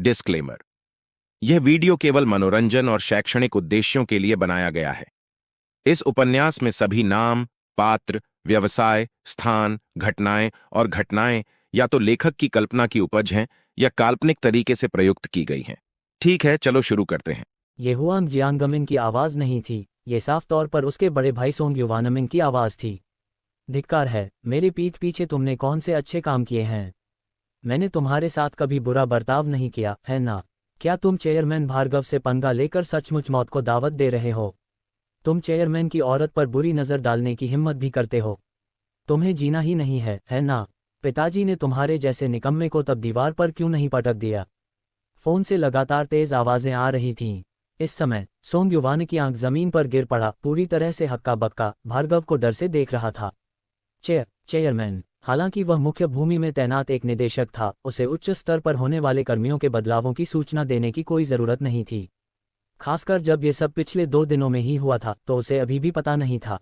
Disclaimer. यह video केवल मनोरंजन और शैक्षणिक उद्देश्यों के लिए बनाया गया है। इस उपन्यास में सभी नाम, पात्र, व्यवसाय, स्थान, घटनाएं या तो लेखक की कल्पना की उपज हैं या काल्पनिक तरीके से प्रयुक्त की गई हैं। ठीक है, चलो शुरू करते हैं। ये हुआंग जियांगमिन की आवाज नहीं थी, ये साफ तौर पर उसके बड़े भाई सोंग युवानमिन की आवाज थी। धिक्कार है, मेरे पीठ पीछे तुमने कौन से अच्छे काम किए हैं? मैंने तुम्हारे साथ कभी बुरा बर्ताव नहीं किया, है ना? क्या तुम चेयरमैन भार्गव से पंगा लेकर सचमुच मौत को दावत दे रहे हो? तुम चेयरमैन की औरत पर बुरी नज़र डालने की हिम्मत भी करते हो? तुम्हें जीना ही नहीं है ना? पिताजी ने तुम्हारे जैसे निकम्मे को तब दीवार पर क्यों नहीं पटक दिया? फोन से लगातार तेज आवाजें आ रही थीं। इस समय सोंग युवान की आंख जमीन पर गिर पड़ा, पूरी तरह से हक्का बक्का भार्गव को डर से देख रहा था। चेयरमैन, हालांकि वह मुख्य भूमि में तैनात एक निदेशक था, उसे उच्च स्तर पर होने वाले कर्मियों के बदलावों की सूचना देने की कोई जरूरत नहीं थी। खासकर जब ये सब पिछले 2 दिनों में ही हुआ था तो उसे अभी भी पता नहीं था।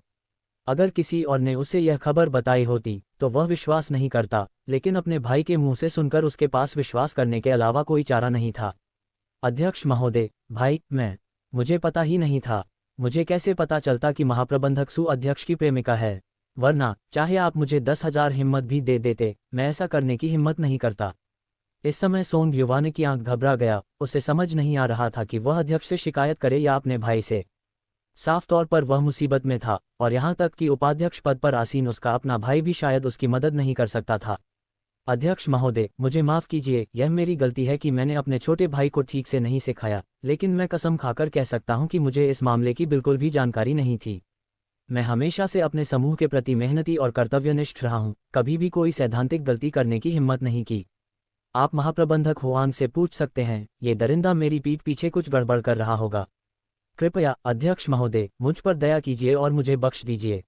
अगर किसी और ने उसे यह खबर बताई होती तो वह विश्वास नहीं करता, लेकिन अपने भाई के मुंह से सुनकर उसके पास विश्वास करने के अलावा कोई चारा नहीं था। अध्यक्ष महोदय, भाई, मुझे पता ही नहीं था। मुझे कैसे पता चलता कि महाप्रबंधक सु अध्यक्ष की प्रेमिका है? वरना चाहे आप मुझे 10,000 हिम्मत भी दे देते, मैं ऐसा करने की हिम्मत नहीं करता। इस समय सोंग युवान की आंख घबरा गया, उसे समझ नहीं आ रहा था कि वह अध्यक्ष से शिकायत करे या अपने भाई से। साफ तौर पर वह मुसीबत में था, और यहाँ तक कि उपाध्यक्ष पद पर आसीन उसका अपना भाई भी शायद उसकी मदद नहीं कर सकता था। अध्यक्ष महोदय, मुझे माफ़ कीजिए, यह मेरी गलती है कि मैंने अपने छोटे भाई को ठीक से नहीं सिखाया, लेकिन मैं कसम खाकर कह सकता हूँ कि मुझे इस मामले की बिल्कुल भी जानकारी नहीं थी। मैं हमेशा से अपने समूह के प्रति मेहनती और कर्तव्यनिष्ठ रहा हूँ, कभी भी कोई सैद्धांतिक गलती करने की हिम्मत नहीं की। आप महाप्रबंधक हुआंग से पूछ सकते हैं, ये दरिंदा मेरी पीठ पीछे कुछ गड़बड़ कर रहा होगा। कृपया अध्यक्ष महोदय, मुझ पर दया कीजिए और मुझे बख्श दीजिए।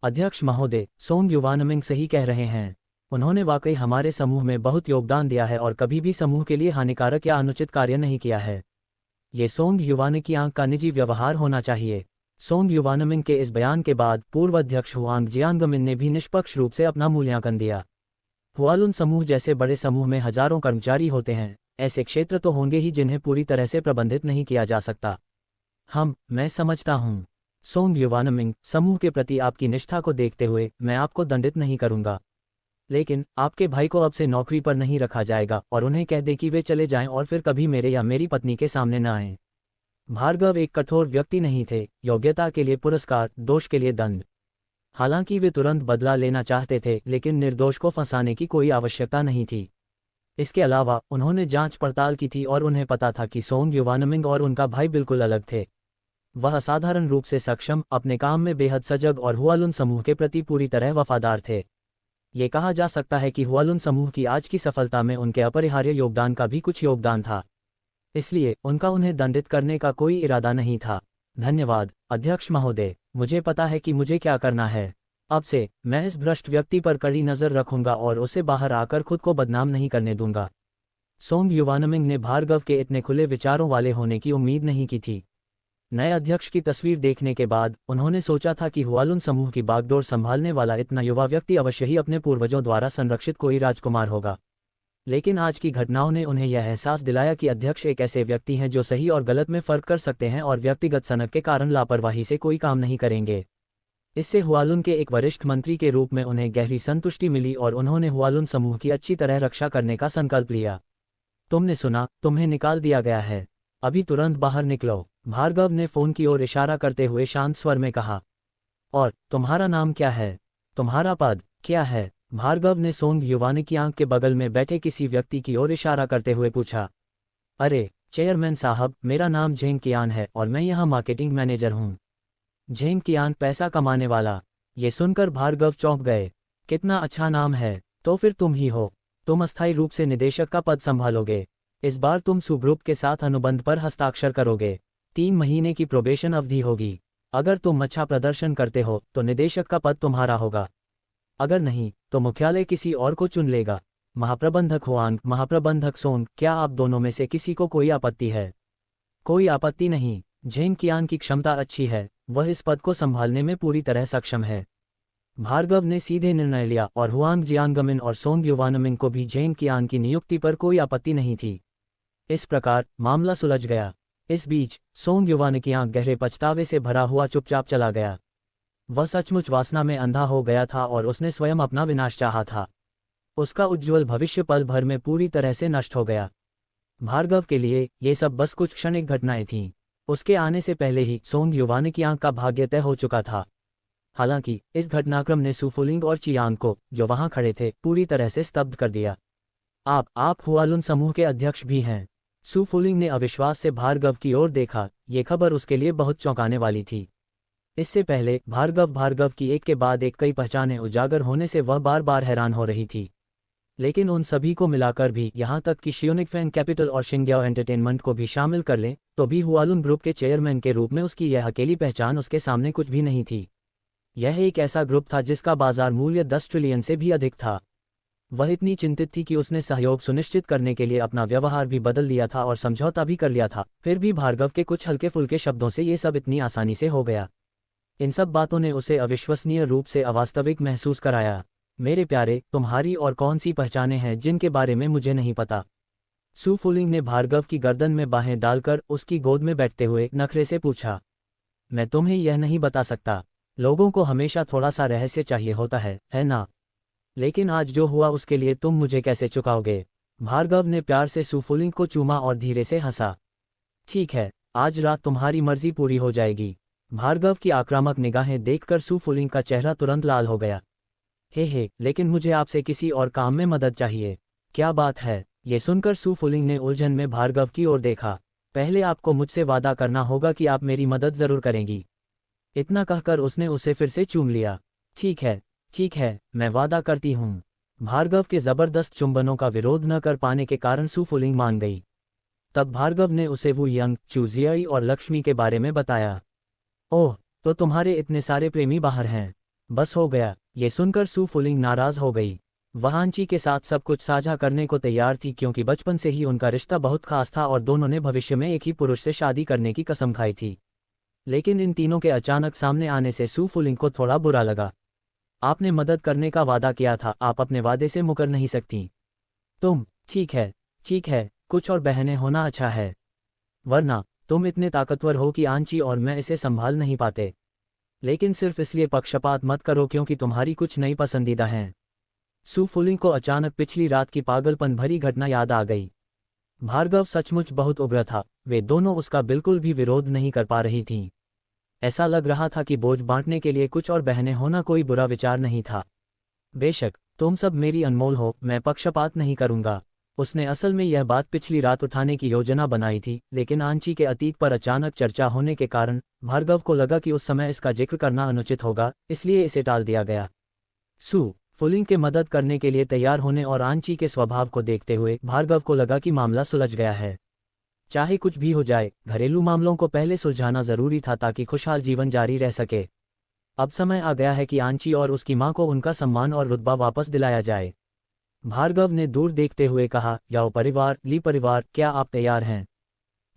अध्यक्ष महोदय, सोंग युवानमिंग सही कह रहे हैं। उन्होंने वाकई हमारे समूह में बहुत योगदान दिया है और कभी भी समूह के लिए हानिकारक या अनुचित कार्य नहीं किया है। ये सोंग युवान की आंख का निजी व्यवहार होना चाहिए। सोंग युवानमिंग के इस बयान के बाद पूर्व अध्यक्ष हुआंग जियांगमिन ने भी निष्पक्ष रूप से अपना मूल्यांकन दिया। हुआलुन समूह जैसे बड़े समूह में हजारों कर्मचारी होते हैं, ऐसे क्षेत्र तो होंगे ही जिन्हें पूरी तरह से प्रबंधित नहीं किया जा सकता। मैं समझता हूँ सोंग युवानमिंग, समूह के प्रति आपकी निष्ठा को देखते हुए मैं आपको दंडित नहीं करूंगा, लेकिन आपके भाई को अब से नौकरी पर नहीं रखा जाएगा और उन्हें कह दे कि वे चले जाएं और फिर कभी मेरे या मेरी पत्नी के सामने न आएं। भार्गव एक कठोर व्यक्ति नहीं थे, योग्यता के लिए पुरस्कार, दोष के लिए दंड। हालांकि वे तुरंत बदला लेना चाहते थे, लेकिन निर्दोष को फंसाने की कोई आवश्यकता नहीं थी। इसके अलावा उन्होंने जांच पड़ताल की थी और उन्हें पता था कि सोंग युवानमिंग और उनका भाई बिल्कुल अलग थे। वह असाधारण रूप से सक्षम, अपने काम में बेहद सजग और हुआलुन समूह के प्रति पूरी तरह वफादार थे। ये कहा जा सकता है कि हुआलुन समूह की आज की सफलता में उनके अपरिहार्य योगदान का भी कुछ योगदान था, इसलिए उनका उन्हें दंडित करने का कोई इरादा नहीं था। धन्यवाद अध्यक्ष महोदय, मुझे पता है कि मुझे क्या करना है। अब से मैं इस भ्रष्ट व्यक्ति पर कड़ी नज़र रखूंगा और उसे बाहर आकर खुद को बदनाम नहीं करने दूंगा। सोंग युवानमिंग ने भार्गव के इतने खुले विचारों वाले होने की उम्मीद नहीं की थी। नए अध्यक्ष की तस्वीर देखने के बाद उन्होंने सोचा था कि हुआलुन समूह की बागडोर संभालने वाला इतना युवा व्यक्ति अवश्य ही अपने पूर्वजों द्वारा संरक्षित कोई राजकुमार होगा। लेकिन आज की घटनाओं ने उन्हें यह एहसास दिलाया कि अध्यक्ष एक ऐसे व्यक्ति हैं जो सही और गलत में फर्क कर सकते हैं और व्यक्तिगत सनक के कारण लापरवाही से कोई काम नहीं करेंगे। इससे हुआलुन के एक वरिष्ठ मंत्री के रूप में उन्हें गहरी संतुष्टि मिली और उन्होंने हुआलुन समूह की अच्छी तरह रक्षा करने का संकल्प लिया। तुमने सुना, तुम्हें निकाल दिया गया है, अभी तुरंत बाहर निकलो, भार्गव ने फोन की ओर इशारा करते हुए शांत स्वर में कहा। और तुम्हारा नाम क्या है? तुम्हारा पद क्या है? भार्गव ने सोंग युवान की आंख के बगल में बैठे किसी व्यक्ति की ओर इशारा करते हुए पूछा। अरे चेयरमैन साहब, मेरा नाम झेंग कियान है और मैं यहाँ मार्केटिंग मैनेजर हूँ। झेंग कियान, पैसा कमाने वाला। ये सुनकर भार्गव चौंक गए। कितना अच्छा नाम है। तो फिर तुम ही हो। तुम अस्थायी रूप से निदेशक का पद संभालोगे। इस बार तुम सुग्रुप के साथ अनुबंध पर हस्ताक्षर करोगे। 3 महीने की प्रोबेशन अवधि होगी। अगर तुम अच्छा प्रदर्शन करते हो तो निदेशक का पद तुम्हारा होगा, अगर नहीं तो मुख्यालय किसी और को चुन लेगा। महाप्रबंधक हुआंग, महाप्रबंधक सोंग, क्या आप दोनों में से किसी को कोई आपत्ति है? कोई आपत्ति नहीं। झेंग कियान की क्षमता अच्छी है, वह इस पद को संभालने में पूरी तरह सक्षम है। भार्गव ने सीधे निर्णय लिया और हुआंग जियांगमिन और सोंग युवानमिंग को भी झेंग कियान की नियुक्ति पर कोई आपत्ति नहीं थी। इस प्रकार मामला सुलझ गया। इस बीच सोंग युवान की आंख गहरे पछतावे से भरा हुआ चुपचाप चला गया। वह सचमुच वासना में अंधा हो गया था और उसने स्वयं अपना विनाश चाहा था। उसका उज्ज्वल भविष्य पल भर में पूरी तरह से नष्ट हो गया। भार्गव के लिए ये सब बस कुछ क्षणिक घटनाएं थीं। उसके आने से पहले ही सोंग युवान की आंख का भाग्य तय हो चुका था। हालांकि इस घटनाक्रम ने सुफुलिंग और चियांग को, जो वहां खड़े थे, पूरी तरह से स्तब्ध कर दिया। आप हुआलुन समूह के अध्यक्ष भी हैं। सुफुलिंग ने अविश्वास से भार्गव की ओर देखा। ये खबर उसके लिए बहुत चौंकाने वाली थी। इससे पहले भार्गव की एक के बाद एक कई पहचानें उजागर होने से वह बार बार हैरान हो रही थी। लेकिन उन सभी को मिलाकर भी, यहाँ तक कि शियोनिक फैन कैपिटल और शिंग्याओ एंटरटेनमेंट को भी शामिल कर लें, तो भी हुआलुन ग्रुप के चेयरमैन के रूप में उसकी यह अकेली पहचान उसके सामने कुछ भी नहीं थी। यह एक ऐसा ग्रुप था जिसका बाजार मूल्य 10 ट्रिलियन से भी अधिक था। वह इतनी चिंतित थी कि उसने सहयोग सुनिश्चित करने के लिए अपना व्यवहार भी बदल लिया था और समझौता भी कर लिया था। फिर भी भार्गव के कुछ हल्के फुल्के शब्दों से ये सब इतनी आसानी से हो गया। इन सब बातों ने उसे अविश्वसनीय रूप से अवास्तविक महसूस कराया। मेरे प्यारे, तुम्हारी और कौन सी पहचानें हैं जिनके बारे में मुझे नहीं पता? सुफुलिंग ने भार्गव की गर्दन में बाहें डालकर उसकी गोद में बैठते हुए नखरे से पूछा। मैं तुम्हें यह नहीं बता सकता। लोगों को हमेशा थोड़ा सा रहस्य चाहिए होता है ना? लेकिन आज जो हुआ उसके लिए तुम मुझे कैसे चुकाओगे? भार्गव ने प्यार से सुफुलिंग को चूमा और धीरे से हंसा। ठीक है, आज रात तुम्हारी मर्जी पूरी हो जाएगी। भार्गव की आक्रामक निगाहें देखकर सुफुलिंग का चेहरा तुरंत लाल हो गया। हे, लेकिन मुझे आपसे किसी और काम में मदद चाहिए। क्या बात है? ये सुनकर सुफुलिंग ने उलझन में भार्गव की ओर देखा। पहले आपको मुझसे वादा करना होगा कि आप मेरी मदद जरूर करेंगी। इतना कहकर उसने उसे फिर से चूम लिया। ठीक है, मैं वादा करती हूँ। भार्गव के जबरदस्त चुंबनों का विरोध न कर पाने के कारण सुफुलिंग मान गई। तब भार्गव ने उसे वू यंग, चूजियाई और लक्ष्मी के बारे में बताया। ओह, तो तुम्हारे इतने सारे प्रेमी बाहर हैं। बस हो गया। ये सुनकर सुफुलिंग नाराज हो गई। वह आंची के साथ सब कुछ साझा करने को तैयार थी क्योंकि बचपन से ही उनका रिश्ता बहुत खास था और दोनों ने भविष्य में एक ही पुरुष से शादी करने की कसम खाई थी। लेकिन इन तीनों के अचानक सामने आने से सुफुलिंग को थोड़ा बुरा लगा। आपने मदद करने का वादा किया था, आप अपने वादे से मुकर नहीं सकती। तुम ठीक है, कुछ और बहनें होना अच्छा है, वरना तुम इतने ताकतवर हो कि आंची और मैं इसे संभाल नहीं पाते। लेकिन सिर्फ इसलिए पक्षपात मत करो क्योंकि तुम्हारी कुछ नई पसंदीदा हैं। सुफुलिंग को अचानक पिछली रात की पागलपन भरी घटना याद आ गई। भार्गव सचमुच बहुत उग्र था। वे दोनों उसका बिल्कुल भी विरोध नहीं कर पा रही थीं। ऐसा लग रहा था कि बोझ बांटने के लिए कुछ और बहनें होना कोई बुरा विचार नहीं था। बेशक तुम सब मेरी अनमोल हो, मैं पक्षपात नहीं करूंगा। उसने असल में यह बात पिछली रात उठाने की योजना बनाई थी, लेकिन आंची के अतीत पर अचानक चर्चा होने के कारण भार्गव को लगा कि उस समय इसका जिक्र करना अनुचित होगा, इसलिए इसे टाल दिया गया। सुफुलिंग के मदद करने के लिए तैयार होने और आंची के स्वभाव को देखते हुए भार्गव को लगा कि मामला सुलझ गया है। चाहे कुछ भी हो जाए, घरेलू मामलों को पहले सुलझाना जरूरी था ताकि खुशहाल जीवन जारी रह सके। अब समय आ गया है कि आंची और उसकी मां को उनका सम्मान और रुतबा वापस दिलाया जाए। भार्गव ने दूर देखते हुए कहा, याओ परिवार, ली परिवार, क्या आप तैयार हैं?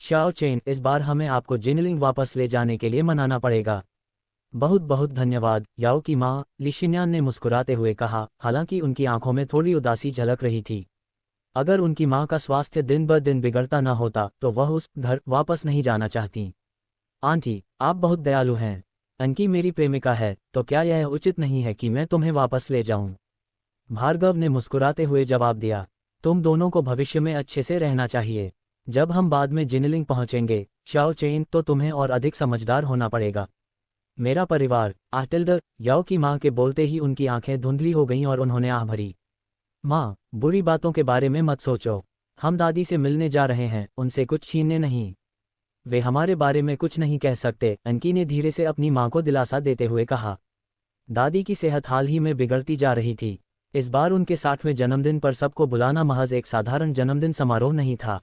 शाओ चेन, इस बार हमें आपको जिनलिंग वापस ले जाने के लिए मनाना पड़ेगा। बहुत बहुत धन्यवाद, याओ की मां, ली शिन्यान ने मुस्कुराते हुए कहा, हालांकि उनकी आंखों में थोड़ी उदासी झलक रही थी। अगर उनकी मां का स्वास्थ्य दिन ब दिन बिगड़ता न होता तो वह उस घर वापस नहीं जाना चाहती। आंटी, आप बहुत दयालु हैं। अनकी मेरी प्रेमिका है, तो क्या यह उचित नहीं है कि मैं तुम्हें वापस ले जाऊं? भार्गव ने मुस्कुराते हुए जवाब दिया, तुम दोनों को भविष्य में अच्छे से रहना चाहिए। जब हम बाद में जिनलिंग पहुंचेंगे, शाओ चेन, तो तुम्हें और अधिक समझदार होना पड़ेगा। मेरा परिवार, आटिल्डर, याओ की मां के बोलते ही उनकी आंखें धुंधली हो गईं और उन्होंने आह भरी। मां, बुरी बातों के बारे में मत सोचो। हम दादी से मिलने जा रहे हैं, उनसे कुछ छीनने नहीं। वे हमारे बारे में कुछ नहीं कह सकते, अनकी ने धीरे से अपनी मां को दिलासा देते हुए कहा। दादी की सेहत हाल ही में बिगड़ती जा रही थी। इस बार उनके 60वें जन्मदिन पर सबको बुलाना महज एक साधारण जन्मदिन समारोह नहीं था।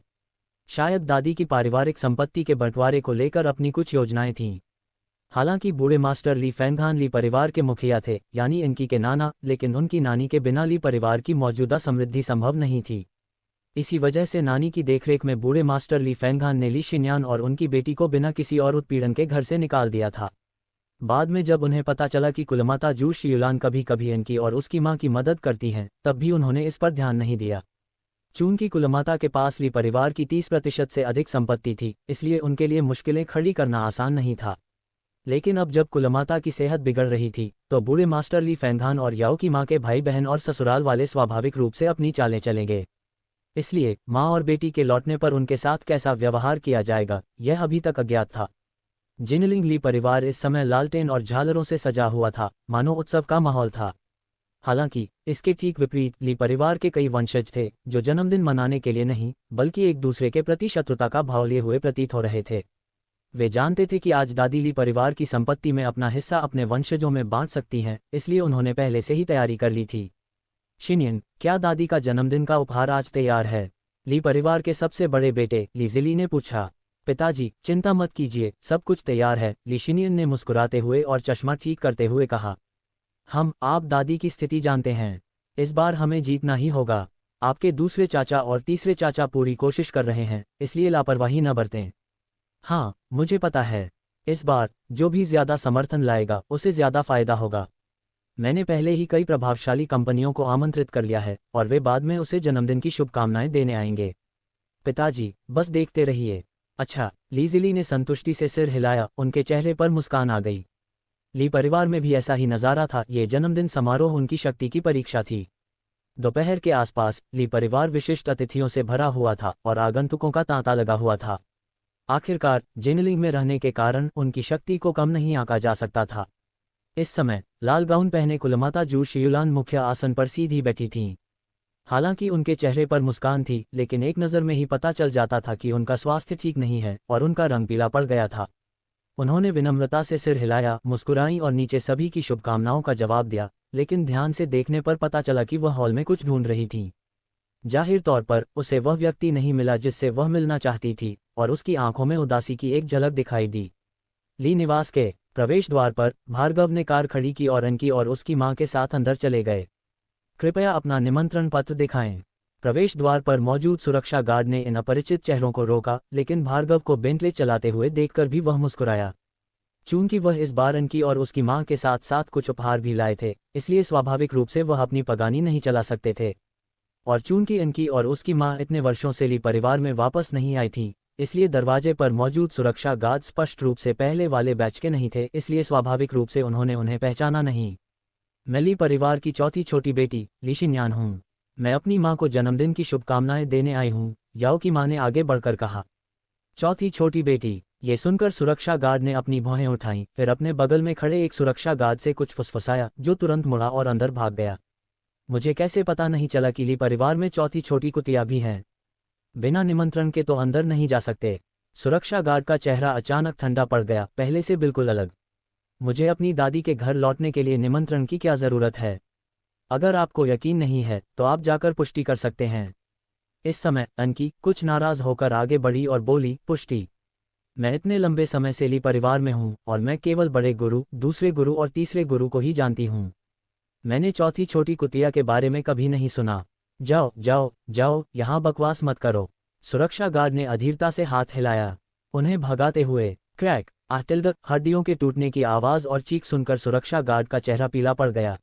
शायद दादी की पारिवारिक संपत्ति के बंटवारे को लेकर अपनी कुछ योजनाएं थीं। हालांकि बूढ़े मास्टर ली फैंगहान ली परिवार के मुखिया थे, यानी इनकी के नाना, लेकिन उनकी नानी के बिना ली परिवार की मौजूदा समृद्धि संभव नहीं थी। इसी वजह से नानी की देखरेख में बूढ़े मास्टर ली फैंगहान ने ली शिन्यान और उनकी बेटी को बिना किसी और उत्पीड़न के घर से निकाल दिया था। बाद में जब उन्हें पता चला कि कुलमाता जू शियुलान कभी कभी इनकी और उसकी मां की मदद करती हैं, तब भी उन्होंने इस पर ध्यान नहीं दिया। चून की कुलमाता के पास ली परिवार की 30% से अधिक संपत्ति थी, इसलिए उनके लिए मुश्किलें खड़ी करना आसान नहीं था। लेकिन अब जब कुलमाता की सेहत बिगड़ रही थी, तो बूढ़े मास्टर ली फैंधान और याओ की माँ के भाई बहन और ससुराल वाले स्वाभाविक रूप से अपनी चालें चलेंगे। इसलिए माँ और बेटी के लौटने पर उनके साथ कैसा व्यवहार किया जाएगा, यह अभी तक अज्ञात था। जिनलिंग ली परिवार इस समय लालटेन और झालरों से सजा हुआ था, मानो उत्सव का माहौल था। हालांकि इसके ठीक विपरीत ली परिवार के कई वंशज थे, जो जन्मदिन मनाने के लिए नहीं, बल्कि एक दूसरे के प्रति शत्रुता का भाव लिए हुए प्रतीत हो रहे थे। वे जानते थे कि आज दादी ली परिवार की संपत्ति में अपना हिस्सा अपने वंशजों में बांट सकती हैं, इसलिए उन्होंने पहले से ही तैयारी कर ली थी। शिनियन, क्या दादी का जन्मदिन का उपहार आज तैयार है? ली परिवार के सबसे बड़े बेटे ली जिली ने पूछा। पिताजी, चिंता मत कीजिए, सब कुछ तैयार है, ली शिनियन ने मुस्कुराते हुए और चश्मा ठीक करते हुए कहा। आप दादी की स्थिति जानते हैं। इस बार हमें जीतना ही होगा। आपके दूसरे चाचा और तीसरे चाचा पूरी कोशिश कर रहे हैं, इसलिए लापरवाही न बरतें। हाँ, मुझे पता है। इस बार जो भी ज्यादा समर्थन लाएगा उसे ज्यादा फायदा होगा। मैंने पहले ही कई प्रभावशाली कंपनियों को आमंत्रित कर लिया है और वे बाद में उसे जन्मदिन की शुभकामनाएं देने आएंगे। पिताजी, बस देखते रहिए। अच्छा, ली जिली ने संतुष्टि से सिर हिलाया, उनके चेहरे पर मुस्कान आ गई। ली परिवार में भी ऐसा ही नज़ारा था। ये जन्मदिन समारोह उनकी शक्ति की परीक्षा थी। दोपहर के आसपास ली परिवार विशिष्ट अतिथियों से भरा हुआ था और आगंतुकों का तांता लगा हुआ था। आखिरकार जिनलिंग में रहने के कारण उनकी शक्ति को कम नहीं आंका जा सकता था। इस समय लाल गाउन पहने कुलमाता जू शियुलान मुख्य आसन पर सीधी बैठी थीं। हालांकि उनके चेहरे पर मुस्कान थी, लेकिन एक नज़र में ही पता चल जाता था कि उनका स्वास्थ्य ठीक नहीं है और उनका रंग पीला पड़ गया था। उन्होंने विनम्रता से सिर हिलाया, मुस्कुराई और नीचे सभी की शुभकामनाओं का जवाब दिया, लेकिन ध्यान से देखने पर पता चला कि वह हॉल में कुछ ढूंढ रही थी। जाहिर तौर पर उसे वह व्यक्ति नहीं मिला जिससे वह मिलना चाहती थी, और उसकी आंखों में उदासी की एक झलक दिखाई दी। ली निवास के प्रवेश द्वार पर भार्गव ने कार खड़ी की और अनकी और उसकी मां के साथ अंदर चले गए। कृपया अपना निमंत्रण पत्र दिखाएं। प्रवेश द्वार पर मौजूद सुरक्षा गार्ड ने इन अपरिचित चेहरों को रोका, लेकिन भार्गव को बेंटले चलाते हुए देखकर भी वह मुस्कुराया। चूंकि वह इस बार अनकी और उसकी मां के साथ साथ कुछ उपहार भी लाए थे, इसलिए स्वाभाविक रूप से वह अपनी पगानी नहीं चला सकते थे। और चूंकि अनकी और उसकी मां इतने वर्षों से ली परिवार में वापस नहीं आई थी, इसलिए दरवाजे पर मौजूद सुरक्षा गार्ड स्पष्ट रूप से पहले वाले बैच के नहीं थे, इसलिए स्वाभाविक रूप से उन्होंने उन्हें पहचाना नहीं। मैं ली परिवार की चौथी छोटी बेटी ली शिन्यान हूँ। मैं अपनी माँ को जन्मदिन की शुभकामनाएं देने आई हूँ, याओ की माँ ने आगे बढ़कर कहा। चौथी छोटी बेटी, ये सुनकर सुरक्षा गार्ड ने अपनी भौहें उठाईं, फिर अपने बगल में खड़े एक सुरक्षा गार्ड से कुछ फुसफुसाया, जो तुरंत मुड़ा और अंदर भाग गया। मुझे कैसे पता नहीं चला कि ली परिवार में चौथी छोटी कुतिया भी हैं? बिना निमंत्रण के तो अंदर नहीं जा सकते। सुरक्षा गार्ड का चेहरा अचानक ठंडा पड़ गया, पहले से बिल्कुल अलग। मुझे अपनी दादी के घर लौटने के लिए निमंत्रण की क्या जरूरत है? अगर आपको यकीन नहीं है तो आप जाकर पुष्टि कर सकते हैं। इस समय अनकी कुछ नाराज होकर आगे बढ़ी और बोली, पुष्टि? मैं इतने लंबे समय से ली परिवार में हूँ और मैं केवल बड़े गुरु, दूसरे गुरु और तीसरे गुरु को ही जानती हूँ। मैंने चौथी छोटी कुतिया के बारे में कभी नहीं सुना। जाओ जाओ जाओ, यहाँ बकवास मत करो। सुरक्षा गार्ड ने अधीरता से हाथ हिलाया, उन्हें भगाते हुए। क्रैक आटिल्ड, हड्डियों के टूटने की आवाज और चीख सुनकर सुरक्षा गार्ड का चेहरा पीला पड़ गया।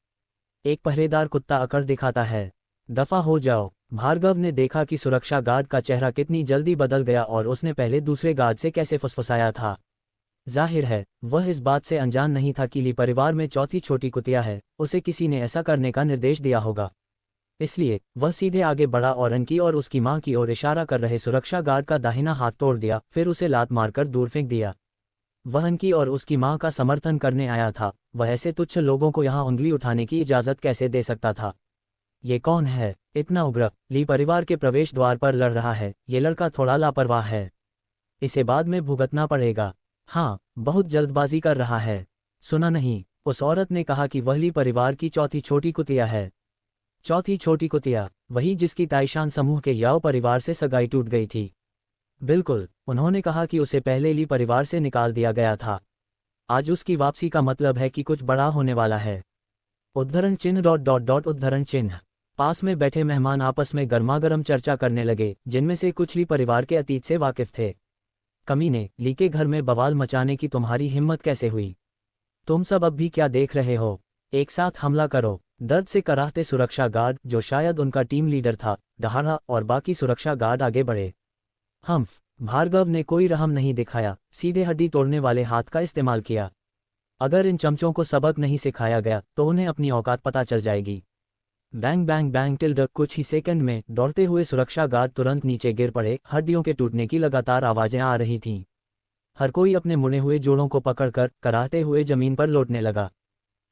एक पहरेदार कुत्ता अकड़ दिखाता है। दफा हो जाओ। भार्गव ने देखा कि सुरक्षा गार्ड का चेहरा कितनी जल्दी बदल गया और उसने पहले दूसरे गार्ड से कैसे फुसफुसाया था। जाहिर है वह इस बात से अनजान नहीं था कि ली परिवार में चौथी छोटी कुतिया है, उसे किसी ने ऐसा करने का निर्देश दिया होगा। इसलिए वह सीधे आगे बढ़ा और अनकी और उसकी मां की ओर इशारा कर रहे सुरक्षा गार्ड का दाहिना हाथ तोड़ दिया, फिर उसे लात मारकर दूर फेंक दिया। वह अनकी और उसकी मां का समर्थन करने आया था, वह ऐसे तुच्छ लोगों को यहां उंगली उठाने की इजाजत कैसे दे सकता था? ये कौन है इतना उग्र? ली परिवार के प्रवेश द्वार पर लड़ रहा है। ये लड़का थोड़ा लापरवाह है, इसे बाद में भुगतना पड़ेगा। हाँ, बहुत जल्दबाजी कर रहा है। सुना नहीं? उस औरत ने कहा कि वह ली परिवार की चौथी छोटी कुतिया है। चौथी छोटी कुतिया, वही जिसकी ताइशान समूह के याओ परिवार से सगाई टूट गई थी। बिल्कुल, उन्होंने कहा कि उसे पहले ली परिवार से निकाल दिया गया था। आज उसकी वापसी का मतलब है कि कुछ बड़ा होने वाला है। उद्धरण चिन्ह ... उद्धरण चिन्ह। पास में बैठे मेहमान आपस में गर्मागर्म चर्चा करने लगे, जिनमें से कुछ ली परिवार के अतीत से वाकिफ थे। कमीने, ली के घर में बवाल मचाने की तुम्हारी हिम्मत कैसे हुई? तुम सब अब भी क्या देख रहे हो? एक साथ हमला करो। दर्द से कराहते सुरक्षा गार्ड, जो शायद उनका टीम लीडर था, दहाड़ा और बाकी सुरक्षा गार्ड आगे बढ़े। भार्गव ने कोई रहम नहीं दिखाया, सीधे हड्डी तोड़ने वाले हाथ का इस्तेमाल किया। अगर इन चमचों को सबक नहीं सिखाया गया तो उन्हें अपनी औकात पता चल जाएगी। Bang bang bang tilde. कुछ ही सेकंड में दौड़ते हुए सुरक्षा गार्ड तुरंत नीचे गिर पड़े। हड्डियों के टूटने की लगातार आवाजें आ रही थीं। हर कोई अपने मुड़े हुए जोड़ों को पकड़कर कराहते हुए जमीन पर लौटने लगा।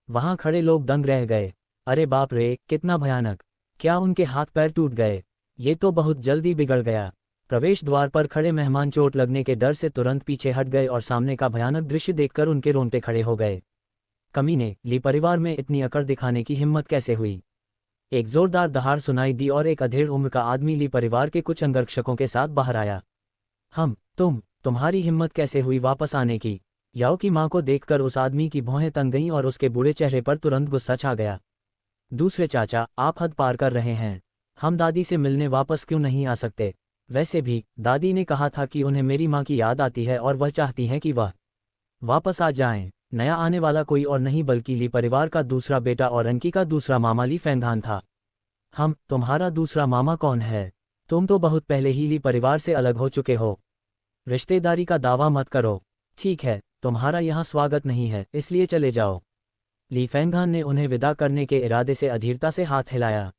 वहां खड़े लोग दंग रह गए। अरे बाप रे, कितना भयानक! क्या उनके हाथ पैर टूट गए? ये तो बहुत जल्दी बिगड़ गया। प्रवेश द्वार पर खड़े मेहमान चोट लगने के डर से तुरंत पीछे हट गए और सामने का भयानक दृश्य देखकर उनके रोंगटे खड़े हो गए। कमीने, ली परिवार में इतनी अकड़ दिखाने की हिम्मत कैसे हुई? एक जोरदार दहाड़ सुनाई दी और एक अधेड़ उम्र का आदमी ली परिवार के कुछ अंगरक्षकों के साथ बाहर आया। तुम्हारी हिम्मत कैसे हुई वापस आने की? याओ की मां को देखकर उस आदमी की भौहें तंग गईं और उसके बूढ़े चेहरे पर तुरंत गुस्सा छा गया। दूसरे चाचा, आप हद पार कर रहे हैं। हम दादी से मिलने वापस क्यों नहीं आ सकते? वैसे भी दादी ने कहा था कि उन्हें मेरी मां की याद आती है और वह चाहती हैं कि वह वापस आ जाएं। नया आने वाला कोई और नहीं बल्कि ली परिवार का दूसरा बेटा और अनकी का दूसरा मामा ली फैंगहान था। तुम्हारा दूसरा मामा कौन है? तुम तो बहुत पहले ही ली परिवार से अलग हो चुके हो। रिश्तेदारी का दावा मत करो। ठीक है, तुम्हारा यहाँ स्वागत नहीं है, इसलिए चले जाओ। ली फैंगहान ने उन्हें विदा करने के इरादे से अधीरता से हाथ हिलाया।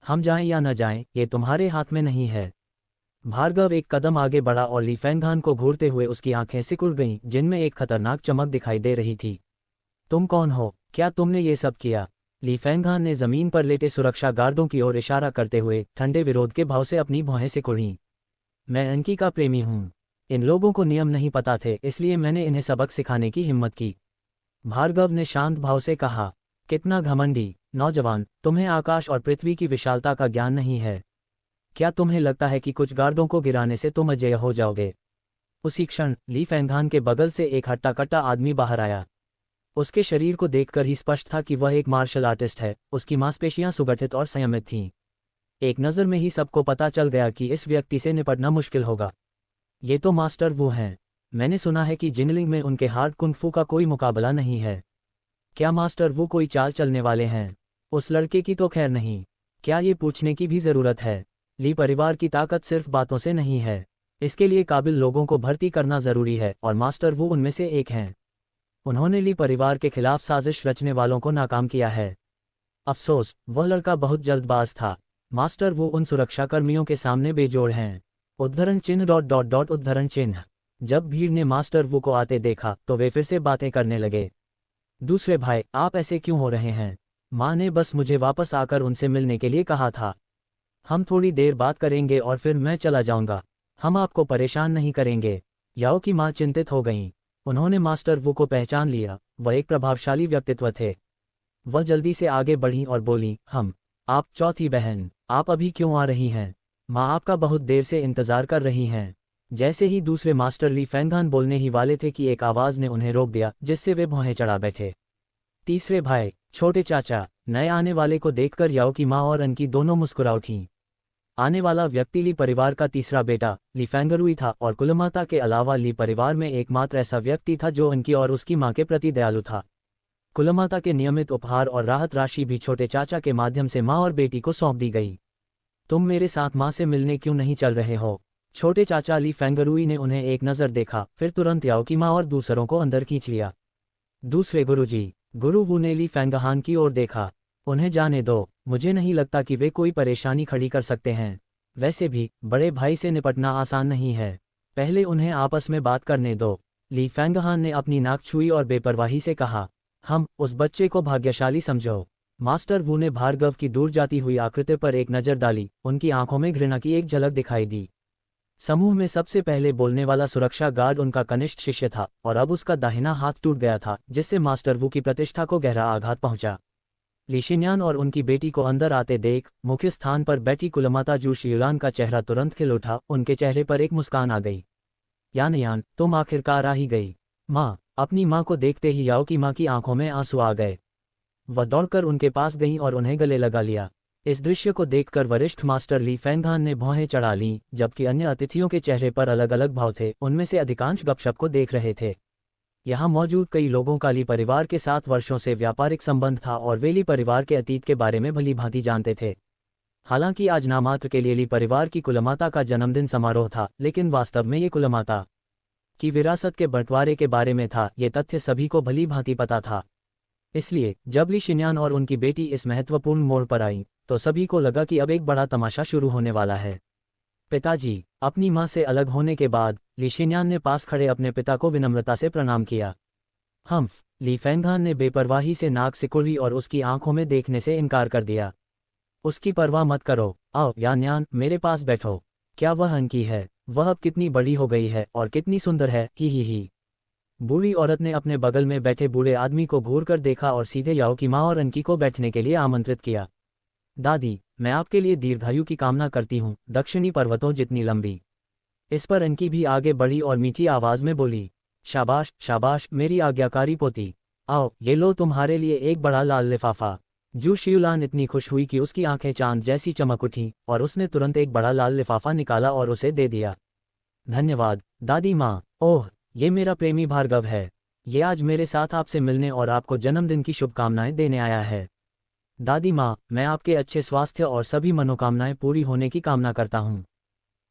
हम जाएं या न जाएं, ये तुम्हारे हाथ में नहीं है। भार्गव एक कदम आगे बढ़ा और ली फैंगहान को घूरते हुए उसकी आंखें सिकुड़ गईं, जिनमें एक खतरनाक चमक दिखाई दे रही थी। तुम कौन हो? क्या तुमने ये सब किया? ली फैंगहान ने जमीन पर लेटे सुरक्षा गार्डों की ओर इशारा करते हुए ठंडे विरोध के भाव से अपनी भौहें सिकुड़ीं। मैं अनकी का प्रेमी हूँ। इन लोगों को नियम नहीं पता थे, इसलिए मैंने इन्हें सबक सिखाने की हिम्मत की। भार्गव ने शांत भाव से कहा। कितना घमंडी नौजवान! तुम्हें आकाश और पृथ्वी की विशालता का ज्ञान नहीं है। क्या तुम्हें लगता है कि कुछ गार्डों को गिराने से तुम अजेय हो जाओगे? उसी क्षण ली फैंगहान के बगल से एक हट्टा कट्टा आदमी बाहर आया। उसके शरीर को देखकर ही स्पष्ट था कि वह एक मार्शल आर्टिस्ट है। उसकी मांसपेशियां सुगठित और संयमित थीं। एक नज़र में ही सबको पता चल गया कि इस व्यक्ति से निपटना मुश्किल होगा। ये तो मास्टर वू हैं। मैंने सुना है कि जिंगलिंग में उनके हार्ड कुंग-फू का कोई मुकाबला नहीं है। क्या मास्टर वू कोई चाल चलने वाले हैं? उस लड़के की तो खैर नहीं। क्या ये पूछने की भी ज़रूरत है? ली परिवार की ताकत सिर्फ बातों से नहीं है। इसके लिए काबिल लोगों को भर्ती करना ज़रूरी है और मास्टर वू उनमें से एक हैं। उन्होंने ली परिवार के खिलाफ साजिश रचने वालों को नाकाम किया है। अफसोस, वह लड़का बहुत जल्दबाज था। मास्टर वू उन सुरक्षाकर्मियों के सामने बेजोड़ हैं। उद्धरण चिन्ह ... उद्धरण चिन्ह। जब भीड़ ने मास्टर वू को आते देखा तो वे फिर से बातें करने लगे। दूसरे भाई, आप ऐसे क्यों हो रहे हैं? माँ ने बस मुझे वापस आकर उनसे मिलने के लिए कहा था। हम थोड़ी देर बात करेंगे और फिर मैं चला जाऊंगा। हम आपको परेशान नहीं करेंगे। याओ की माँ चिंतित हो गईं। उन्होंने मास्टर वू को पहचान लिया। वह एक प्रभावशाली व्यक्तित्व थे। वह जल्दी से आगे बढ़ीं और बोलीं, आप चौथी बहन, आप अभी क्यों आ रही हैं? माँ आपका बहुत देर से इंतजार कर रही हैं। जैसे ही दूसरे मास्टर ली फैंगहान बोलने ही वाले थे कि एक आवाज़ ने उन्हें रोक दिया, जिससे वे भौहें चढ़ा बैठे। तीसरे भाई, छोटे चाचा। नए आने वाले को देखकर याओ की माँ और अनकी दोनों मुस्कुरा उठीं। आने वाला व्यक्ति ली परिवार का तीसरा बेटा ली फैंगरुई था और कुलमाता के अलावा ली परिवार में एकमात्र ऐसा व्यक्ति था जो उनकी और उसकी मां के प्रति दयालु था। कुलमाता के नियमित उपहार और राहत राशि भी छोटे चाचा के माध्यम से मां और बेटी को सौंप दी गई। तुम मेरे साथ मां से मिलने क्यों नहीं चल रहे हो? छोटे चाचा ली फैंगरुई ने उन्हें एक नज़र देखा, फिर तुरंत याओ की मां और दूसरों को अंदर खींच लिया। दूसरे गुरुजी। गुरु वू ने ली फैंगहान की ओर देखा। उन्हें जाने दो, मुझे नहीं लगता कि वे कोई परेशानी खड़ी कर सकते हैं। वैसे भी बड़े भाई से निपटना आसान नहीं है। पहले उन्हें आपस में बात करने दो। ली फैंगहान ने अपनी नाक छुई और बेपरवाही से कहा, उस बच्चे को भाग्यशाली समझो। मास्टर वू ने भार्गव की दूर जाती हुई आकृति पर एक नज़र डाली। उनकी आंखों में घृणा की एक झलक दिखाई दी। समूह में सबसे पहले बोलने वाला सुरक्षा गार्ड उनका कनिष्ठ शिष्य था और अब उसका दाहिना हाथ टूट गया था, जिससे मास्टर वू की प्रतिष्ठा को गहरा आघात पहुंचा। ली शिन्यान और उनकी बेटी को अंदर आते देख मुख्य स्थान पर बैठी कुलमाता जू शियुलान का चेहरा तुरंत खिल उठा। उनके चेहरे पर एक मुस्कान आ गई। यान, तुम आखिरकार आ ही गई। माँ। अपनी माँ को देखते ही याओ की माँ की आंखों में आंसू आ गए। वह दौड़कर उनके पास गईं और उन्हें गले लगा लिया। इस दृश्य को देखकर वरिष्ठ मास्टर ली फैंगहान ने भौहें चढ़ा लीं, जबकि अन्य अतिथियों के चेहरे पर अलग अलग भाव थे। उनमें से अधिकांश गपशप को देख रहे थे। यहाँ मौजूद कई लोगों का ली परिवार के साथ वर्षों से व्यापारिक संबंध था और वे ली परिवार के अतीत के बारे में भली भांति जानते थे। हालांकि आज नामात्र के लिए ली परिवार की कुलमाता का जन्मदिन समारोह था, लेकिन वास्तव में ये कुलमाता की विरासत के बंटवारे के बारे में था। ये तथ्य सभी को भली भांति पता था। इसलिए जब ली शिन्यान और उनकी बेटी इस महत्वपूर्ण मोड़ पर आई तो सभी को लगा कि अब एक बड़ा तमाशा शुरू होने वाला है। पिताजी। अपनी मां से अलग होने के बाद ली शिन्यान ने पास खड़े अपने पिता को विनम्रता से प्रणाम किया। ली फेंघान ने बेपरवाही से नाक सिकुड़ी और उसकी आंखों में देखने से इनकार कर दिया। उसकी परवाह मत करो, आओ यान्यान, मेरे पास बैठो। क्या वह अनकी है? वह अब कितनी बड़ी हो गई है और कितनी सुंदर है, ही। बूढ़ी औरत ने अपने बगल में बैठे बूढ़े आदमी को घूर कर देखा और सीधे याओ की माँ और अनकी को बैठने के लिए आमंत्रित किया। दादी, मैं आपके लिए दीर्घायु की कामना करती हूँ, दक्षिणी पर्वतों जितनी लंबी। इस पर अनकी भी आगे बढ़ी और मीठी आवाज में बोली, शाबाश शाबाश मेरी आज्ञाकारी पोती। आओ, ये लो तुम्हारे लिए एक बड़ा लाल लिफाफा। जू शियुलान इतनी खुश हुई कि उसकी आंखें चांद जैसी चमक उठीं और उसने तुरंत एक बड़ा लाल लिफाफा निकाला और उसे दे दिया। धन्यवाद दादी माँ। ओह, ये मेरा प्रेमी भार्गव है। ये आज मेरे साथ आपसे मिलने और आपको जन्मदिन की शुभकामनाएं देने आया है। दादी माँ, मैं आपके अच्छे स्वास्थ्य और सभी मनोकामनाएं पूरी होने की कामना करता हूँ।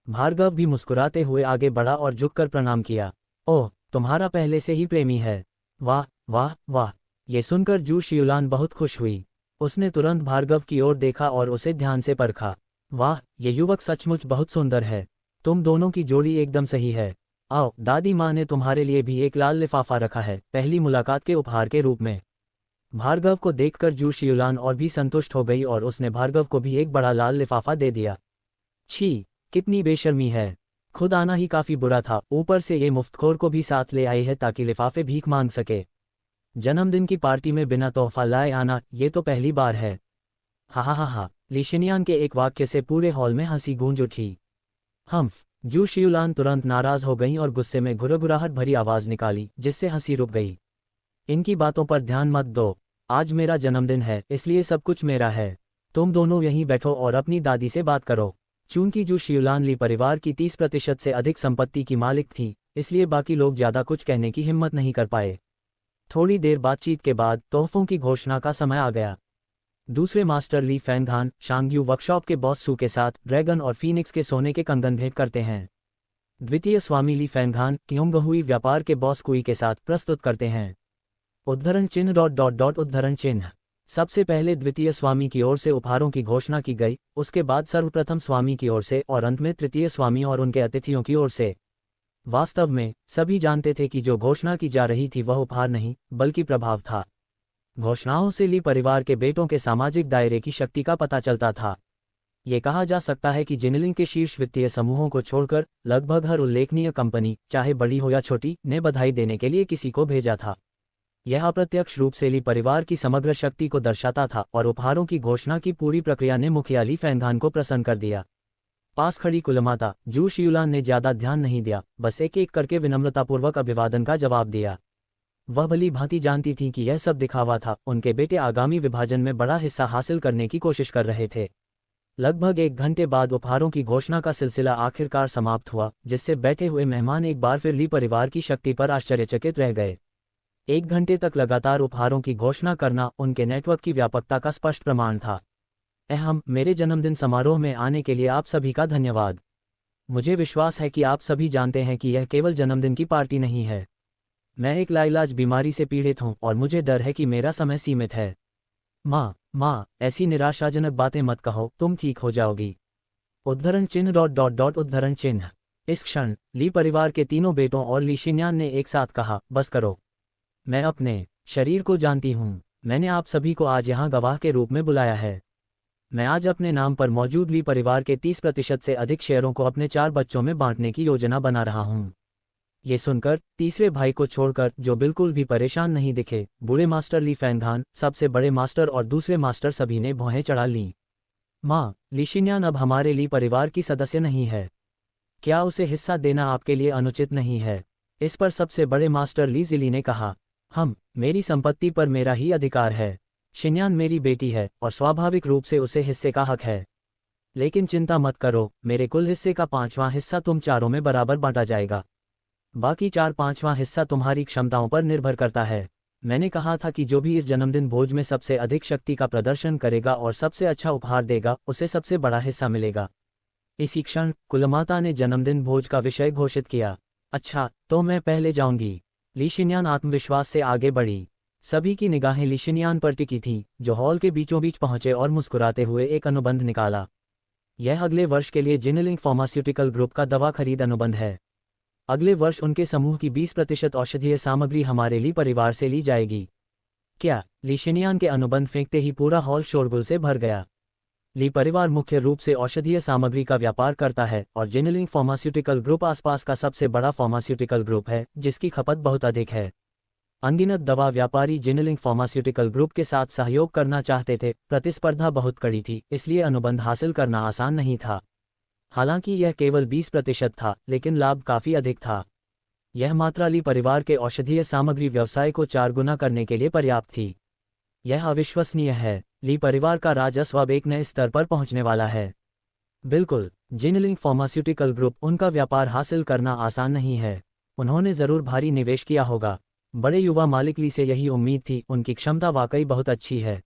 भार्गव भी मुस्कुराते हुए आगे बढ़ा और झुककर प्रणाम किया। ओह, तुम्हारा पहले से ही प्रेमी है। वाह वाह वाह। ये सुनकर जू शियुलान बहुत खुश हुई। उसने तुरंत भार्गव की ओर देखा और उसे ध्यान से परखा। वाह, ये युवक सचमुच बहुत सुंदर है। तुम दोनों की जोड़ी एकदम सही है। आओ, दादी माँ ने तुम्हारे लिए भी एक लाल लिफाफा रखा है, पहली मुलाकात के उपहार के रूप में। भार्गव को देखकर जू शियुलान और भी संतुष्ट हो गई और उसने भार्गव को भी एक बड़ा लाल लिफाफा दे दिया। छी, कितनी बेशर्मी है। खुद आना ही काफी बुरा था, ऊपर से ये मुफ्तखोर को भी साथ ले आई है ताकि लिफाफे भीख मांग सके। जन्मदिन की पार्टी में बिना तोहफा लाए आना, ये तो पहली बार है। हा। ली शिन्यान के एक वाक्य से पूरे हॉल में हंसी गूंज उठी। जू शियुलान तुरंत नाराज हो गईं और गुस्से में घुरघुराहट भरी आवाज निकाली, जिससे हंसी रुक गई। इनकी बातों पर ध्यान मत दो। आज मेरा जन्मदिन है, इसलिए सब कुछ मेरा है। तुम दोनों यहीं बैठो और अपनी दादी से बात करो। चूंकि जू शियुलान ली परिवार की 30% से अधिक संपत्ति की मालिक थी, इसलिए बाकी लोग ज्यादा कुछ कहने की हिम्मत नहीं कर पाए। थोड़ी देर बातचीत के बाद तोहफों की घोषणा का समय आ गया। दूसरे मास्टर ली फेंघान शांगयू वर्कशॉप के बॉस सू के साथ ड्रैगन और फीनिक्स के सोने के कंगन भेंट करते हैं। द्वितीय स्वामी ली फेंघान क्योंगहुई व्यापार के बॉस कुई के साथ प्रस्तुत करते हैं। उद्धरण चिन्ह ... उद्धरण चिन्ह। सबसे पहले द्वितीय स्वामी की ओर से उपहारों की घोषणा की गई, उसके बाद सर्वप्रथम स्वामी की ओर से और अंत में तृतीय स्वामी और उनके अतिथियों की ओर से। वास्तव में सभी जानते थे कि जो घोषणा की जा रही थी वह उपहार नहीं बल्कि प्रभाव था। घोषणाओं से ली परिवार के बेटों के सामाजिक दायरे की शक्ति का पता चलता था। ये कहा जा सकता है कि जिनलिंग के शीर्ष वित्तीय समूहों को छोड़कर लगभग हर उल्लेखनीय कंपनी, चाहे बड़ी हो या छोटी, ने बधाई देने के लिए किसी को भेजा था। यह अप्रत्यक्ष रूप से ली परिवार की समग्र शक्ति को दर्शाता था और उपहारों की घोषणा की पूरी प्रक्रिया ने मुखिया ली फेंघान को प्रसन्न कर दिया। पास खड़ी कुलमाता जू शियुलान ने ज्यादा ध्यान नहीं दिया, बस एक एक करके विनम्रतापूर्वक अभिवादन का जवाब दिया। वह भली भांति जानती थी कि यह सब दिखावा था। उनके बेटे आगामी विभाजन में बड़ा हिस्सा हासिल करने की कोशिश कर रहे थे। लगभग 1 घंटे बाद उपहारों की घोषणा का सिलसिला आखिरकार समाप्त हुआ, जिससे बैठे हुए मेहमान एक बार फिर ली परिवार की शक्ति पर आश्चर्यचकित रह गए। 1 घंटे तक लगातार उपहारों की घोषणा करना उनके नेटवर्क की व्यापकता का स्पष्ट प्रमाण था। मेरे जन्मदिन समारोह में आने के लिए आप सभी का धन्यवाद। मुझे विश्वास है कि आप सभी जानते हैं कि यह केवल जन्मदिन की पार्टी नहीं है। मैं एक लाइलाज बीमारी से पीड़ित हूं और मुझे डर है कि मेरा समय सीमित है। माँ, ऐसी निराशाजनक बातें मत कहो, तुम ठीक हो जाओगी। उद्धरण चिन्ह ... उद्धरण चिन्ह। इस क्षण ली परिवार के तीनों बेटों और ली शिन्यान ने एक साथ कहा, बस करो। मैं अपने शरीर को जानती हूँ। मैंने आप सभी को आज यहाँ गवाह के रूप में बुलाया है। मैं आज अपने नाम पर मौजूद ली परिवार के 30% से अधिक शेयरों को अपने 4 बच्चों में बांटने की योजना बना रहा हूँ। ये सुनकर तीसरे भाई को छोड़कर, जो बिल्कुल भी परेशान नहीं दिखे, बूढ़े मास्टर ली फेंघान, सबसे बड़े मास्टर और दूसरे मास्टर सभी ने भौहें चढ़ा लीं। माँ, ली शिन्यान अब हमारे ली परिवार की सदस्य नहीं है। क्या उसे हिस्सा देना आपके लिए अनुचित नहीं है? इस पर सबसे बड़े मास्टर ली जिली ने कहा, मेरी संपत्ति पर मेरा ही अधिकार है। शिन्यान मेरी बेटी है और स्वाभाविक रूप से उसे हिस्से का हक है। लेकिन चिंता मत करो, मेरे कुल हिस्से का 5वां हिस्सा तुम चारों में बराबर बांटा जाएगा। बाकी 4/5वां हिस्सा तुम्हारी क्षमताओं पर निर्भर करता है। मैंने कहा था कि जो भी इस जन्मदिन भोज में सबसे अधिक शक्ति का प्रदर्शन करेगा और सबसे अच्छा उपहार देगा, उसे सबसे बड़ा हिस्सा मिलेगा। इसी क्षण कुलमाता ने जन्मदिन भोज का विषय घोषित किया। अच्छा, तो मैं पहले जाऊंगी। ली शिन्यान आत्मविश्वास से आगे बढ़ी। सभी की निगाहें ली शिन्यान पर टिकी थीं, जो हॉल के बीचों बीच पहुंचे और मुस्कुराते हुए एक अनुबंध निकाला। यह अगले वर्ष के लिए जिनलिंग फार्मास्यूटिकल ग्रुप का दवा खरीद अनुबंध है। अगले वर्ष उनके समूह की 20% औषधीय सामग्री हमारे ली परिवार से ली जाएगी। क्या? ली शिन्यान के अनुबंध फेंकते ही पूरा हॉल शोरगुल से भर गया। ली परिवार मुख्य रूप से औषधीय सामग्री का व्यापार करता है और जिनलिंग फार्मास्यूटिकल ग्रुप आसपास का सबसे बड़ा फार्मास्यूटिकल ग्रुप है, जिसकी खपत बहुत अधिक है। अनगिनत दवा व्यापारी जिनलिंग फार्मास्यूटिकल ग्रुप के साथ सहयोग करना चाहते थे। प्रतिस्पर्धा बहुत कड़ी थी, इसलिए अनुबंध हासिल करना आसान नहीं था। हालांकि यह केवल 20% था, लेकिन लाभ काफी अधिक था। यह मात्रा ली परिवार के औषधीय सामग्री व्यवसाय को 4 गुना करने के लिए पर्याप्त थी। यह अविश्वसनीय है। ली परिवार का राजस्व अब एक नए स्तर पर पहुंचने वाला है। बिल्कुल, जिनलिंग फार्मास्यूटिकल ग्रुप, उनका व्यापार हासिल करना आसान नहीं है। उन्होंने जरूर भारी निवेश किया होगा। बड़े युवा मालिक ली से यही उम्मीद थी। उनकी क्षमता वाकई बहुत अच्छी है।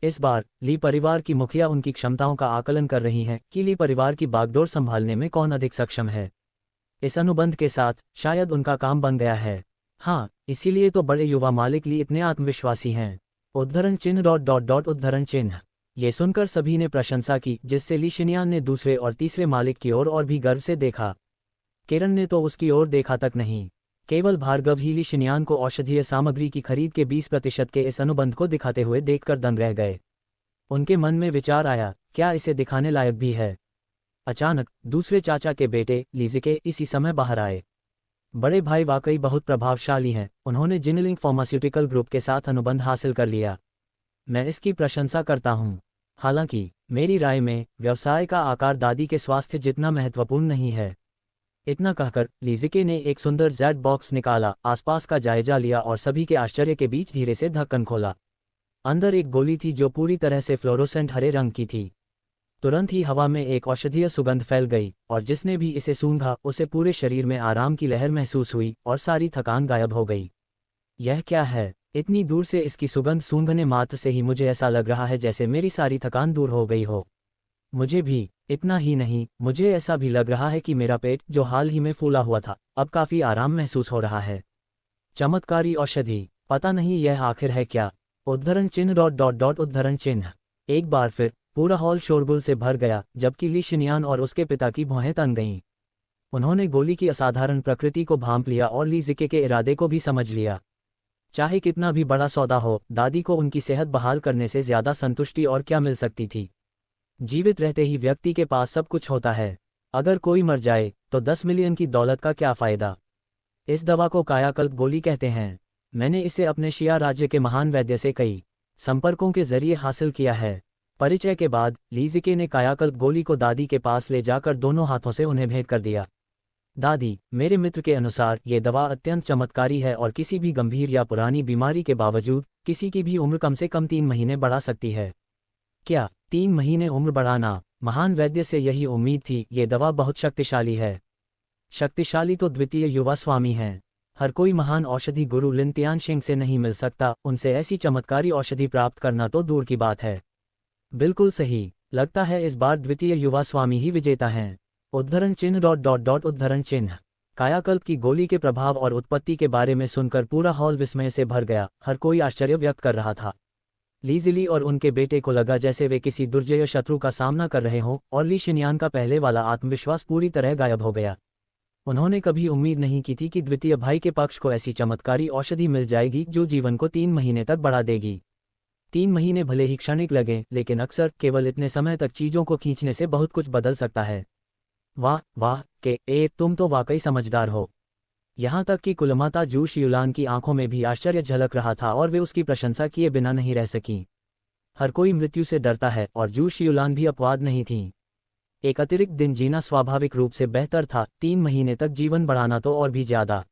इस बार ली परिवार की मुखिया उनकी क्षमताओं का आकलन कर रही हैं कि ली परिवार की बागडोर संभालने में कौन अधिक सक्षम है। इस अनुबंध के साथ शायद उनका काम बन गया है। हाँ, इसीलिए तो बड़े युवा मालिक ली इतने आत्मविश्वासी हैं। उद्धरण चिन्ह उद्धरण चिन्ह। ये सुनकर सभी ने प्रशंसा की, जिससे ली शिन्यान ने दूसरे और तीसरे मालिक की ओर और भी गर्व से देखा। किरण ने तो उसकी ओर देखा तक नहीं। केवल भार्गव ही ली शिन्यान को औषधीय सामग्री की खरीद के 20% के इस अनुबंध को दिखाते हुए देखकर दंग रह गए। उनके मन में विचार आया, क्या इसे दिखाने लायक भी है। अचानक दूसरे चाचा के बेटे लीजिके इसी समय बाहर आए। बड़े भाई वाकई बहुत प्रभावशाली हैं। उन्होंने जिनलिंग फार्मास्यूटिकल ग्रुप के साथ अनुबंध हासिल कर लिया। मैं इसकी प्रशंसा करता हूँ। हालांकि मेरी राय में व्यवसाय का आकार दादी के स्वास्थ्य जितना महत्वपूर्ण नहीं है। इतना कहकर लीजिके ने एक सुंदर जेड बॉक्स निकाला, आसपास का जायजा लिया और सभी के आश्चर्य के बीच धीरे से ढक्कन खोला। अंदर एक गोली थी जो पूरी तरह से फ्लोरोसेंट हरे रंग की थी। तुरंत ही हवा में एक औषधीय सुगंध फैल गई और जिसने भी इसे सूंघा उसे पूरे शरीर में आराम की लहर महसूस हुई और सारी थकान गायब हो गई। यह क्या है? इतनी दूर से इसकी सुगंध सूंघने मात्र से ही मुझे ऐसा लग रहा है जैसे मेरी सारी थकान दूर हो गई हो। मुझे भी। इतना ही नहीं, मुझे ऐसा भी लग रहा है कि मेरा पेट, जो हाल ही में फूला हुआ था, अब काफी आराम महसूस हो रहा है। चमत्कारी औषधि। पता नहीं यह आखिर है क्या। उद्धरण चिन्ह उद्धरण चिन्ह। एक बार फिर पूरा हॉल शोरगुल से भर गया, जबकि ली शिन्यान और उसके पिता की भौहें तन गईं। उन्होंने गोली की असाधारण प्रकृति को भांप लिया और लीजिके के इरादे को भी समझ लिया। चाहे कितना भी बड़ा सौदा हो, दादी को उनकी सेहत बहाल करने से ज्यादा संतुष्टि और क्या मिल सकती थी। जीवित रहते ही व्यक्ति के पास सब कुछ होता है। अगर कोई मर जाए तो 10 मिलियन की दौलत का क्या फायदा। इस दवा को कायाकल्प गोली कहते हैं। मैंने इसे अपने शिया राज्य के महान वैद्य से कई संपर्कों के जरिए हासिल किया है। परिचय के बाद लीजिके ने कायाकल्प गोली को दादी के पास ले जाकर दोनों हाथों से उन्हें भेंट कर दिया। दादी, मेरे मित्र के अनुसार ये दवा अत्यंत चमत्कारी है और किसी भी गंभीर या पुरानी बीमारी के बावजूद किसी की भी उम्र कम से कम 3 महीने बढ़ा सकती है। क्या 3 महीने उम्र बढ़ाना? महान वैद्य से यही उम्मीद थी। ये दवा बहुत शक्तिशाली है। शक्तिशाली तो द्वितीय युवा स्वामी हैं। हर कोई महान औषधि गुरु लिन तियानशिंग से नहीं मिल सकता। उनसे ऐसी चमत्कारी औषधि प्राप्त करना तो दूर की बात है। बिल्कुल सही। लगता है इस बार द्वितीय युवा स्वामी ही विजेता हैं। उद्धरण चिन्ह उद्धरण चिन्ह। कायाकल्प की गोली के प्रभाव और उत्पत्ति के बारे में सुनकर पूरा हॉल विस्मय से भर गया। हर कोई आश्चर्य व्यक्त कर रहा था। लीजिली और उनके बेटे को लगा जैसे वे किसी दुर्जय शत्रु का सामना कर रहे हों और ली शिन्यान का पहले वाला आत्मविश्वास पूरी तरह गायब हो गया। उन्होंने कभी उम्मीद नहीं की थी कि द्वितीय भाई के पक्ष को ऐसी चमत्कारी औषधि मिल जाएगी जो जीवन को 3 महीने तक बढ़ा देगी। 3 महीने भले ही क्षणिक लगें, लेकिन अक्सर केवल इतने समय तक चीजों को खींचने से बहुत कुछ बदल सकता है। वाह वाह तुम तो वाकई समझदार हो। यहाँ तक कि कुलमाता जू शियुलान की आंखों में भी आश्चर्य झलक रहा था और वे उसकी प्रशंसा किए बिना नहीं रह सकीं। हर कोई मृत्यु से डरता है और जू शियुलान भी अपवाद नहीं थीं। एक अतिरिक्त दिन जीना स्वाभाविक रूप से बेहतर था। 3 महीने तक जीवन बढ़ाना तो और भी ज्यादा।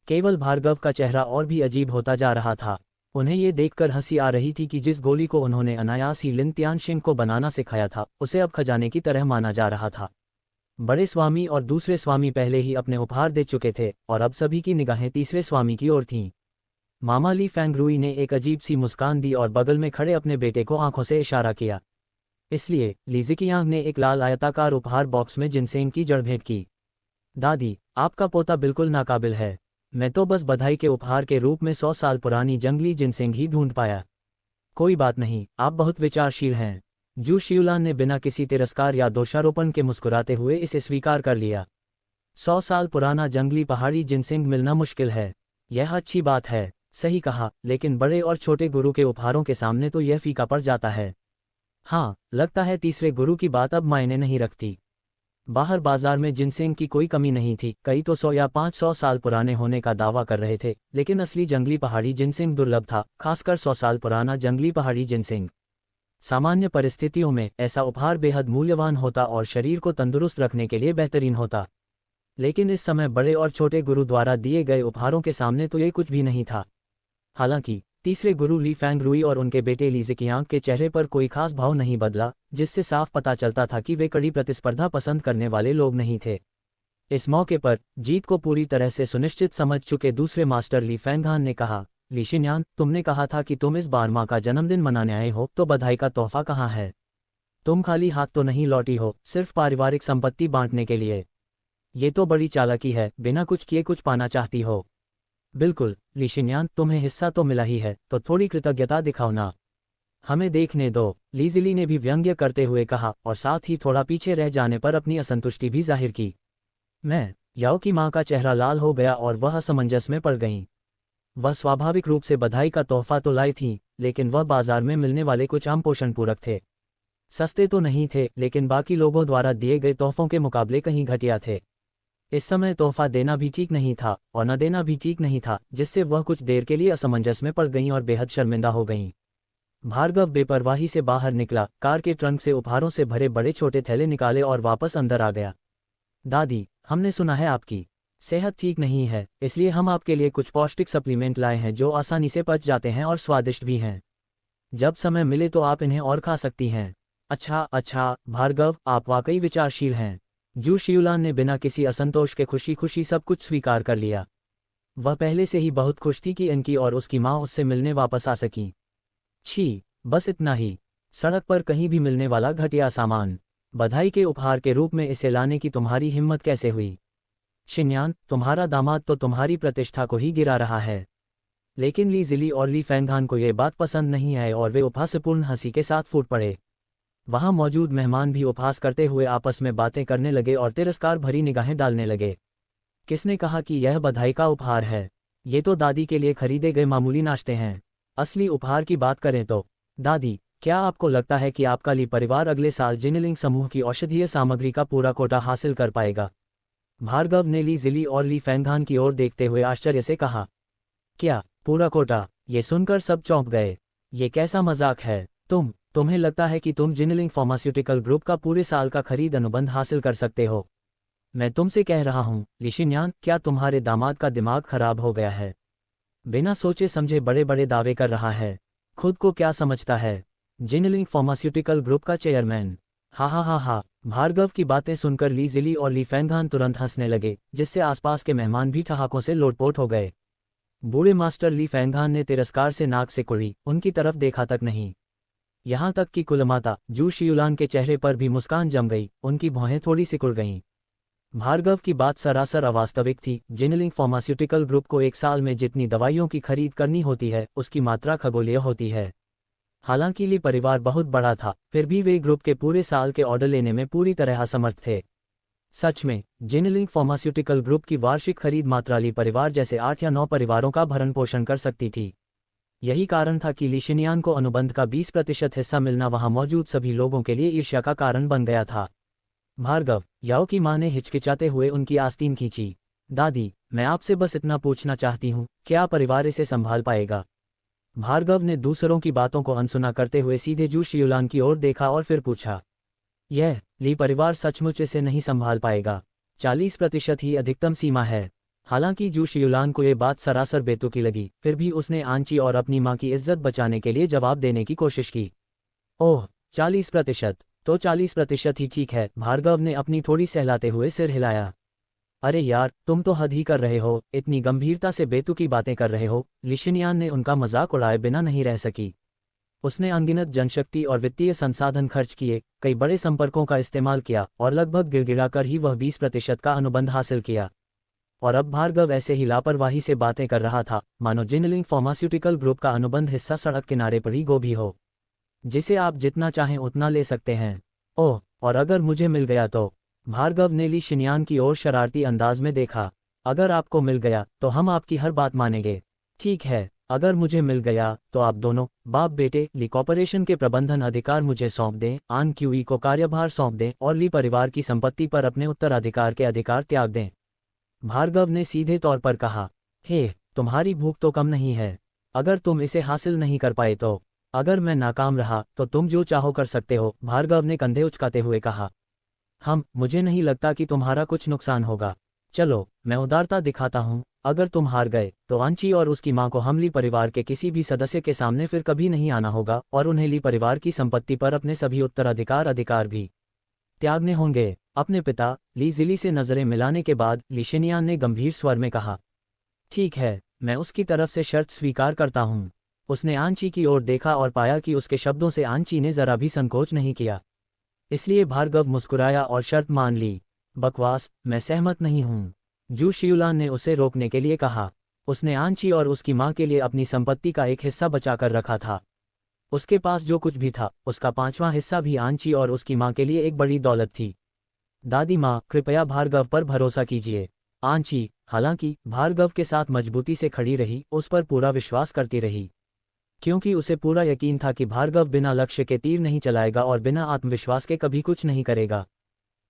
केवल भार्गव का चेहरा और भी अजीब होता जा रहा था। उन्हें ये देखकर हंसी आ रही थी कि जिस गोली को उन्होंने अनायास ही लिन तियानशिंग को बनाना सिखाया था, उसे अब खजाने की तरह माना जा रहा था। बड़े स्वामी और दूसरे स्वामी पहले ही अपने उपहार दे चुके थे और अब सभी की निगाहें तीसरे स्वामी की ओर थीं। मामा ली फेंगरुई ने एक अजीब सी मुस्कान दी और बगल में खड़े अपने बेटे को आंखों से इशारा किया। इसलिए ली ज़िकियांग ने एक लाल आयताकार उपहार बॉक्स में जिनसेंग की जड़ भेंट की। दादी, आपका पोता बिल्कुल नाकाबिल है। मैं तो बस बधाई के उपहार के रूप में 100 साल पुरानी जंगली जिनसेंग ही ढूंढ पाया। कोई बात नहीं, आप बहुत विचारशील हैं। जू शियुलान ने बिना किसी तिरस्कार या दोषारोपण के मुस्कुराते हुए इसे स्वीकार कर लिया। 100 साल पुराना जंगली पहाड़ी जिनसेंग मिलना मुश्किल है। यह अच्छी बात है, सही कहा, लेकिन बड़े और छोटे गुरु के उपहारों के सामने तो यह फीका पड़ जाता है। हाँ, लगता है तीसरे गुरु की बात अब मायने नहीं रखती। बाहर बाजार में जिनसेंग की कोई कमी नहीं थी। कई तो 100 या 500 साल पुराने होने का दावा कर रहे थे, लेकिन असली जंगली पहाड़ी जिनसेंग दुर्लभ था, खासकर 100 साल पुराना जंगली पहाड़ी जिनसेंग। सामान्य परिस्थितियों में ऐसा उपहार बेहद मूल्यवान होता और शरीर को तंदुरुस्त रखने के लिए बेहतरीन होता। लेकिन इस समय बड़े और छोटे गुरु द्वारा दिए गए उपहारों के सामने तो ये कुछ भी नहीं था। हालांकि तीसरे गुरु ली फेंगरुई और उनके बेटे ली ज़िकियांग के चेहरे पर कोई खास भाव नहीं बदला, जिससे साफ पता चलता था कि वे कड़ी प्रतिस्पर्धा पसंद करने वाले लोग नहीं थे। इस मौके पर जीत को पूरी तरह से सुनिश्चित समझ चुके दूसरे मास्टर ली फेंगहान ने कहा, ली शिन्यान, तुमने कहा था कि तुम इस बार माँ का जन्मदिन मनाने आए हो, तो बधाई का तोहफा कहाँ है? तुम खाली हाथ तो नहीं लौटी हो, सिर्फ पारिवारिक संपत्ति बांटने के लिए। ये तो बड़ी चालाकी है, बिना कुछ किए कुछ पाना चाहती हो। बिल्कुल ली शिन्यान, तुम्हें हिस्सा तो मिला ही है, तो थोड़ी कृतज्ञता दिखाओ ना। हमें देखने दो, ली ज़िली ने भी व्यंग्य करते हुए कहा और साथ ही थोड़ा पीछे रह जाने पर अपनी असंतुष्टि भी जाहिर की। मैं याओ की माँ का चेहरा लाल हो गया और वह असमंजस में पड़ गईं। वह स्वाभाविक रूप से बधाई का तोहफा तो लाई थीं, लेकिन वह बाजार में मिलने वाले कुछ आम पोषण पूरक थे। सस्ते तो नहीं थे, लेकिन बाकी लोगों द्वारा दिए गए तोहफों के मुकाबले कहीं घटिया थे। इस समय तोहफा देना भी ठीक नहीं था और न देना भी ठीक नहीं था, जिससे वह कुछ देर के लिए असमंजस में पड़ गईं और बेहद शर्मिंदा हो गईं। भार्गव बेपरवाही से बाहर निकला, कार के ट्रंक से उपहारों से भरे बड़े छोटे थैले निकाले और वापस अंदर आ गया। दादी, हमने सुना है आपकी सेहत ठीक नहीं है, इसलिए हम आपके लिए कुछ पौष्टिक सप्लीमेंट लाए हैं जो आसानी से पच जाते हैं और स्वादिष्ट भी हैं। जब समय मिले तो आप इन्हें और खा सकती हैं। अच्छा, भार्गव, आप वाकई विचारशील हैं। जू शियुलान ने बिना किसी असंतोष के खुशी खुशी सब कुछ स्वीकार कर लिया। वह पहले से ही बहुत खुश थी कि इनकी और उसकी माँ उससे मिलने वापस आ सकी। छी, बस इतना ही। सड़क पर कहीं भी मिलने वाला घटिया सामान, बधाई के उपहार के रूप में इसे लाने की तुम्हारी हिम्मत कैसे हुई? शिन्यान, तुम्हारा दामाद तो तुम्हारी प्रतिष्ठा को ही गिरा रहा है। लेकिन ली ज़िली और ली फेंगहान को यह बात पसंद नहीं आई और वे उपहासपूर्ण हंसी के साथ फूट पड़े। वहां मौजूद मेहमान भी उपहास करते हुए आपस में बातें करने लगे और तिरस्कार भरी निगाहें डालने लगे। किसने कहा कि यह बधाई का उपहार है? ये तो दादी के लिए खरीदे गए मामूली नाश्ते हैं। असली उपहार की बात करें तो दादी, क्या आपको लगता है कि आपका ली परिवार अगले साल जिनलिंग समूह की औषधीय सामग्री का पूरा कोटा हासिल कर पाएगा? भार्गव ने ली ज़िली और ली फेंगहान की ओर देखते हुए आश्चर्य से कहा। क्या पूरा कोटा? ये सुनकर सब चौंक गए। ये कैसा मजाक है? तुम्हें लगता है कि तुम जिनलिंग फार्मास्यूटिकल ग्रुप का पूरे साल का खरीद अनुबंध हासिल कर सकते हो? मैं तुमसे कह रहा हूँ ली शिन्यान, क्या तुम्हारे दामाद का दिमाग खराब हो गया है? बिना सोचे समझे बड़े बड़े दावे कर रहा है। खुद को क्या समझता है? जिनलिंग फार्मास्यूटिकल ग्रुप का चेयरमैन। हा। भार्गव की बातें सुनकर ली ज़िली और ली फेंगहान तुरंत हंसने लगे, जिससे आसपास के मेहमान भी ठहाकों से लोटपोट हो गए। बूढ़े मास्टर ली फेंगहान ने तिरस्कार से नाक से कुड़ी, उनकी तरफ देखा तक नहीं। यहाँ तक कि कुलमाता जू शियुलान के चेहरे पर भी मुस्कान जम गई, उनकी भौहें थोड़ी सिकुड़ गईं। भार्गव की बात सरासर अवास्तविक थी। जिनलिंग फार्मास्यूटिकल ग्रुप को एक साल में जितनी दवाइयों की खरीद करनी होती है, उसकी मात्रा खगोलीय होती है। हालांकि ली परिवार बहुत बड़ा था, फिर भी वे ग्रुप के पूरे साल के ऑर्डर लेने में पूरी तरह असमर्थ थे। सच में जिनलिंग फार्मास्यूटिकल ग्रुप की वार्षिक खरीद मात्रा ली परिवार जैसे 8 या 9 परिवारों का भरण पोषण कर सकती थी। यही कारण था कि ली शिन्यान को अनुबंध का 20% हिस्सा मिलना वहां मौजूद सभी लोगों के लिए ईर्ष्या का कारण बन गया था। भार्गव, याओ की मां ने हिचकिचाते हुए उनकी आस्तीन खींची। दादी, मैं आपसे बस इतना पूछना चाहती हूँ, क्या परिवार इसे संभाल पाएगा? भार्गव ने दूसरों की बातों को अनसुना करते हुए सीधे जू शियुलान की ओर देखा और फिर पूछा। यह ली परिवार सचमुच इसे नहीं संभाल पाएगा। 40% ही अधिकतम सीमा है। हालांकि जू शियुलान को ये बात सरासर बेतुकी लगी, फिर भी उसने आंची और अपनी मां की इज्जत बचाने के लिए जवाब देने की कोशिश की। ओह, 40%? तो 40% ही ठीक है, भार्गव ने अपनी थोड़ी सहलाते हुए सिर हिलाया। अरे यार, तुम तो हद ही कर रहे हो, इतनी गंभीरता से बेतुकी बातें कर रहे हो। लिशिनियान ने उनका मजाक उड़ाए बिना नहीं रह सकी। उसने अनगिनत जनशक्ति और वित्तीय संसाधन खर्च किए, कई बड़े संपर्कों का इस्तेमाल किया और लगभग गिड़गिड़ाकर ही वह 20% का अनुबंध हासिल किया। और अब भार्गव ऐसे ही लापरवाही से बातें कर रहा था मानो जिनलिंग फार्मास्यूटिकल ग्रुप का अनुबंध हिस्सा सड़क किनारे पर ही गोभी हो, जिसे आप जितना चाहें उतना ले सकते हैं। ओह, और अगर मुझे मिल गया तो? भार्गव ने ली शिन्यान की ओर शरारती अंदाज में देखा। अगर आपको मिल गया तो हम आपकी हर बात मानेंगे। ठीक है, अगर मुझे मिल गया तो आप दोनों बाप बेटे ली कॉर्पोरेशन के प्रबंधन अधिकार मुझे सौंप दें, आन क्यूई को कार्यभार सौंप दें और ली परिवार की संपत्ति पर अपने उत्तराधिकार के अधिकार त्याग दें। भार्गव ने सीधे तौर पर कहा। हे, तुम्हारी भूख तो कम नहीं है। अगर तुम इसे हासिल नहीं कर पाए तो? अगर मैं नाकाम रहा तो तुम जो चाहो कर सकते हो, भार्गव ने कंधे उचकाते हुए कहा। मुझे नहीं लगता कि तुम्हारा कुछ नुकसान होगा। चलो, मैं उदारता दिखाता हूँ। अगर तुम हार गए तो आंची और उसकी माँ को हम ली परिवार के किसी भी सदस्य के सामने फिर कभी नहीं आना होगा और उन्हें ली परिवार की संपत्ति पर अपने सभी अधिकार भी त्यागने होंगे। अपने पिता ली जिली से नजरें मिलाने के बाद लिशिनियान ने गंभीर स्वर में कहा। ठीक है, मैं उसकी तरफ से शर्त स्वीकार करता हूँ। उसने आंची की ओर देखा और पाया कि उसके शब्दों से आंची ने जरा भी संकोच नहीं किया। इसलिए भार्गव मुस्कुराया और शर्त मान ली। बकवास, मैं सहमत नहीं हूँ, जू शियुलान ने उसे रोकने के लिए कहा। उसने आंची और उसकी माँ के लिए अपनी संपत्ति का एक हिस्सा बचाकर रखा था। उसके पास जो कुछ भी था उसका 5वां हिस्सा भी आंची और उसकी माँ के लिए एक बड़ी दौलत थी। दादी माँ, कृपया भार्गव पर भरोसा कीजिए। आंची, हालांकि, भार्गव के साथ मजबूती से खड़ी रही, उस पर पूरा विश्वास करती रही, क्योंकि उसे पूरा यकीन था कि भार्गव बिना लक्ष्य के तीर नहीं चलाएगा और बिना आत्मविश्वास के कभी कुछ नहीं करेगा।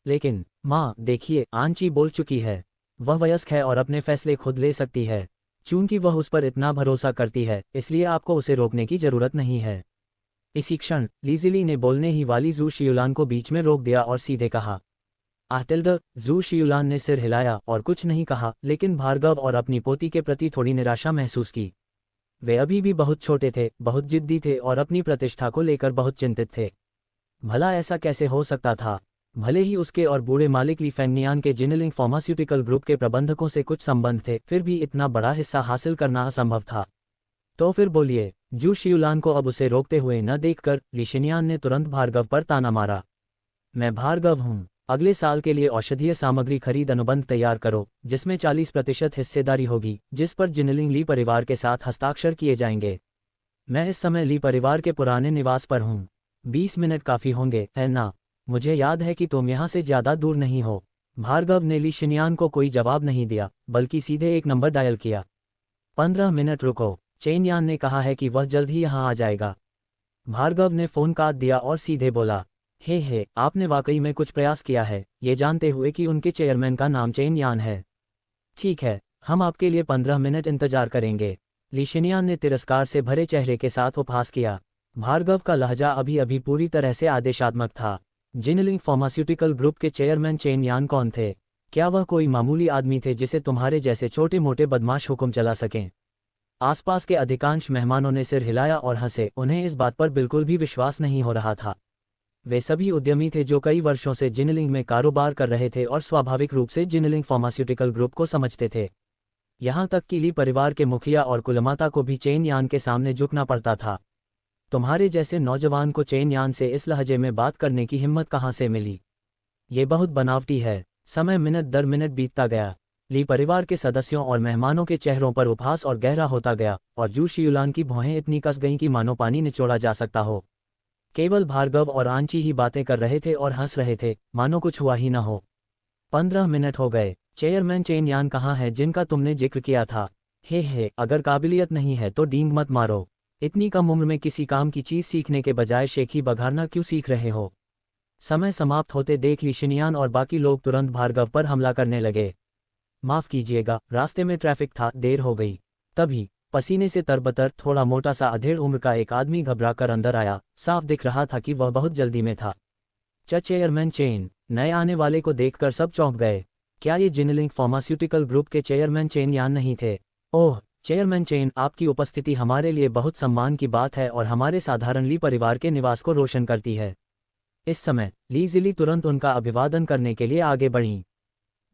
लेकिन माँ, देखिए, आंची बोल चुकी है। वह वयस्क है और अपने फैसले खुद ले सकती है। चूंकि वह उस पर इतना भरोसा करती है, इसलिए आपको उसे रोकने की जरूरत नहीं है। इसी क्षण लीजिली ने बोलने ही वाली जू शियुलान को बीच में रोक दिया और सीधे कहा। आटेल्डर, जू शियुलान ने सिर हिलाया और कुछ नहीं कहा, लेकिन भार्गव और अपनी पोती के प्रति थोड़ी निराशा महसूस की। वे अभी भी बहुत छोटे थे, बहुत जिद्दी थे और अपनी प्रतिष्ठा को लेकर बहुत चिंतित थे। भला ऐसा कैसे हो सकता था? भले ही उसके और बूढ़े मालिक ली फेंगनियान के जिनलिंग फार्मास्यूटिकल ग्रुप के प्रबंधकों से कुछ संबंध थे, फिर भी इतना बड़ा हिस्सा हासिल करना असंभव था। तो फिर बोलिए। जू शियुलान को अब उसे रोकते हुए न देखकर लिशिनियान ने तुरंत भार्गव पर ताना मारा। मैं भार्गव हूँ। अगले साल के लिए औषधीय सामग्री खरीद अनुबंध तैयार करो, जिसमें 40% हिस्सेदारी होगी, जिस पर जिनलिंग ली परिवार के साथ हस्ताक्षर किए जाएंगे। मैं इस समय ली परिवार के पुराने निवास पर हूँ। 20 मिनट काफ़ी होंगे, है ना? मुझे याद है कि तुम यहाँ से ज़्यादा दूर नहीं हो। भार्गव ने ली शिन्यान को कोई जवाब नहीं दिया, बल्कि सीधे एक नंबर डायल किया। 15 मिनट रुको, चेन यान ने कहा है कि वह जल्द ही यहाँ आ जाएगा। भार्गव ने फ़ोन काट दिया और सीधे बोला। हे, आपने वाकई में कुछ प्रयास किया है, ये जानते हुए कि उनके चेयरमैन का नाम चेन यान है। ठीक है, हम आपके लिए 15 मिनट इंतजार करेंगे। ली शिन्यान ने तिरस्कार से भरे चेहरे के साथ उपहास किया। भार्गव का लहजा अभी अभी पूरी तरह से आदेशात्मक था। जिनलिंग फार्मास्यूटिकल ग्रुप के चेयरमैन चेन यान कौन थे? क्या वह कोई मामूली आदमी थे जिसे तुम्हारे जैसे छोटे मोटे बदमाश हुक्म चला सकें? आसपास के अधिकांश मेहमानों ने सिर हिलाया और हंसे, उन्हें इस बात पर बिल्कुल भी विश्वास नहीं हो रहा था। वे सभी उद्यमी थे जो कई वर्षों से जिनलिंग में कारोबार कर रहे थे और स्वाभाविक रूप से जिनलिंग फार्मास्यूटिकल ग्रुप को समझते थे। यहाँ तक कि ली परिवार के मुखिया और कुलमाता को भी चेन यान के सामने झुकना पड़ता था। तुम्हारे जैसे नौजवान को चेन यान से इस लहजे में बात करने की हिम्मत कहाँ से मिली? ये बहुत बनावटी है। समय मिनट दर मिनट बीतता गया। ली परिवार के सदस्यों और मेहमानों के चेहरों पर उपहास और गहरा होता गया और जू शियुलान की भौहें इतनी कस गईं कि मानो पानी निचोड़ा जा सकता हो। केवल भार्गव और आंची ही बातें कर रहे थे और हंस रहे थे, मानो कुछ हुआ ही न हो। 15 मिनट हो गए। चेयरमैन चेन यान कहाँ है जिनका तुमने जिक्र किया था? हे, अगर काबिलियत नहीं है तो डींग मत मारो। इतनी कम उम्र में किसी काम की चीज सीखने के बजाय शेखी बघारना क्यों सीख रहे हो? समय समाप्त होते देख ली शिन्यान और बाकी लोग तुरंत भार्गव पर हमला करने लगे। माफ कीजिएगा, रास्ते में ट्रैफिक था, देर हो गई। तभी पसीने से तरबतर थोड़ा मोटा सा अधेड़ उम्र का एक आदमी घबराकर अंदर आया। साफ दिख रहा था कि वह बहुत जल्दी में था। Chairman chain. नए आने वाले को देखकर सब चौंक गए। क्या ये जिनलिंग फार्मास्यूटिकल ग्रुप के चेयरमैन चेन यान नहीं थे? ओह, चेयरमैन चेन, आपकी उपस्थिति हमारे लिए बहुत सम्मान की बात है और हमारे साधारण ली परिवार के निवास को रोशन करती है। इस समय ली जिली तुरंत उनका अभिवादन करने के लिए आगे बढ़ीं।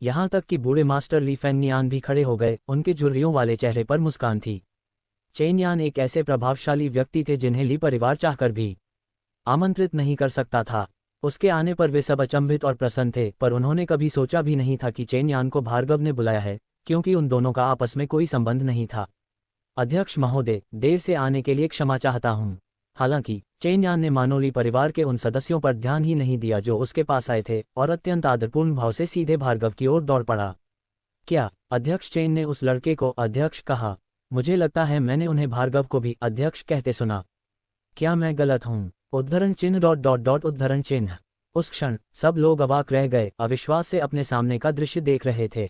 यहाँ तक कि बूढ़े मास्टर ली फेंगनियान भी खड़े हो गए, उनके झुर्रियों वाले चेहरे पर मुस्कान थी। चेन यान एक ऐसे प्रभावशाली व्यक्ति थे जिन्हें ली परिवार चाहकर भी आमंत्रित नहीं कर सकता था। उसके आने पर वे सब अचंभित और प्रसन्न थे, पर उन्होंने कभी सोचा भी नहीं था कि चेन यान को भार्गव ने बुलाया है, क्योंकि उन दोनों का आपस में कोई संबंध नहीं था। अध्यक्ष महोदय, देर से आने के लिए क्षमा चाहता हूँ। हालांकि चेन यान ने मानोली परिवार के उन सदस्यों पर ध्यान ही नहीं दिया जो उसके पास आए थे, और अत्यंत आदरपूर्ण भाव से सीधे भार्गव की ओर दौड़ पड़ा। क्या? अध्यक्ष चेन ने उस लड़के को अध्यक्ष कहा। मुझे लगता है मैंने उन्हें भार्गव को भी अध्यक्ष कहते सुना। क्या मैं गलत हूँ? उद्धरण चिन्ह डॉट डॉट डॉट उद्धरण चिन्ह। उस क्षण सब लोग अवाक रह गए, अविश्वास से अपने सामने का दृश्य देख रहे थे।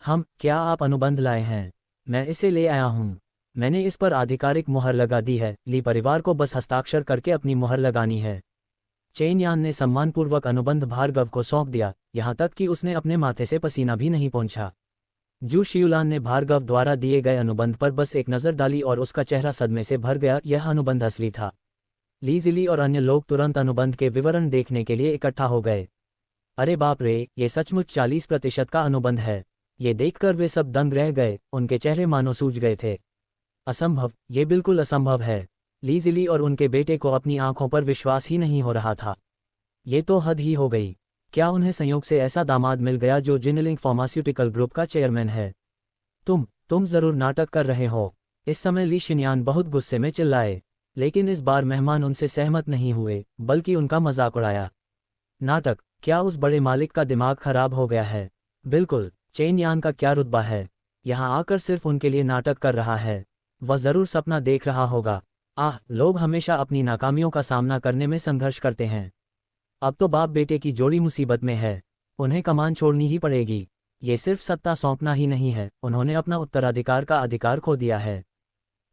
क्या आप अनुबंध लाए हैं? मैं इसे ले आया हूँ। मैंने इस पर आधिकारिक मुहर लगा दी है। ली परिवार को बस हस्ताक्षर करके अपनी मुहर लगानी है। चेन यान ने सम्मानपूर्वक अनुबंध भार्गव को सौंप दिया, यहाँ तक कि उसने अपने माथे से पसीना भी नहीं पोंछा। जू शियुलान ने भार्गव द्वारा दिए गए अनुबंध पर बस एक नज़र डाली और उसका चेहरा सदमे से भर गया। यह अनुबंध असली था। ली जिली और अन्य लोग तुरंत अनुबंध के विवरण देखने के लिए इकट्ठा हो गए। अरे बाप रे, ये सचमुच 40% का अनुबंध है। ये देखकर वे सब दंग रह गए, उनके चेहरे मानो सूज गए थे। असंभव, ये बिल्कुल असंभव है। ली जिली और उनके बेटे को अपनी आंखों पर विश्वास ही नहीं हो रहा था। ये तो हद ही हो गई। क्या उन्हें संयोग से ऐसा दामाद मिल गया जो जिनलिंग फार्मास्यूटिकल ग्रुप का चेयरमैन है? तुम जरूर नाटक कर रहे हो। इस समय ली शिनयान बहुत गुस्से में चिल्लाए, लेकिन इस बार मेहमान उनसे सहमत नहीं हुए, बल्कि उनका मजाक उड़ाया। नाटक? क्या उस बड़े मालिक का दिमाग खराब हो गया है? बिल्कुल। चेन यान का क्या रुतबा है? यहाँ आकर सिर्फ उनके लिए नाटक कर रहा है। वह जरूर सपना देख रहा होगा। लोग हमेशा अपनी नाकामियों का सामना करने में संघर्ष करते हैं। अब तो बाप बेटे की जोड़ी मुसीबत में है। उन्हें कमान छोड़नी ही पड़ेगी। ये सिर्फ सत्ता सौंपना ही नहीं है, उन्होंने अपना उत्तराधिकार का अधिकार खो दिया है।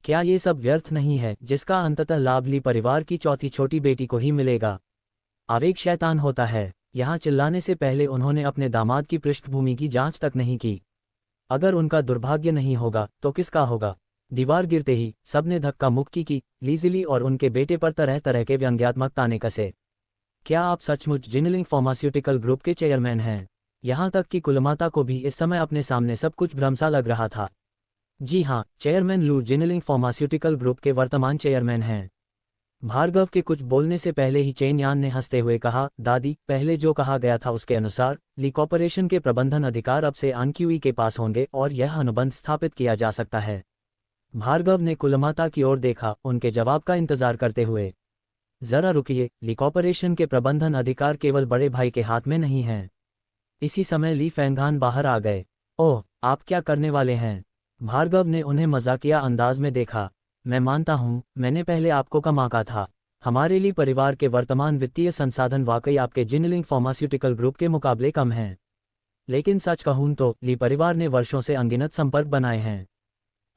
क्या ये सब व्यर्थ नहीं है, जिसका अंततः लाभ ली परिवार की चौथी छोटी बेटी को ही मिलेगा? आवेग शैतान होता है। यहाँ चिल्लाने से पहले उन्होंने अपने दामाद की पृष्ठभूमि की जांच तक नहीं की। अगर उनका दुर्भाग्य नहीं होगा तो किसका होगा? दीवार गिरते ही सबने धक्का मुक्की की। ली जिली और उनके बेटे पर तरह तरह के व्यंग्यात्मक ताने कसे। क्या आप सचमुच जिनलिंग फार्मास्यूटिकल ग्रुप के चेयरमैन हैं? यहाँ तक कि कुलमाता को भी इस समय अपने सामने सब कुछ भ्रमसा लग रहा था। जी हाँ, चेयरमैन लू जिनलिंग फार्मास्यूटिकल ग्रुप के वर्तमान चेयरमैन हैं। भार्गव के कुछ बोलने से पहले ही चेन यान ने हंसते हुए कहा, दादी, पहले जो कहा गया था उसके अनुसार ली कॉर्पोरेशन के प्रबंधन अधिकार अब से आनक्यूई के पास होंगे और यह अनुबंध स्थापित किया जा सकता है। भार्गव ने कुलमाता की ओर देखा, उनके जवाब का इंतजार करते हुए। जरा रुकिए, ली कॉर्पोरेशन के प्रबंधन अधिकार केवल बड़े भाई के हाथ में नहीं हैं। इसी समय ली फेंगान बाहर आ गए। ओह, आप क्या करने वाले हैं? भार्गव ने उन्हें मजाकिया अंदाज में देखा। मैं मानता हूँ, मैंने पहले आपको कम आंका था। हमारे ली परिवार के वर्तमान वित्तीय संसाधन वाकई आपके जिनलिंग फार्मास्यूटिकल ग्रुप के मुकाबले कम हैं। लेकिन सच कहूँ तो ली परिवार ने वर्षों से अनगिनत संपर्क बनाए हैं।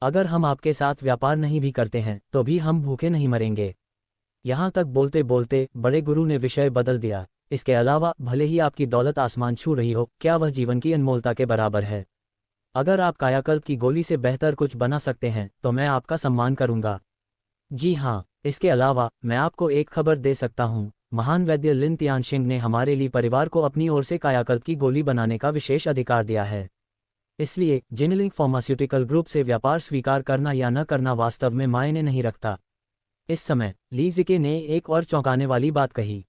अगर हम आपके साथ व्यापार नहीं भी करते हैं तो भी हम भूखे नहीं मरेंगे। यहाँ तक बोलते बोलते बड़े गुरु ने विषय बदल दिया। इसके अलावा भले ही आपकी दौलत आसमान छू रही हो, क्या वह जीवन की अनमोलता के बराबर है? अगर आप कायाकल्प की गोली से बेहतर कुछ बना सकते हैं तो मैं आपका सम्मान करूंगा। जी हाँ, इसके अलावा मैं आपको एक खबर दे सकता हूँ। महान वैद्य लिन तियानशिंग ने हमारे ली परिवार को अपनी ओर से कायाकल्प की गोली बनाने का विशेष अधिकार दिया है। इसलिए जिनलिंग फार्मास्यूटिकल ग्रुप से व्यापार स्वीकार करना या न करना वास्तव में मायने नहीं रखता। इस समय ली जिके ने एक और चौंकाने वाली बात कही।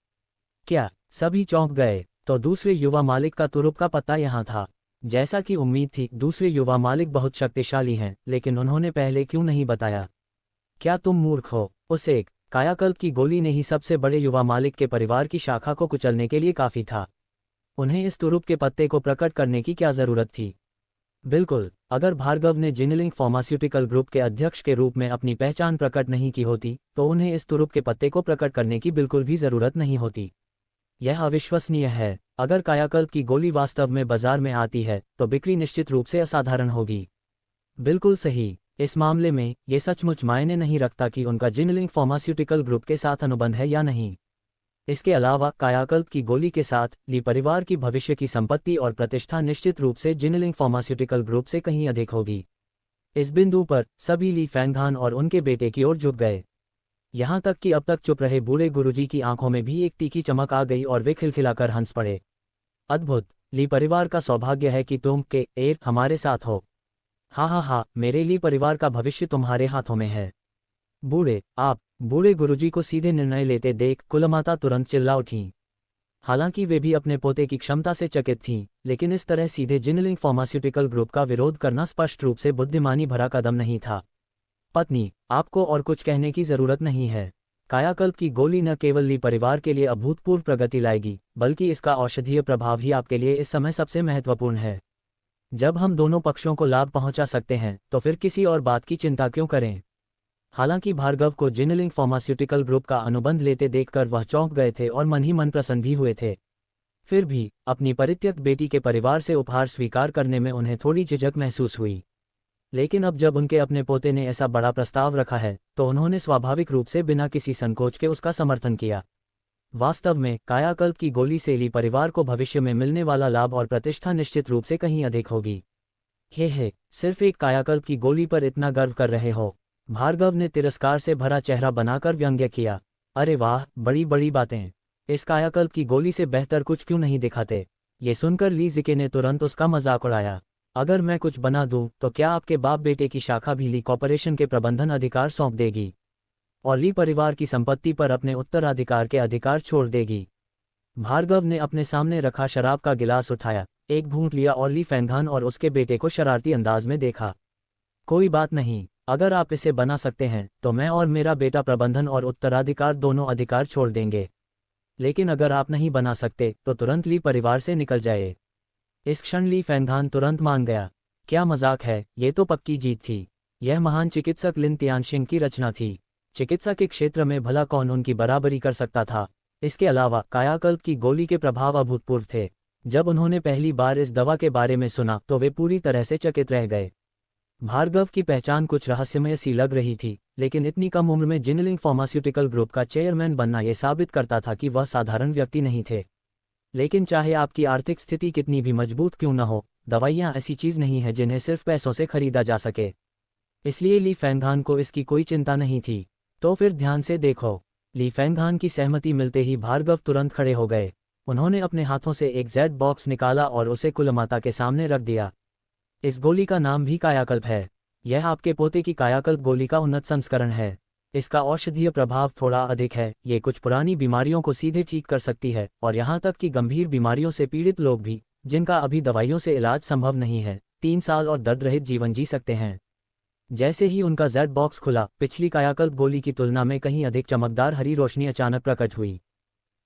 क्या? सभी चौंक गए। तो दूसरे युवा मालिक का तुरुप का पत्ता यहाँ था। जैसा कि उम्मीद थी, दूसरे युवा मालिक बहुत शक्तिशाली हैं, लेकिन उन्होंने पहले क्यों नहीं बताया? क्या तुम मूर्ख हो? उस एक कायाकल्प की गोली ने ही सबसे बड़े युवा मालिक के परिवार की शाखा को कुचलने के लिए काफी था। उन्हें इस तुरुप के पत्ते को प्रकट करने की क्या जरूरत थी? बिल्कुल, अगर भार्गव ने जिनलिंग फार्मास्यूटिकल ग्रुप के अध्यक्ष के रूप में अपनी पहचान प्रकट नहीं की होती तो उन्हें इस तुरुप के पत्ते को प्रकट करने की बिल्कुल भी जरूरत नहीं होती। यह अविश्वसनीय है। अगर कायाकल्प की गोली वास्तव में बाजार में आती है तो बिक्री निश्चित रूप से असाधारण होगी। बिल्कुल सही। इस मामले में ये सचमुच मायने नहीं रखता कि उनका जिनलिंग फार्मास्यूटिकल ग्रुप के साथ अनुबंध है या नहीं। इसके अलावा कायाकल्प की गोली के साथ ली परिवार की भविष्य की संपत्ति और प्रतिष्ठा निश्चित रूप से जिनलिंग फार्मास्यूटिकल ग्रुप से कहीं अधिक होगी। इस बिंदु पर सभी ली फेंगान और उनके बेटे की ओर झुक गए। यहाँ तक कि अब तक चुप रहे बूढ़े गुरुजी की आंखों में भी एक तीखी चमक आ गई और वे खिलखिलाकर हंस पड़े। अद्भुत, ली परिवार का सौभाग्य है कि तुम के हमारे साथ हो। हाँ हाँ हाँ, मेरे ली परिवार का भविष्य तुम्हारे हाथों में है। बूढ़े गुरुजी को सीधे निर्णय लेते देख कुलमाता तुरंत चिल्ला उठीं। हालांकि वे भी अपने पोते की क्षमता से चकित थीं, लेकिन इस तरह सीधे जिनलिंग फार्मास्यूटिकल ग्रुप का विरोध करना स्पष्ट रूप से बुद्धिमानी भरा कदम नहीं था। पत्नी, आपको और कुछ कहने की जरूरत नहीं है। कायाकल्प की गोली न केवल ली परिवार के लिए अभूतपूर्व प्रगति लाएगी, बल्कि इसका औषधीय प्रभाव ही आपके लिए इस समय सबसे महत्वपूर्ण है। जब हम दोनों पक्षों को लाभ पहुंचा सकते हैं तो फिर किसी और बात की चिंता क्यों करें। हालांकि भार्गव को जिनलिंग फार्मास्यूटिकल ग्रुप का अनुबंध लेते देखकर वह चौंक गए थे और मन ही मन प्रसन्न भी हुए थे। फिर भी अपनी परित्यक्त बेटी के परिवार से उपहार स्वीकार करने में उन्हें थोड़ी झिझक महसूस हुई। लेकिन अब जब उनके अपने पोते ने ऐसा बड़ा प्रस्ताव रखा है तो उन्होंने स्वाभाविक रूप से बिना किसी संकोच के उसका समर्थन किया। वास्तव में कायाकल्प की गोली से ली परिवार को भविष्य में मिलने वाला लाभ और प्रतिष्ठा निश्चित रूप से कहीं अधिक होगी। हे, सिर्फ एक कायाकल्प की गोली पर इतना गर्व कर रहे हो? भार्गव ने तिरस्कार से भरा चेहरा बनाकर व्यंग्य किया। अरे वाह, बड़ी बड़ी बातें। इस कायाकल्प की गोली से बेहतर कुछ क्यों नहीं दिखाते? ये सुनकर ली जिके ने तुरंत उसका मजाक उड़ाया। अगर मैं कुछ बना दूं तो क्या आपके बाप बेटे की शाखा भी ली कॉर्पोरेशन के प्रबंधन अधिकार सौंप देगी और ली परिवार की संपत्ति पर अपने उत्तराधिकार के अधिकार छोड़ देगी? भार्गव ने अपने सामने रखा शराब का गिलास उठाया, एक घूंट लिया और ली फेंगहान और उसके बेटे को शरारती अंदाज में देखा। कोई बात नहीं, अगर आप इसे बना सकते हैं तो मैं और मेरा बेटा प्रबंधन और उत्तराधिकार दोनों अधिकार छोड़ देंगे। लेकिन अगर आप नहीं बना सकते तो तुरंत ली परिवार से निकल जाए। इस क्षण ली फेंगहान तुरंत मान गया। क्या मजाक है, ये तो पक्की जीत थी। यह महान चिकित्सक लिन तियानशिंग की रचना थी। चिकित्सा के क्षेत्र में भला कौन उनकी बराबरी कर सकता था। इसके अलावा कायाकल्प की गोली के प्रभाव अभूतपूर्व थे। जब उन्होंने पहली बार इस दवा के बारे में सुना तो वे पूरी तरह से चकित रह गए। भार्गव की पहचान कुछ रहस्यमय सी लग रही थी, लेकिन इतनी कम उम्र में जिनलिंग फार्मास्यूटिकल ग्रुप का चेयरमैन बनना यह साबित करता था कि वह साधारण व्यक्ति नहीं थे। लेकिन चाहे आपकी आर्थिक स्थिति कितनी भी मजबूत क्यों न हो, दवाइयां ऐसी चीज नहीं है जिन्हें सिर्फ पैसों से खरीदा जा सके। इसलिए ली फेंगहान को इसकी कोई चिंता नहीं थी। तो फिर ध्यान से देखो। ली फेंगहान की सहमति मिलते ही भार्गव तुरंत खड़े हो गए। उन्होंने अपने हाथों से एक जेड बॉक्स निकाला और उसे कुलमाता के सामने रख दिया। इस गोली का नाम भी कायाकल्प है। यह आपके पोते की कायाकल्प गोली का उन्नत संस्करण है। इसका औषधीय प्रभाव थोड़ा अधिक है। ये कुछ पुरानी बीमारियों को सीधे ठीक कर सकती है और यहाँ तक कि गंभीर बीमारियों से पीड़ित लोग भी, जिनका अभी दवाइयों से इलाज संभव नहीं है, 3 साल और दर्द रहित जीवन जी सकते हैं। जैसे ही उनका जेड बॉक्स खुला, पिछली कायाकल्प गोली की तुलना में कहीं अधिक चमकदार हरी रोशनी अचानक प्रकट हुई।